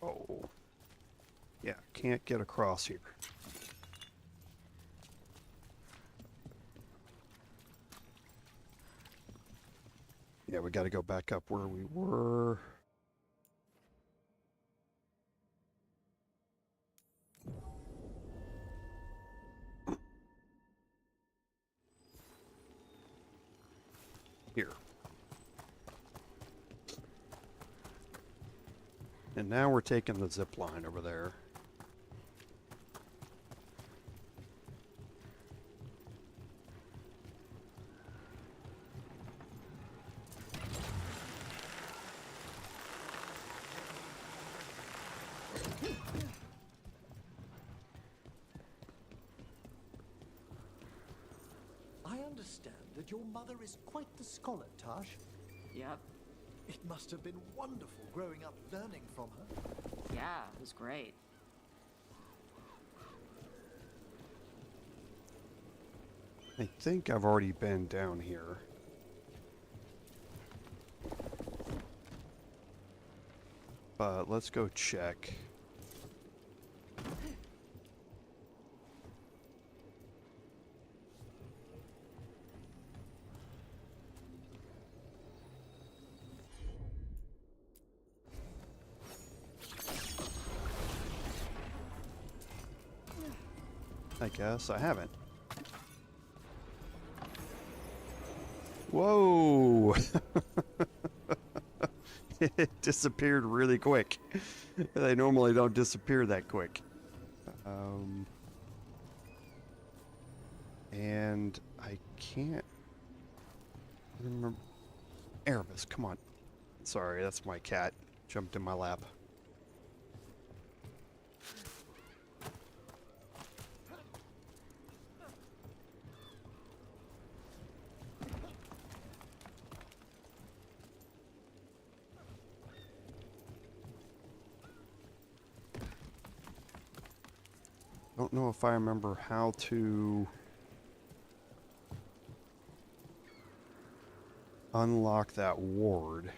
Oh. Yeah, can't get across here. Yeah, we got to go back up where we were. Here. And now we're taking the zip line over there. I understand that your mother is quite the scholar, Tash. Yep. It must have been wonderful growing up learning from her. Yeah, it was great. I think I've already been down here. But let's go check. I guess I haven't. Whoa! It disappeared really quick. They normally don't disappear that quick. And I can't remember. Erebus, come on. Sorry, that's my cat. Jumped in my lap. Don't know if I remember how to unlock that ward.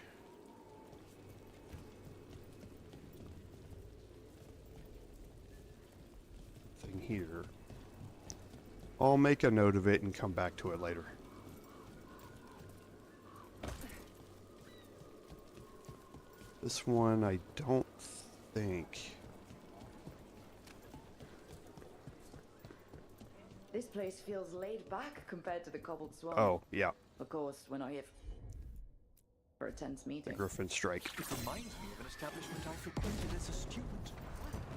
Thing here. I'll make a note of it and come back to it later. This one I don't think. This place feels laid back compared to the Cobbled Swan. Oh, yeah. Of course, we're not here for a tense meeting. The Griffin Strike. It reminds me of an establishment I frequented as a student,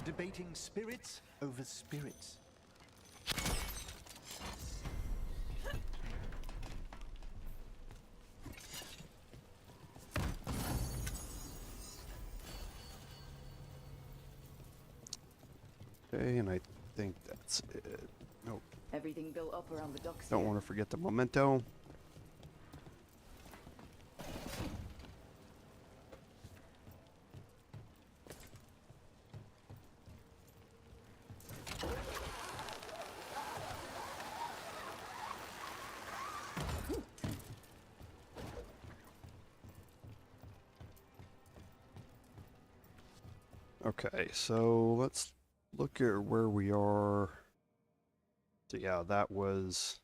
debating spirits over spirits. Okay, and I think that's it. Nope. Everything built up around the docks. Don't want to forget the memento. Okay, so let's look at where we are. So yeah, that was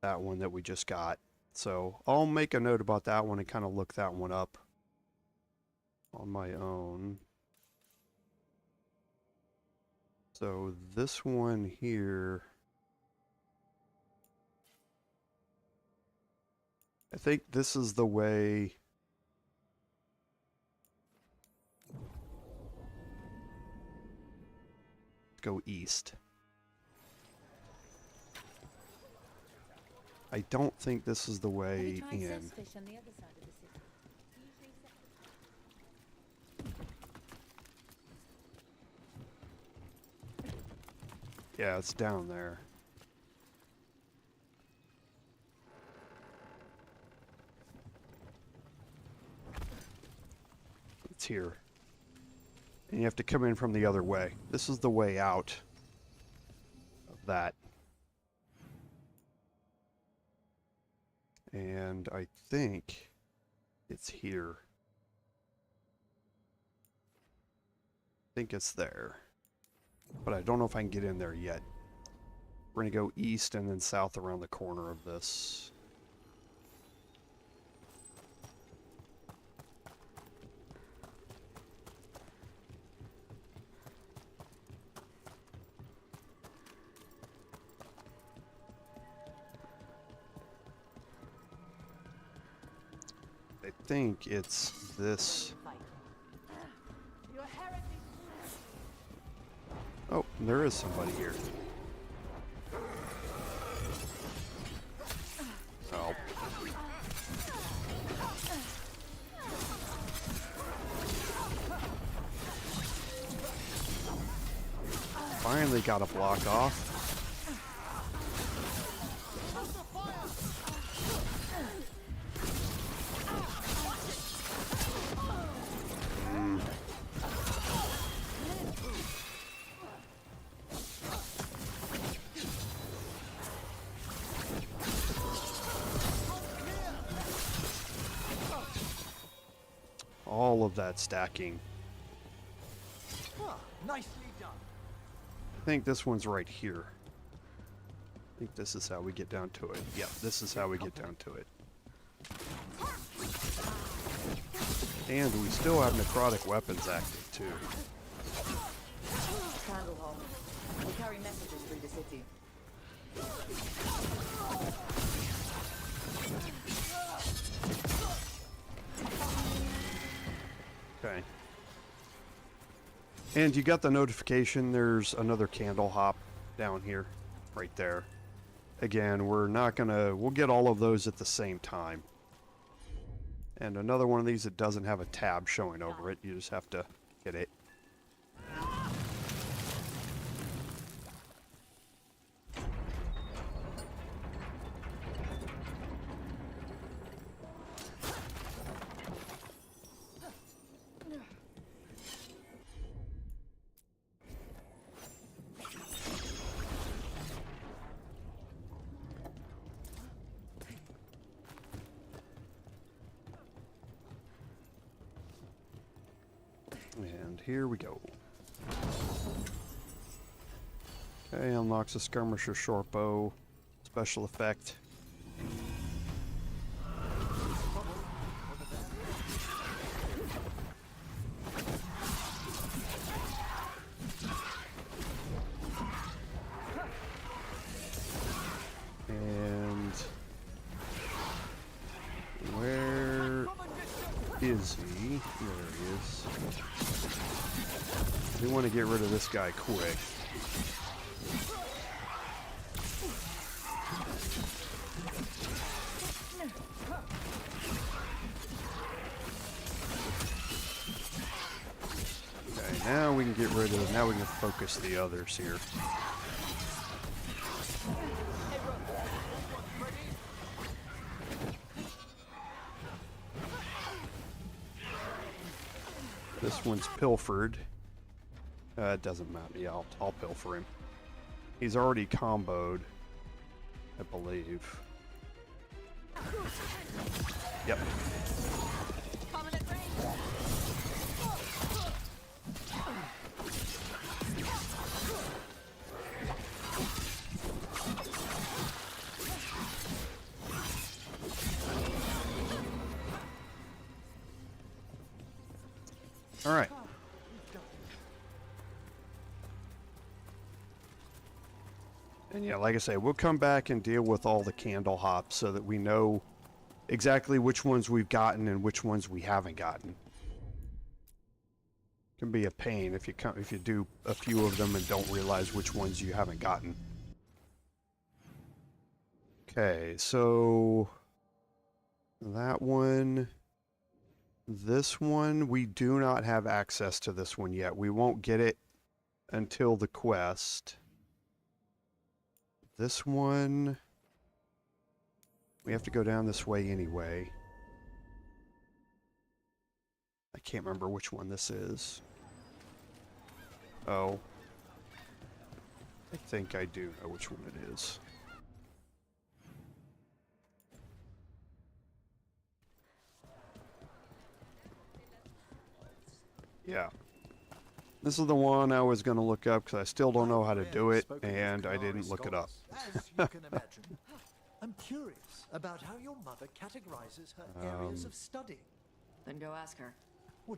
that one that we just got. So I'll make a note about that one and kind of look that one up on my own. So this one here, I think this is the way. Go east. I don't think this is the way in. Yeah, it's down there. It's here. And you have to come in from the other way. This is the way out of that. And I think it's here. I think it's there. But I don't know if I can get in there yet. We're going to go east and then south around the corner of this. I think it's this. Oh, there is somebody here. Oh. Finally got a block off. All of that stacking. Nicely done. I think this one's right here. I think this is how we get down to it. Yeah, this is how we get down to it. And we still have necrotic weapons active too. Candleholm. We carry messages through the city. Okay. And you got the notification, there's another candle hop down here, right there. Again, we'll get all of those at the same time. And another one of these that doesn't have a tab showing over it, you just have to hit it. And here we go. Okay, unlocks a skirmisher short bow. Special effect. And where is he? There he is. We want to get rid of this guy quick. Okay, now we can get rid of, now we can focus the others here. This one's pilfered. It doesn't matter. Yeah, I'll pilfer him. He's already comboed, I believe. Yep. All right. And yeah, like I say, we'll come back and deal with all the candle hops so that we know exactly which ones we've gotten and which ones we haven't gotten. Can be a pain if you do a few of them and don't realize which ones you haven't gotten. Okay, so that one, this one, we do not have access to this one yet. We won't get it until the quest. This one, we have to go down this way anyway. I can't remember which one this is. Oh. I think I do know which one it is. Yeah. This is the one I was going to look up because I still don't know how to do it, and I didn't look it up. As you can imagine, I'm curious about how your mother categorizes her areas of study. Then go ask her.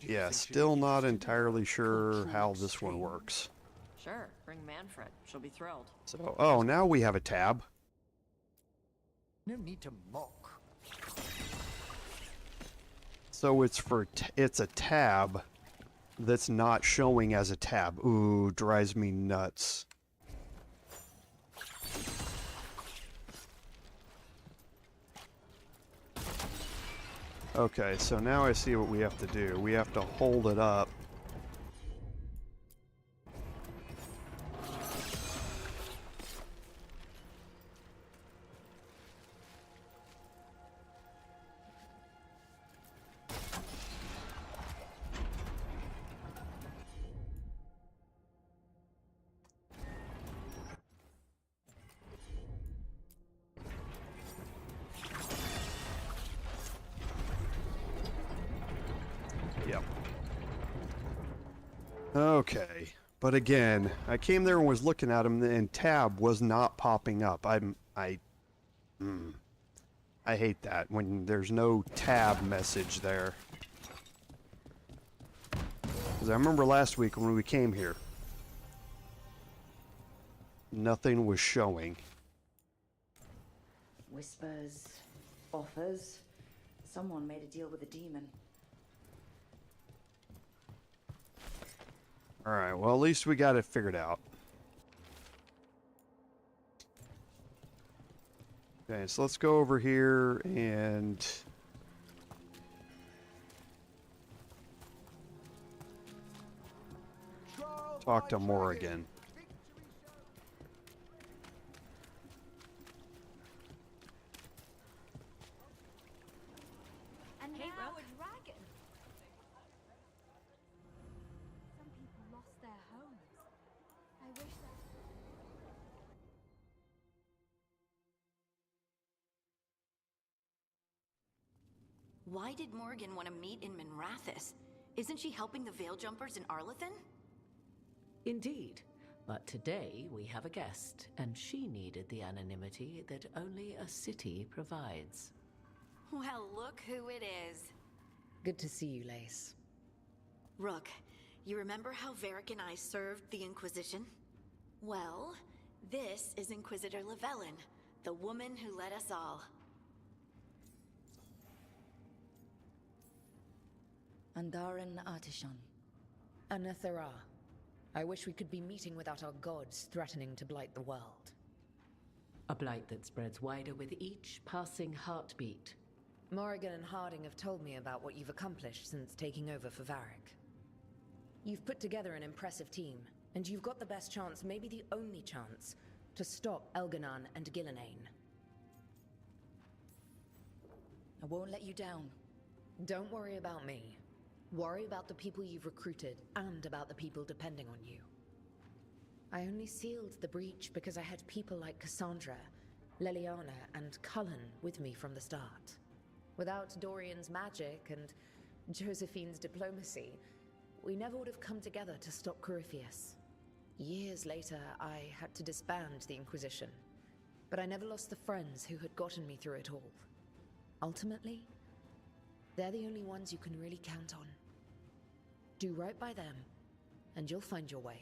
Yeah, still not entirely sure how this one works. Sure, bring Manfred. She'll be thrilled. So, oh, now we have a tab. No need to mock. So it's it's a tab that's not showing as a tab. Ooh, drives me nuts. Okay, so now I see what we have to do. We have to hold it up. Okay, but again, I came there and was looking at him, and tab was not popping up. I hate that when there's no tab message there. Because I remember last week when we came here, nothing was showing. Whispers, offers. Someone made a deal with a demon. Alright, well at least we got it figured out. Okay, so let's go over here and talk to Morrigan. And now a dragon. Some people lost their homes. I wish that. Why did Morgan want to meet in Minrathous? Isn't she helping the Veil Jumpers in Arlathan? Indeed. But today we have a guest, and she needed the anonymity that only a city provides. Well, look who it is. Good to see you, Lace. Rook, you remember how Varric and I served the Inquisition? Well, this is Inquisitor Llewellyn, the woman who led us all. Andaran Artishan. Anathara. I wish we could be meeting without our gods threatening to blight the world. A blight that spreads wider with each passing heartbeat. Morrigan and Harding have told me about what you've accomplished since taking over for Varric. You've put together an impressive team, and you've got the best chance, maybe the only chance, to stop Elganon and Gillenane. I won't let you down. Don't worry about me. Worry about the people you've recruited, and about the people depending on you. I only sealed the breach because I had people like Cassandra, Leliana, and Cullen with me from the start. Without Dorian's magic and Josephine's diplomacy, we never would have come together to stop Corypheus. Years later, I had to disband the Inquisition, but I never lost the friends who had gotten me through it all. Ultimately, they're the only ones you can really count on. Do right by them, and you'll find your way.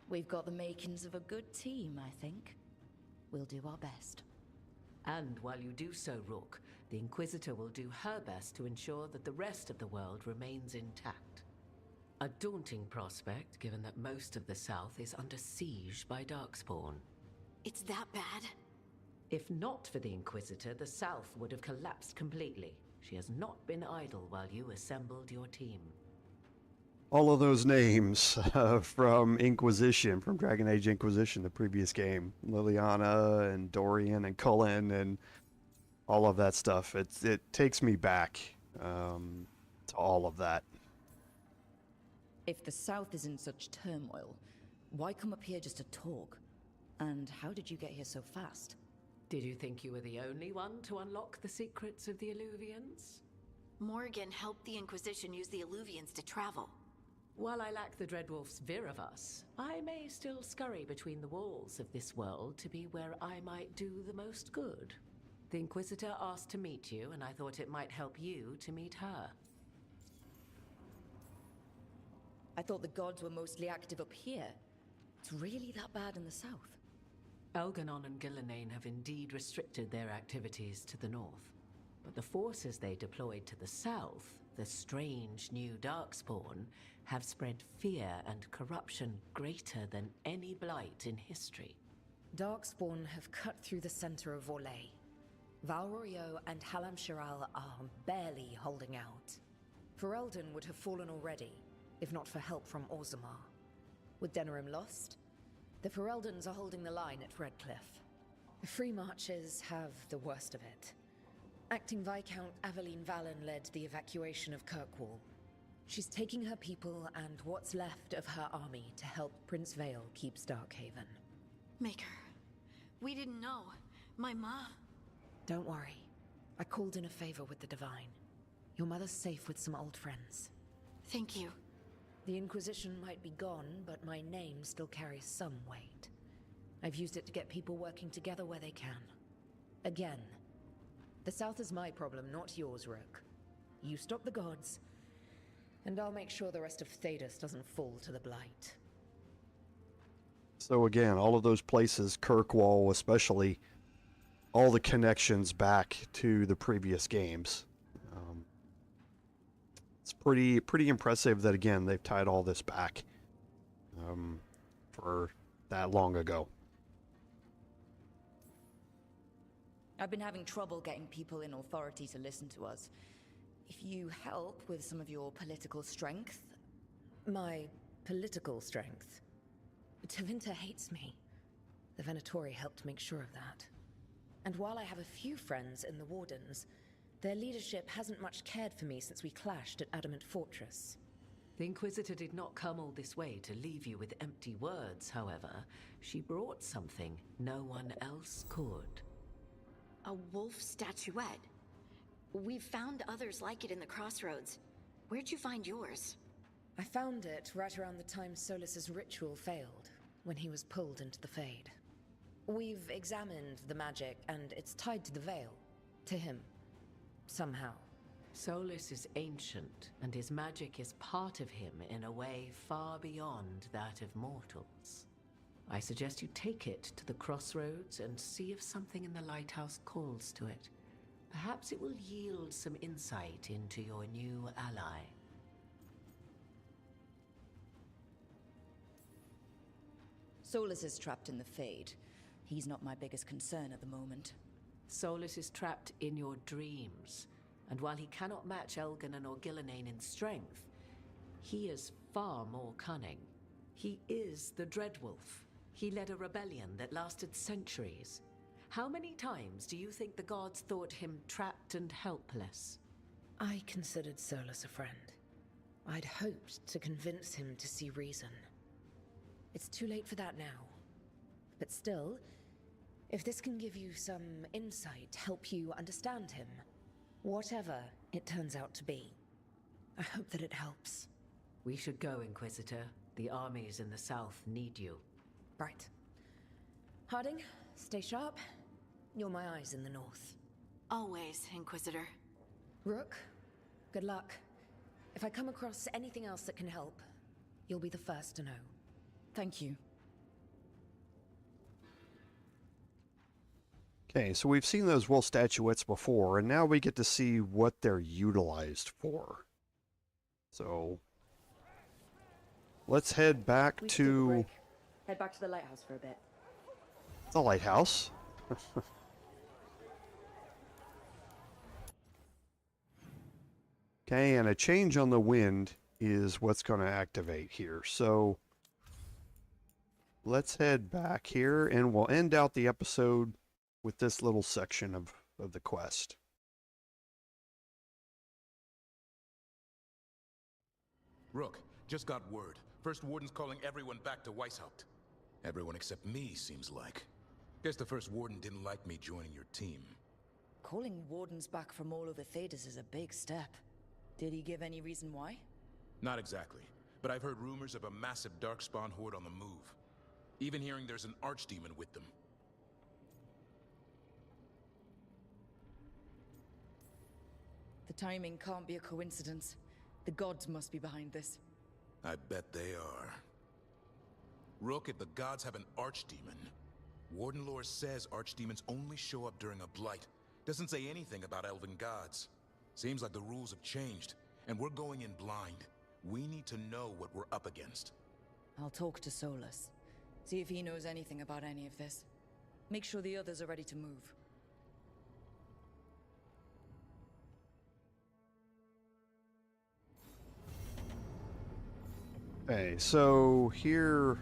We've got the makings of a good team, I think. We'll do our best. And while you do so, Rook, the Inquisitor will do her best to ensure that the rest of the world remains intact. A daunting prospect, given that most of the South is under siege by Darkspawn. It's that bad? If not for the Inquisitor, the South would have collapsed completely. She has not been idle while you assembled your team. All of those names from Inquisition, from Dragon Age Inquisition, the previous game. Liliana and Dorian and Cullen and all of that stuff. It takes me back to all of that. If the South is in such turmoil, why come up here just to talk? And how did you get here so fast? Did you think you were the only one to unlock the secrets of the Illuvians? Morgan helped the Inquisition use the Illuvians to travel. While I lack the Dreadwolf's Viravus, I may still scurry between the walls of this world to be where I might do the most good. The Inquisitor asked to meet you, and I thought it might help you to meet her. I thought the gods were mostly active up here. It's really that bad in the south? Elganon and Gillenane have indeed restricted their activities to the north. But the forces they deployed to the south, the strange new Darkspawn, have spread fear and corruption greater than any blight in history. Darkspawn have cut through the center of Orlais. Valrorio and Halam Shiral are barely holding out. Ferelden would have fallen already, if not for help from Orzammar. With Denerim lost, the Fereldans are holding the line at Redcliffe. The Free Marches have the worst of it. Acting Viscount Aveline Valen led the evacuation of Kirkwall. She's taking her people and what's left of her army to help Prince Vale keep Starkhaven. Maker, we didn't know. My ma... Don't worry. I called in a favor with the Divine. Your mother's safe with some old friends. Thank you. The Inquisition might be gone, but my name still carries some weight. I've used it to get people working together where they can. Again, the South is my problem, not yours, Rook. You stop the gods, and I'll make sure the rest of Thedas doesn't fall to the Blight. So again, all of those places, Kirkwall especially, all the connections back to the previous games. It's pretty impressive that, again, they've tied all this back for that long ago. I've been having trouble getting people in authority to listen to us. If you help with some of your political strength... My political strength? Tevinter hates me. The Venatori helped make sure of that. And while I have a few friends in the Wardens, their leadership hasn't much cared for me since we clashed at Adamant Fortress. The Inquisitor did not come all this way to leave you with empty words, however. She brought something no one else could. A wolf statuette. We've found others like it in the Crossroads. Where'd you find yours? I found it right around the time Solus's ritual failed, when he was pulled into the Fade. We've examined the magic, and it's tied to the Veil. To him. Somehow. Solus is ancient, and his magic is part of him in a way far beyond that of mortals. I suggest you take it to the Crossroads and see if something in the Lighthouse calls to it. Perhaps it will yield some insight into your new ally. Solus is trapped in the Fade. He's not my biggest concern at the moment. Solus is trapped in your dreams, and while he cannot match Elganon or Gillenane in strength, he is far more cunning. He is the Dreadwolf. He led a rebellion that lasted centuries. How many times do you think the gods thought him trapped and helpless? I considered Solus a friend. I'd hoped to convince him to see reason. It's too late for that now. But still, if this can give you some insight, help you understand him, whatever it turns out to be, I hope that it helps. We should go, Inquisitor. The armies in the south need you. Right. Harding, stay sharp. You're my eyes in the north. Always, Inquisitor. Rook, good luck. If I come across anything else that can help, you'll be the first to know. Thank you. Okay, so we've seen those wolf statuettes before, and now we get to see what they're utilized for. So, let's head back to Head back to the lighthouse for a bit. the lighthouse. Okay, and a change on the wind is what's going to activate here. So, let's head back here, and we'll end out the episode with this little section of the quest. Rook, just got word. First Warden's calling everyone back to Weishaupt. Everyone except me, seems like. Guess the First Warden didn't like me joining your team. Calling wardens back from all over Thedas is a big step. Did he give any reason why? Not exactly, but I've heard rumors of a massive Darkspawn horde on the move. Even hearing there's an archdemon with them. The timing can't be a coincidence. The gods must be behind this. I bet they are. Rook, if the gods have an archdemon, Warden lore says archdemons only show up during a blight. Doesn't say anything about elven gods. Seems like the rules have changed, and we're going in blind. We need to know what we're up against. I'll talk to Solus. See if he knows anything about any of this. Make sure the others are ready to move. Okay, so here...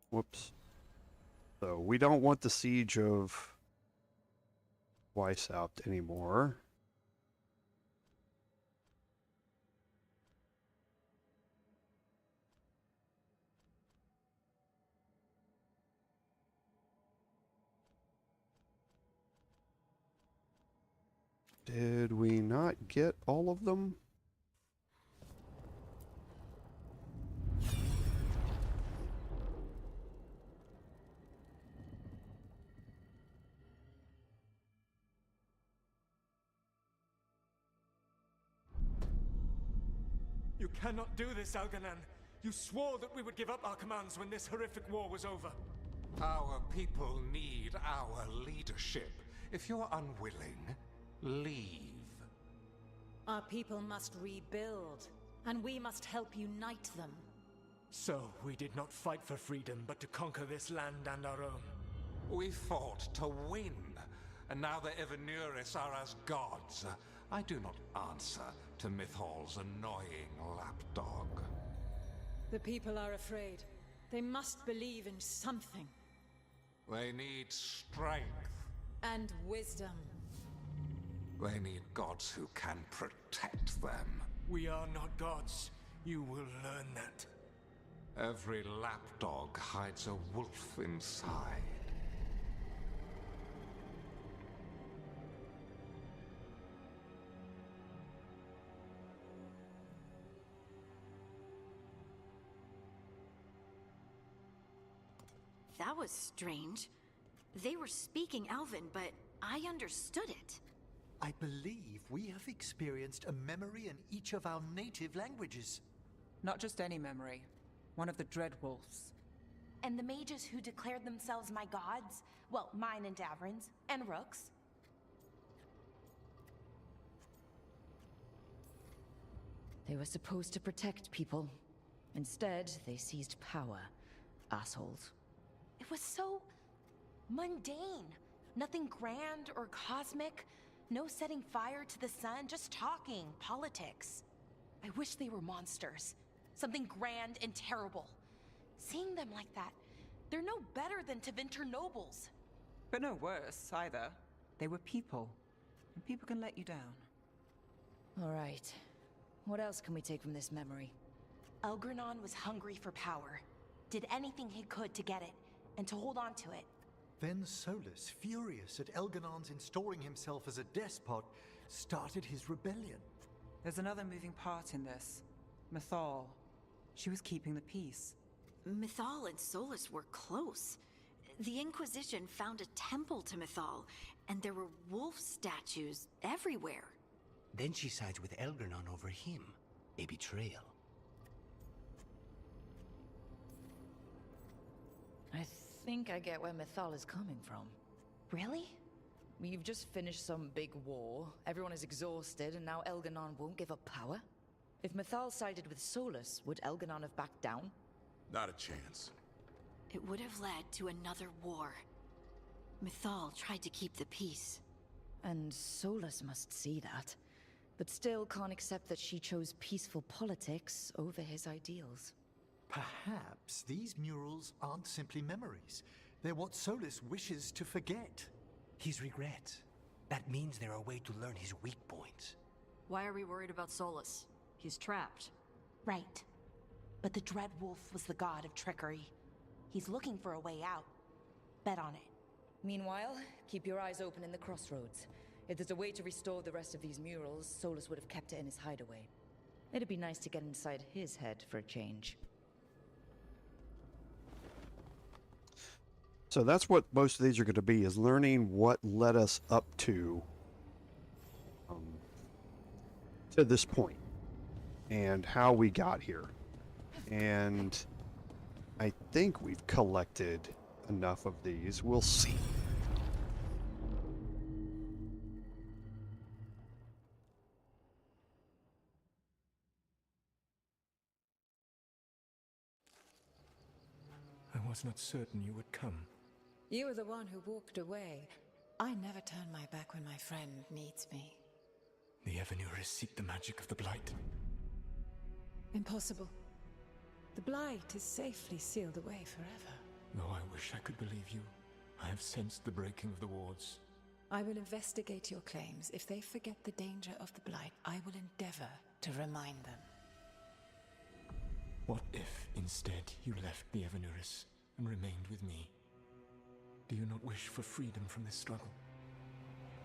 Whoops. So we don't want the siege of Weishaupt anymore. Did we not get all of them? You cannot do this, Algernon. You swore that we would give up our commands when this horrific war was over. Our people need our leadership. If you're unwilling, leave. Our people must rebuild, and we must help unite them. So, we did not fight for freedom, but to conquer this land and our own. We fought to win, and now the Evanuris are as gods. I do not answer to Mythal's annoying lapdog. The people are afraid. They must believe in something. They need strength. And wisdom. They need gods who can protect them. We are not gods. You will learn that. Every lapdog hides a wolf inside. That was strange. They were speaking Elven, but I understood it. I believe we have experienced a memory in each of our native languages. Not just any memory. One of the Dreadwolves. And the mages who declared themselves my gods? Well, mine and Davrin's, and Rook's. They were supposed to protect people. Instead, they seized power. Assholes. It was so mundane. Nothing grand or cosmic. No setting fire to the sun, just talking, politics. I wish they were monsters. Something grand and terrible. Seeing them like that, they're no better than Tevinter nobles. But no worse, either. They were people. And people can let you down. All right. What else can we take from this memory? Elgranon was hungry for power. Did anything he could to get it, and to hold on to it. Then Solus, furious at Elganon's installing himself as a despot, started his rebellion. There's another moving part in this. Mythal. She was keeping the peace. Mythal and Solus were close. The Inquisition found a temple to Mythal, and there were wolf statues everywhere. Then she sides with Elgernon over him. A betrayal. I think I get where Mythal is coming from. Really? You've just finished some big war, everyone is exhausted, and now Elgernon won't give up power? If Mythal sided with Solus, would Elgernon have backed down? Not a chance. It would have led to another war. Mythal tried to keep the peace. And Solus must see that, but still can't accept that she chose peaceful politics over his ideals. Perhaps these murals aren't simply memories. They're what Solus wishes to forget. His regrets. That means they're a way to learn his weak points. Why are we worried about Solus? He's trapped. Right. But the Dreadwolf was the god of trickery. He's looking for a way out. Bet on it. Meanwhile, keep your eyes open in the Crossroads. If there's a way to restore the rest of these murals, Solus would have kept it in his hideaway. It'd be nice to get inside his head for a change. So that's what most of these are going to be, is learning what led us up to this point and how we got here. And I think we've collected enough of these. We'll see. I was not certain you would come. You were the one who walked away. I never turn my back when my friend needs me. The Evanurists seek the magic of the Blight. Impossible. The Blight is safely sealed away forever. Though I wish I could believe you, I have sensed the breaking of the wards. I will investigate your claims. If they forget the danger of the Blight, I will endeavor to remind them. What if, instead, you left the Evanurists and remained with me? Do you not wish for freedom from this struggle?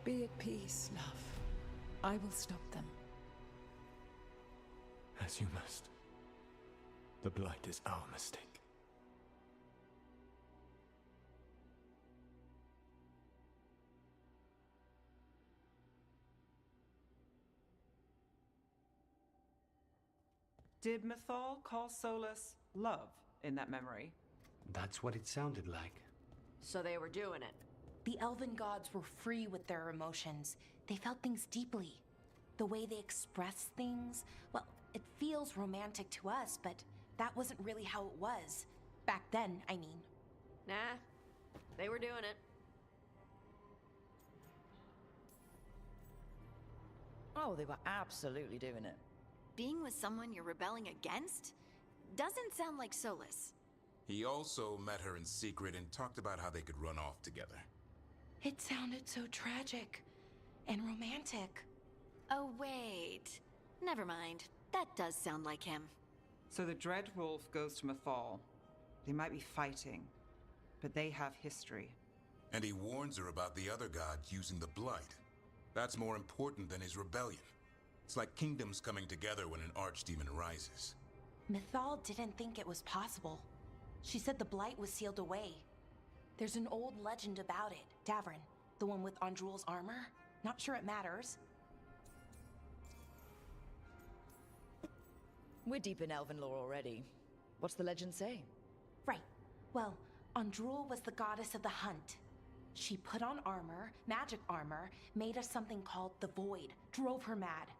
Be at peace, love. I will stop them. As you must. The Blight is our mistake. Did Mythal call Solus love in that memory? That's what it sounded like. So they were doing it. The elven gods were free with their emotions. They felt things deeply. The way they express things, well, it feels romantic to us, but that wasn't really how it was. Back then, I mean. Nah, they were doing it. Oh, they were absolutely doing it. Being with someone you're rebelling against? Doesn't sound like Solus. He also met her in secret and talked about how they could run off together. It sounded so tragic and romantic. Oh, wait. Never mind. That does sound like him. So the Dreadwolf goes to Mythal. They might be fighting, but they have history. And he warns her about the other gods using the Blight. That's more important than his rebellion. It's like kingdoms coming together when an archdemon rises. Mythal didn't think it was possible. She said the Blight was sealed away. There's an old legend about it. Davrin, the one with Andrul's armor. Not sure it matters. We're deep in elven lore already. What's the legend say? Right. Well, Andrul was the goddess of the hunt. She put on armor, magic armor, made us something called the Void, drove her mad.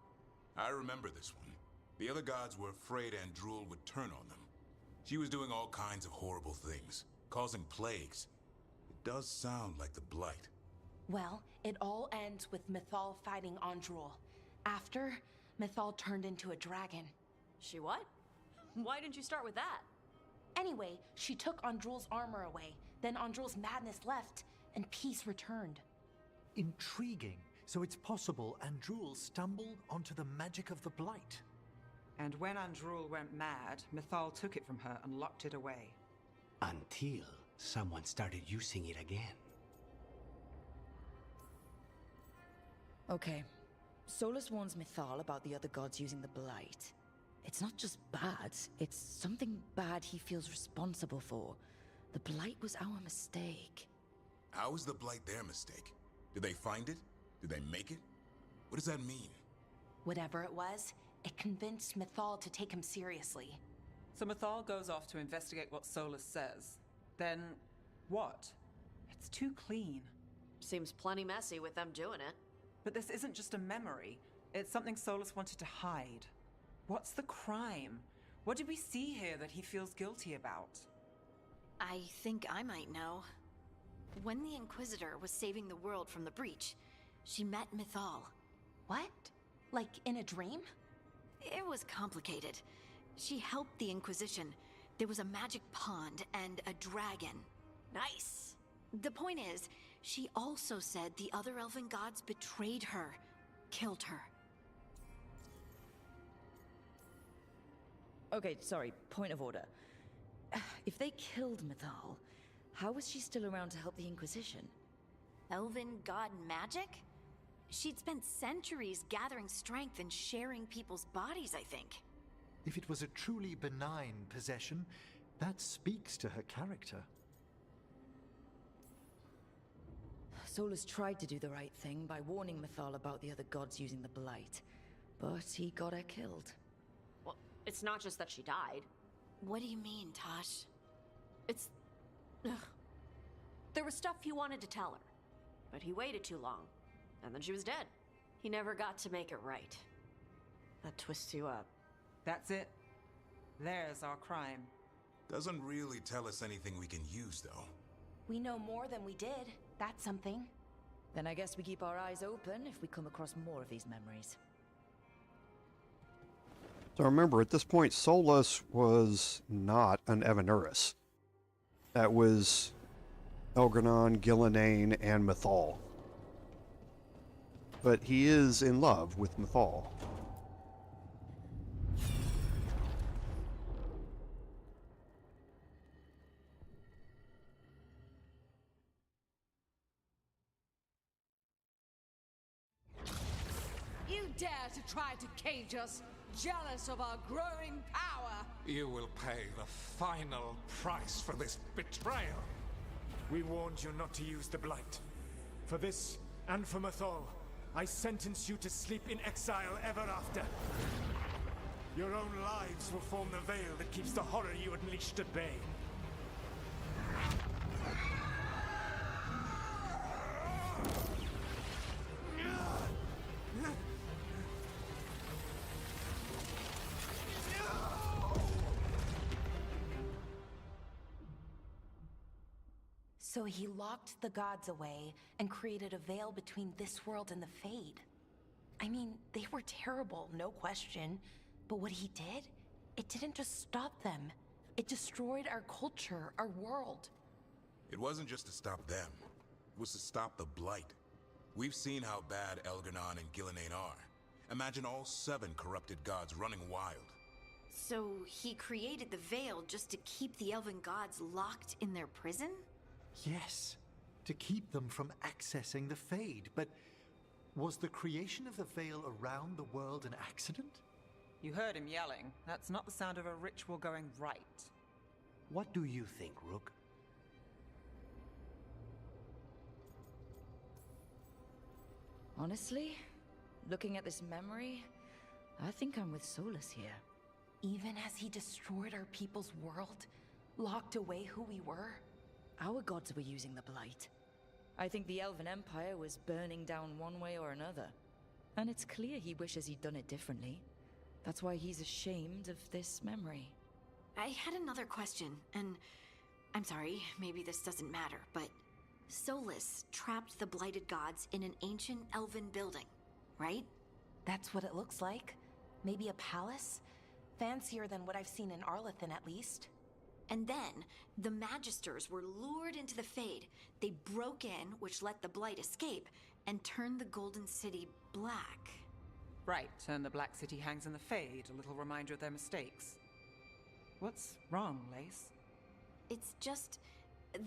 I remember this one. The other gods were afraid Andrul would turn on them. She was doing all kinds of horrible things, causing plagues. It does sound like the Blight. Well, it all ends with Mythal fighting Andrul. After, Mythal turned into a dragon. She what? Why didn't you start with that? Anyway, she took Andrul's armor away. Then Andrul's madness left, and peace returned. Intriguing. So it's possible Andrul stumbled onto the magic of the Blight. And when Andrul went mad, Mythal took it from her and locked it away. Until someone started using it again. Okay. Solus warns Mythal about the other gods using the Blight. It's not just bad, it's something bad he feels responsible for. The Blight was our mistake. How is the Blight their mistake? Did they find it? Did they make it? What does that mean? Whatever it was, it convinced Mythal to take him seriously. So Mythal goes off to investigate what Solus says. Then, what? It's too clean. Seems plenty messy with them doing it. But this isn't just a memory. It's something Solus wanted to hide. What's the crime? What did we see here that he feels guilty about? I think I might know. When the Inquisitor was saving the world from the breach, she met Mythal. What? Like in a dream? It was complicated. She helped the Inquisition. There was a magic pond and a dragon. Nice! The point is, she also said the other elven gods betrayed her, killed her. Okay, sorry, point of order. If they killed Mythal, how was she still around to help the Inquisition? Elven god magic? She'd spent centuries gathering strength and sharing people's bodies, I think. If it was a truly benign possession, that speaks to her character. Solus tried to do the right thing by warning Mythal about the other gods using the Blight, but he got her killed. Well, it's not just that she died. What do you mean, Tosh? It's... Ugh. There was stuff he wanted to tell her, but he waited too long, and then she was dead. He never got to make it right. That twists you up. That's it. There's our crime. Doesn't really tell us anything we can use, though. We know more than we did. That's something. Then I guess we keep our eyes open if we come across more of these memories. So remember, at this point, Solus was not an Evanuris. That was Elgranon, Gillenane, and Mythal. But he is in love with Mythal. You dare to try to cage us, jealous of our growing power! You will pay the final price for this betrayal. We warned you not to use the Blight. For this, and for Mythal, I sentence you to sleep in exile ever after. Your own lives will form the veil that keeps the horror you unleashed at bay. So he locked the gods away and created a veil between this world and the Fade. I mean, they were terrible, no question. But what he did, it didn't just stop them. It destroyed our culture, our world. It wasn't just to stop them. It was to stop the Blight. We've seen how bad Elgranon and Gillenane are. Imagine all 7 corrupted gods running wild. So he created the veil just to keep the elven gods locked in their prison? Yes, to keep them from accessing the Fade. But was the creation of the veil around the world an accident? You heard him yelling. That's not the sound of a ritual going right. What do you think, Rook? Honestly, looking at this memory, I think I'm with Solus here. Even as he destroyed our people's world, locked away who we were? Our gods were using the Blight. I think the Elven Empire was burning down one way or another. And it's clear he wishes he'd done it differently. That's why he's ashamed of this memory. I had another question, and I'm sorry, maybe this doesn't matter, but Solus trapped the blighted gods in an ancient elven building, right? That's what it looks like. Maybe a palace? Fancier than what I've seen in Arlethan, at least. And then, the Magisters were lured into the Fade. They broke in, which let the Blight escape, and turned the Golden City black. Right, and the Black City hangs in the Fade, a little reminder of their mistakes. What's wrong, Lace? It's just...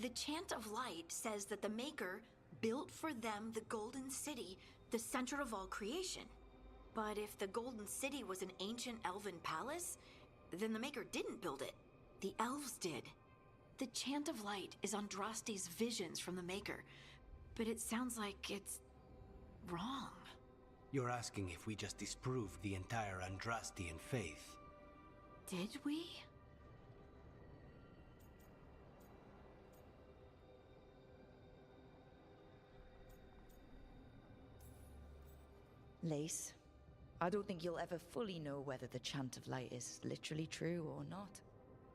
the Chant of Light says that the Maker built for them the Golden City, the center of all creation. But if the Golden City was an ancient elven palace, then the Maker didn't build it. The elves did. The Chant of Light is Andraste's visions from the Maker, but it sounds like it's wrong. You're asking if we just disproved the entire Andrastian faith. Did we? Lace, I don't think you'll ever fully know whether the Chant of Light is literally true or not.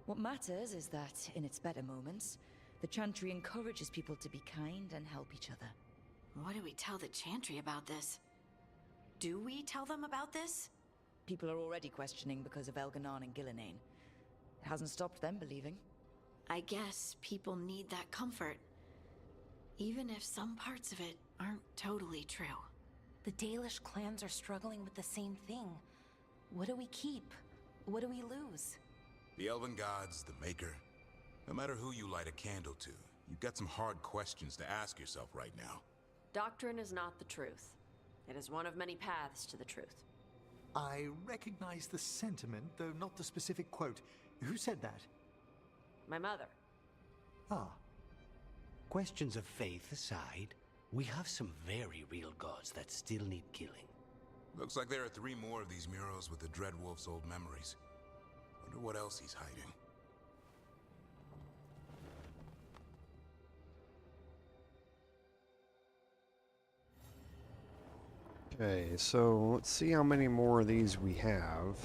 What matters is that, in its better moments, the Chantry encourages people to be kind and help each other. What do we tell the Chantry about this? Do we tell them about this? People are already questioning because of Elganon and Gillenane. It hasn't stopped them believing. I guess people need that comfort. Even if some parts of it aren't totally true. The Dalish clans are struggling with the same thing. What do we keep? What do we lose? The Elven Gods, the Maker. No matter who you light a candle to, you've got some hard questions to ask yourself right now. Doctrine is not the truth. It is one of many paths to the truth. I recognize the sentiment, though not the specific quote. Who said that? My mother. Ah. Questions of faith aside, we have some very real gods that still need killing. Looks like there are 3 more of these murals with the Dreadwolf's old memories. Wonder what else he's hiding. Okay, so let's see how many more of these we have.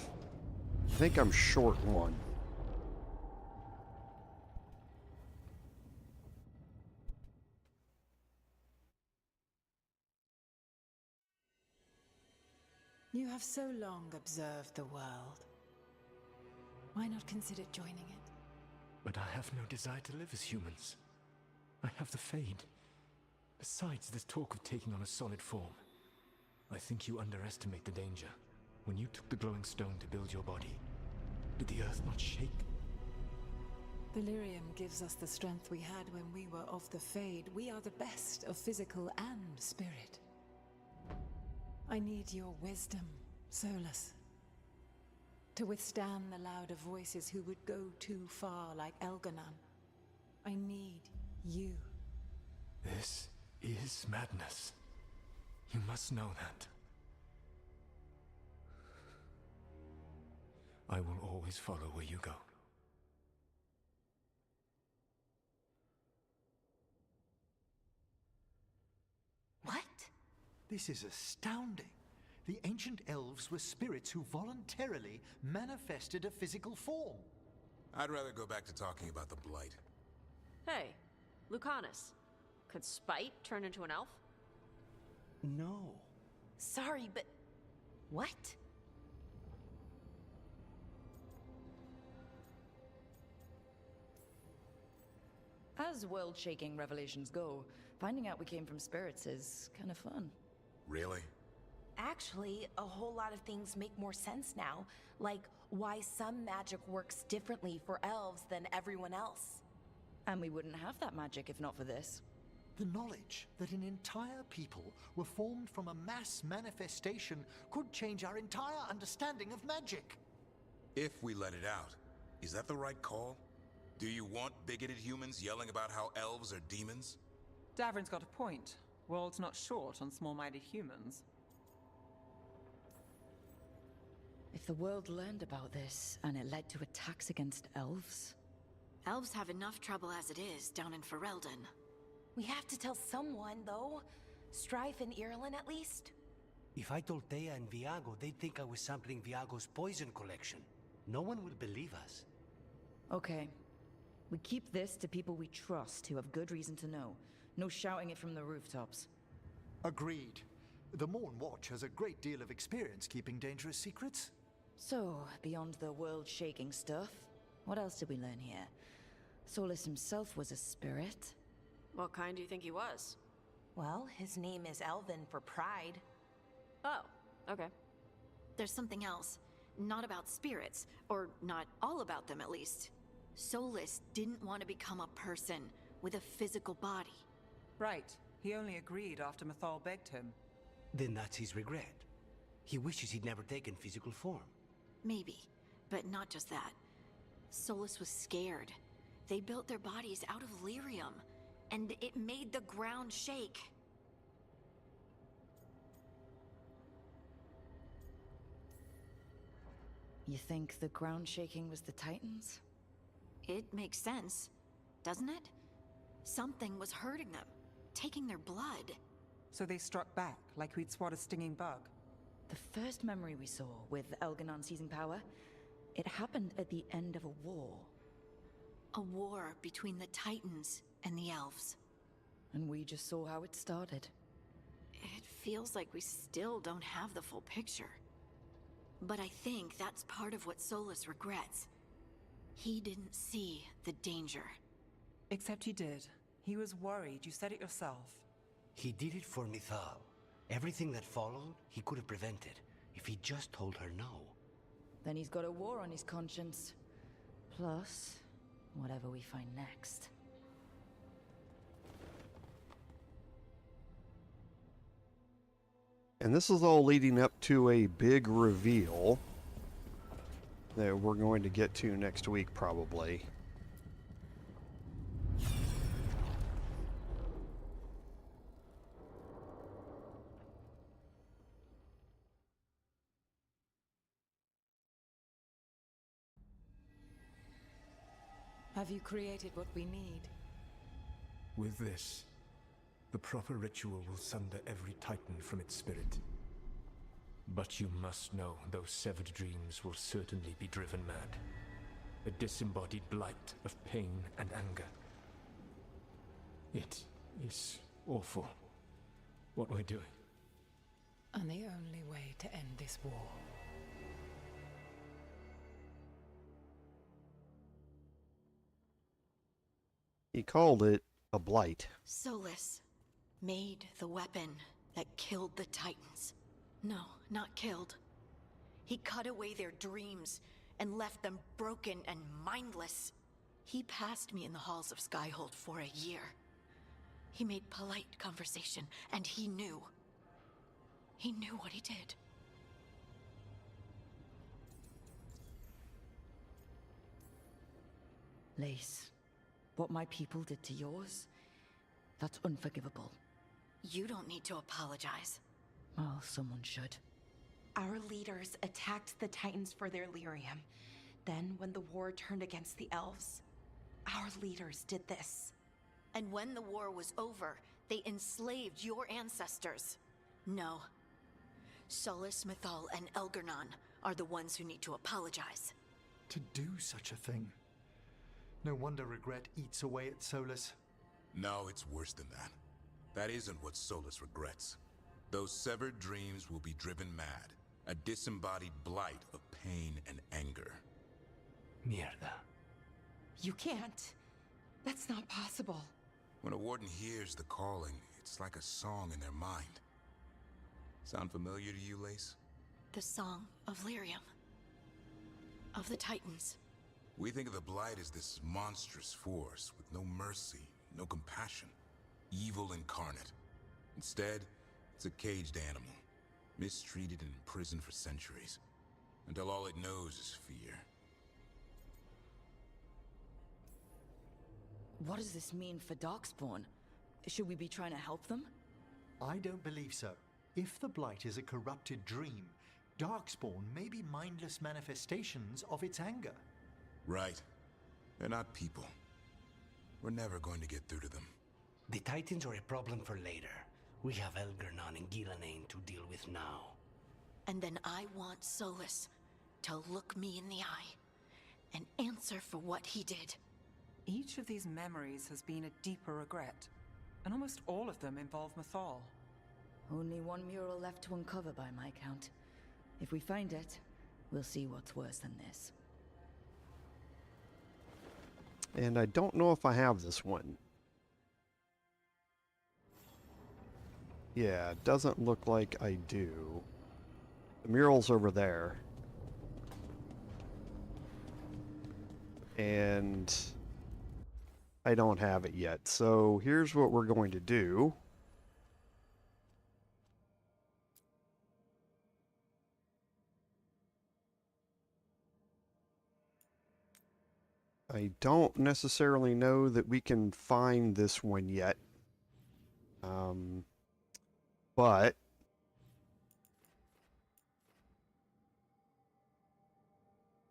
I think I'm short one. You have so long observed the world. Why not consider joining it? But I have no desire to live as humans. I have the Fade. Besides, this talk of taking on a solid form. I think you underestimate the danger. When you took the glowing stone to build your body, did the earth not shake? Delirium gives us the strength we had when we were of the Fade. We are the best of physical and spirit. I need your wisdom, Solus. To withstand the louder voices who would go too far like Elganon. I need you. This is madness. You must know that. I will always follow where you go. What? This is astounding. The ancient elves were spirits who voluntarily manifested a physical form. I'd rather go back to talking about the Blight. Hey, Lucanus. Could Spite turn into an elf? No. Sorry, but... what? As world-shaking revelations go, finding out we came from spirits is kind of fun. Really? Actually, a whole lot of things make more sense now. Like, why some magic works differently for elves than everyone else. And we wouldn't have that magic if not for this. The knowledge that an entire people were formed from a mass manifestation could change our entire understanding of magic. If we let it out, is that the right call? Do you want bigoted humans yelling about how elves are demons? Davrin's got a point. World's not short on small-minded humans. If the world learned about this, and it led to attacks against elves... Elves have enough trouble as it is down in Ferelden. We have to tell someone, though. Strife and Irulan, at least. If I told Thea and Viago, they'd think I was sampling Viago's poison collection. No one will believe us. Okay. We keep this to people we trust who have good reason to know. No shouting it from the rooftops. Agreed. The Morn Watch has a great deal of experience keeping dangerous secrets. So, beyond the world-shaking stuff, what else did we learn here? Solus himself was a spirit. What kind do you think he was? Well, his name is Elven for pride. Oh, okay. There's something else. Not about spirits, or not all about them at least. Solus didn't want to become a person with a physical body. Right. He only agreed after Mythal begged him. Then that's his regret. He wishes he'd never taken physical form. Maybe, but not just that. Solus was scared. They built their bodies out of lyrium, and it made the ground shake. You think the ground shaking was the Titans? It makes sense, doesn't it? Something was hurting them, taking their blood. So they struck back, like we'd swat a stinging bug. The first memory we saw, with Elganon seizing power, it happened at the end of a war. A war between the Titans and the Elves. And we just saw how it started. It feels like we still don't have the full picture. But I think that's part of what Solus regrets. He didn't see the danger. Except he did. He was worried, you said it yourself. He did it for Mythal. Everything that followed, he could have prevented, if he just told her no. Then he's got a war on his conscience. Plus, whatever we find next. And this is all leading up to a big reveal that we're going to get to next week, probably. Have you created what we need? With this, the proper ritual will sunder every Titan from its spirit. But you must know those severed dreams will certainly be driven mad. A disembodied blight of pain and anger. It is awful what we're doing. And the only way to end this war. He called it a blight. Solus made the weapon that killed the Titans. No, not killed. He cut away their dreams and left them broken and mindless. He passed me in the halls of Skyhold for a year. He made polite conversation, and he knew. He knew what he did. Lace, what my people did to yours, that's unforgivable. You don't need to apologize. Well, someone should. Our leaders attacked the Titans for their lyrium. Then, when the war turned against the Elves, our leaders did this. And when the war was over, they enslaved your ancestors. No. Solus, Mythal, and Elgarnon are the ones who need to apologize. To do such a thing. No wonder regret eats away at Solus. No, it's worse than that. That isn't what Solus regrets. Those severed dreams will be driven mad. A disembodied blight of pain and anger. Mierda. You can't. That's not possible. When a warden hears the calling, it's like a song in their mind. Sound familiar to you, Lace? The song of lyrium. Of the Titans. We think of the Blight as this monstrous force with no mercy, no compassion. Evil incarnate. Instead, it's a caged animal. Mistreated and imprisoned for centuries. Until all it knows is fear. What does this mean for Darkspawn? Should we be trying to help them? I don't believe so. If the Blight is a corrupted dream, Darkspawn may be mindless manifestations of its anger. Right. They're not people. We're never going to get through to them. The Titans are a problem for later. We have Elgarnon and Gillenane to deal with now. And then I want Solus to look me in the eye and answer for what he did. Each of these memories has been a deeper regret, and almost all of them involve Mythal. Only one mural left to uncover by my count. If we find it, we'll see what's worse than this. And I don't know if I have this one. Yeah, it doesn't look like I do. The mural's over there. And I don't have it yet. So here's what we're going to do. I don't necessarily know that we can find this one yet. But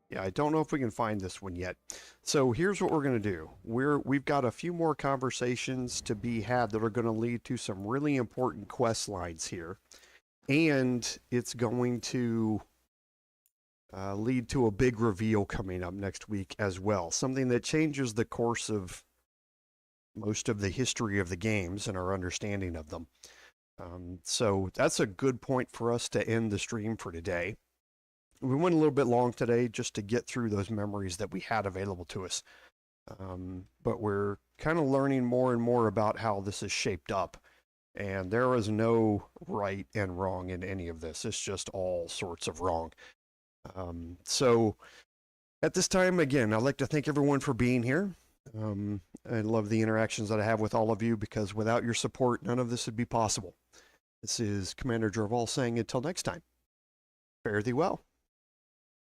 Yeah, I don't know if we can find this one yet. So here's what we're going to do. We've got a few more conversations to be had that are going to lead to some really important quest lines here. And it's going to lead to a big reveal coming up next week as well. Something that changes the course of most of the history of the games and our understanding of them. So that's a good point for us to end the stream for today. We went a little bit long today just to get through those memories that we had available to us. But we're kind of learning more and more about how this is shaped up. And there is no right and wrong in any of this. It's just all sorts of wrong. So at this time, again, I'd like to thank everyone for being here. I love the interactions that I have with all of you, because without your support, none of this would be possible. This is Commander Jorval saying until next time, fare thee well.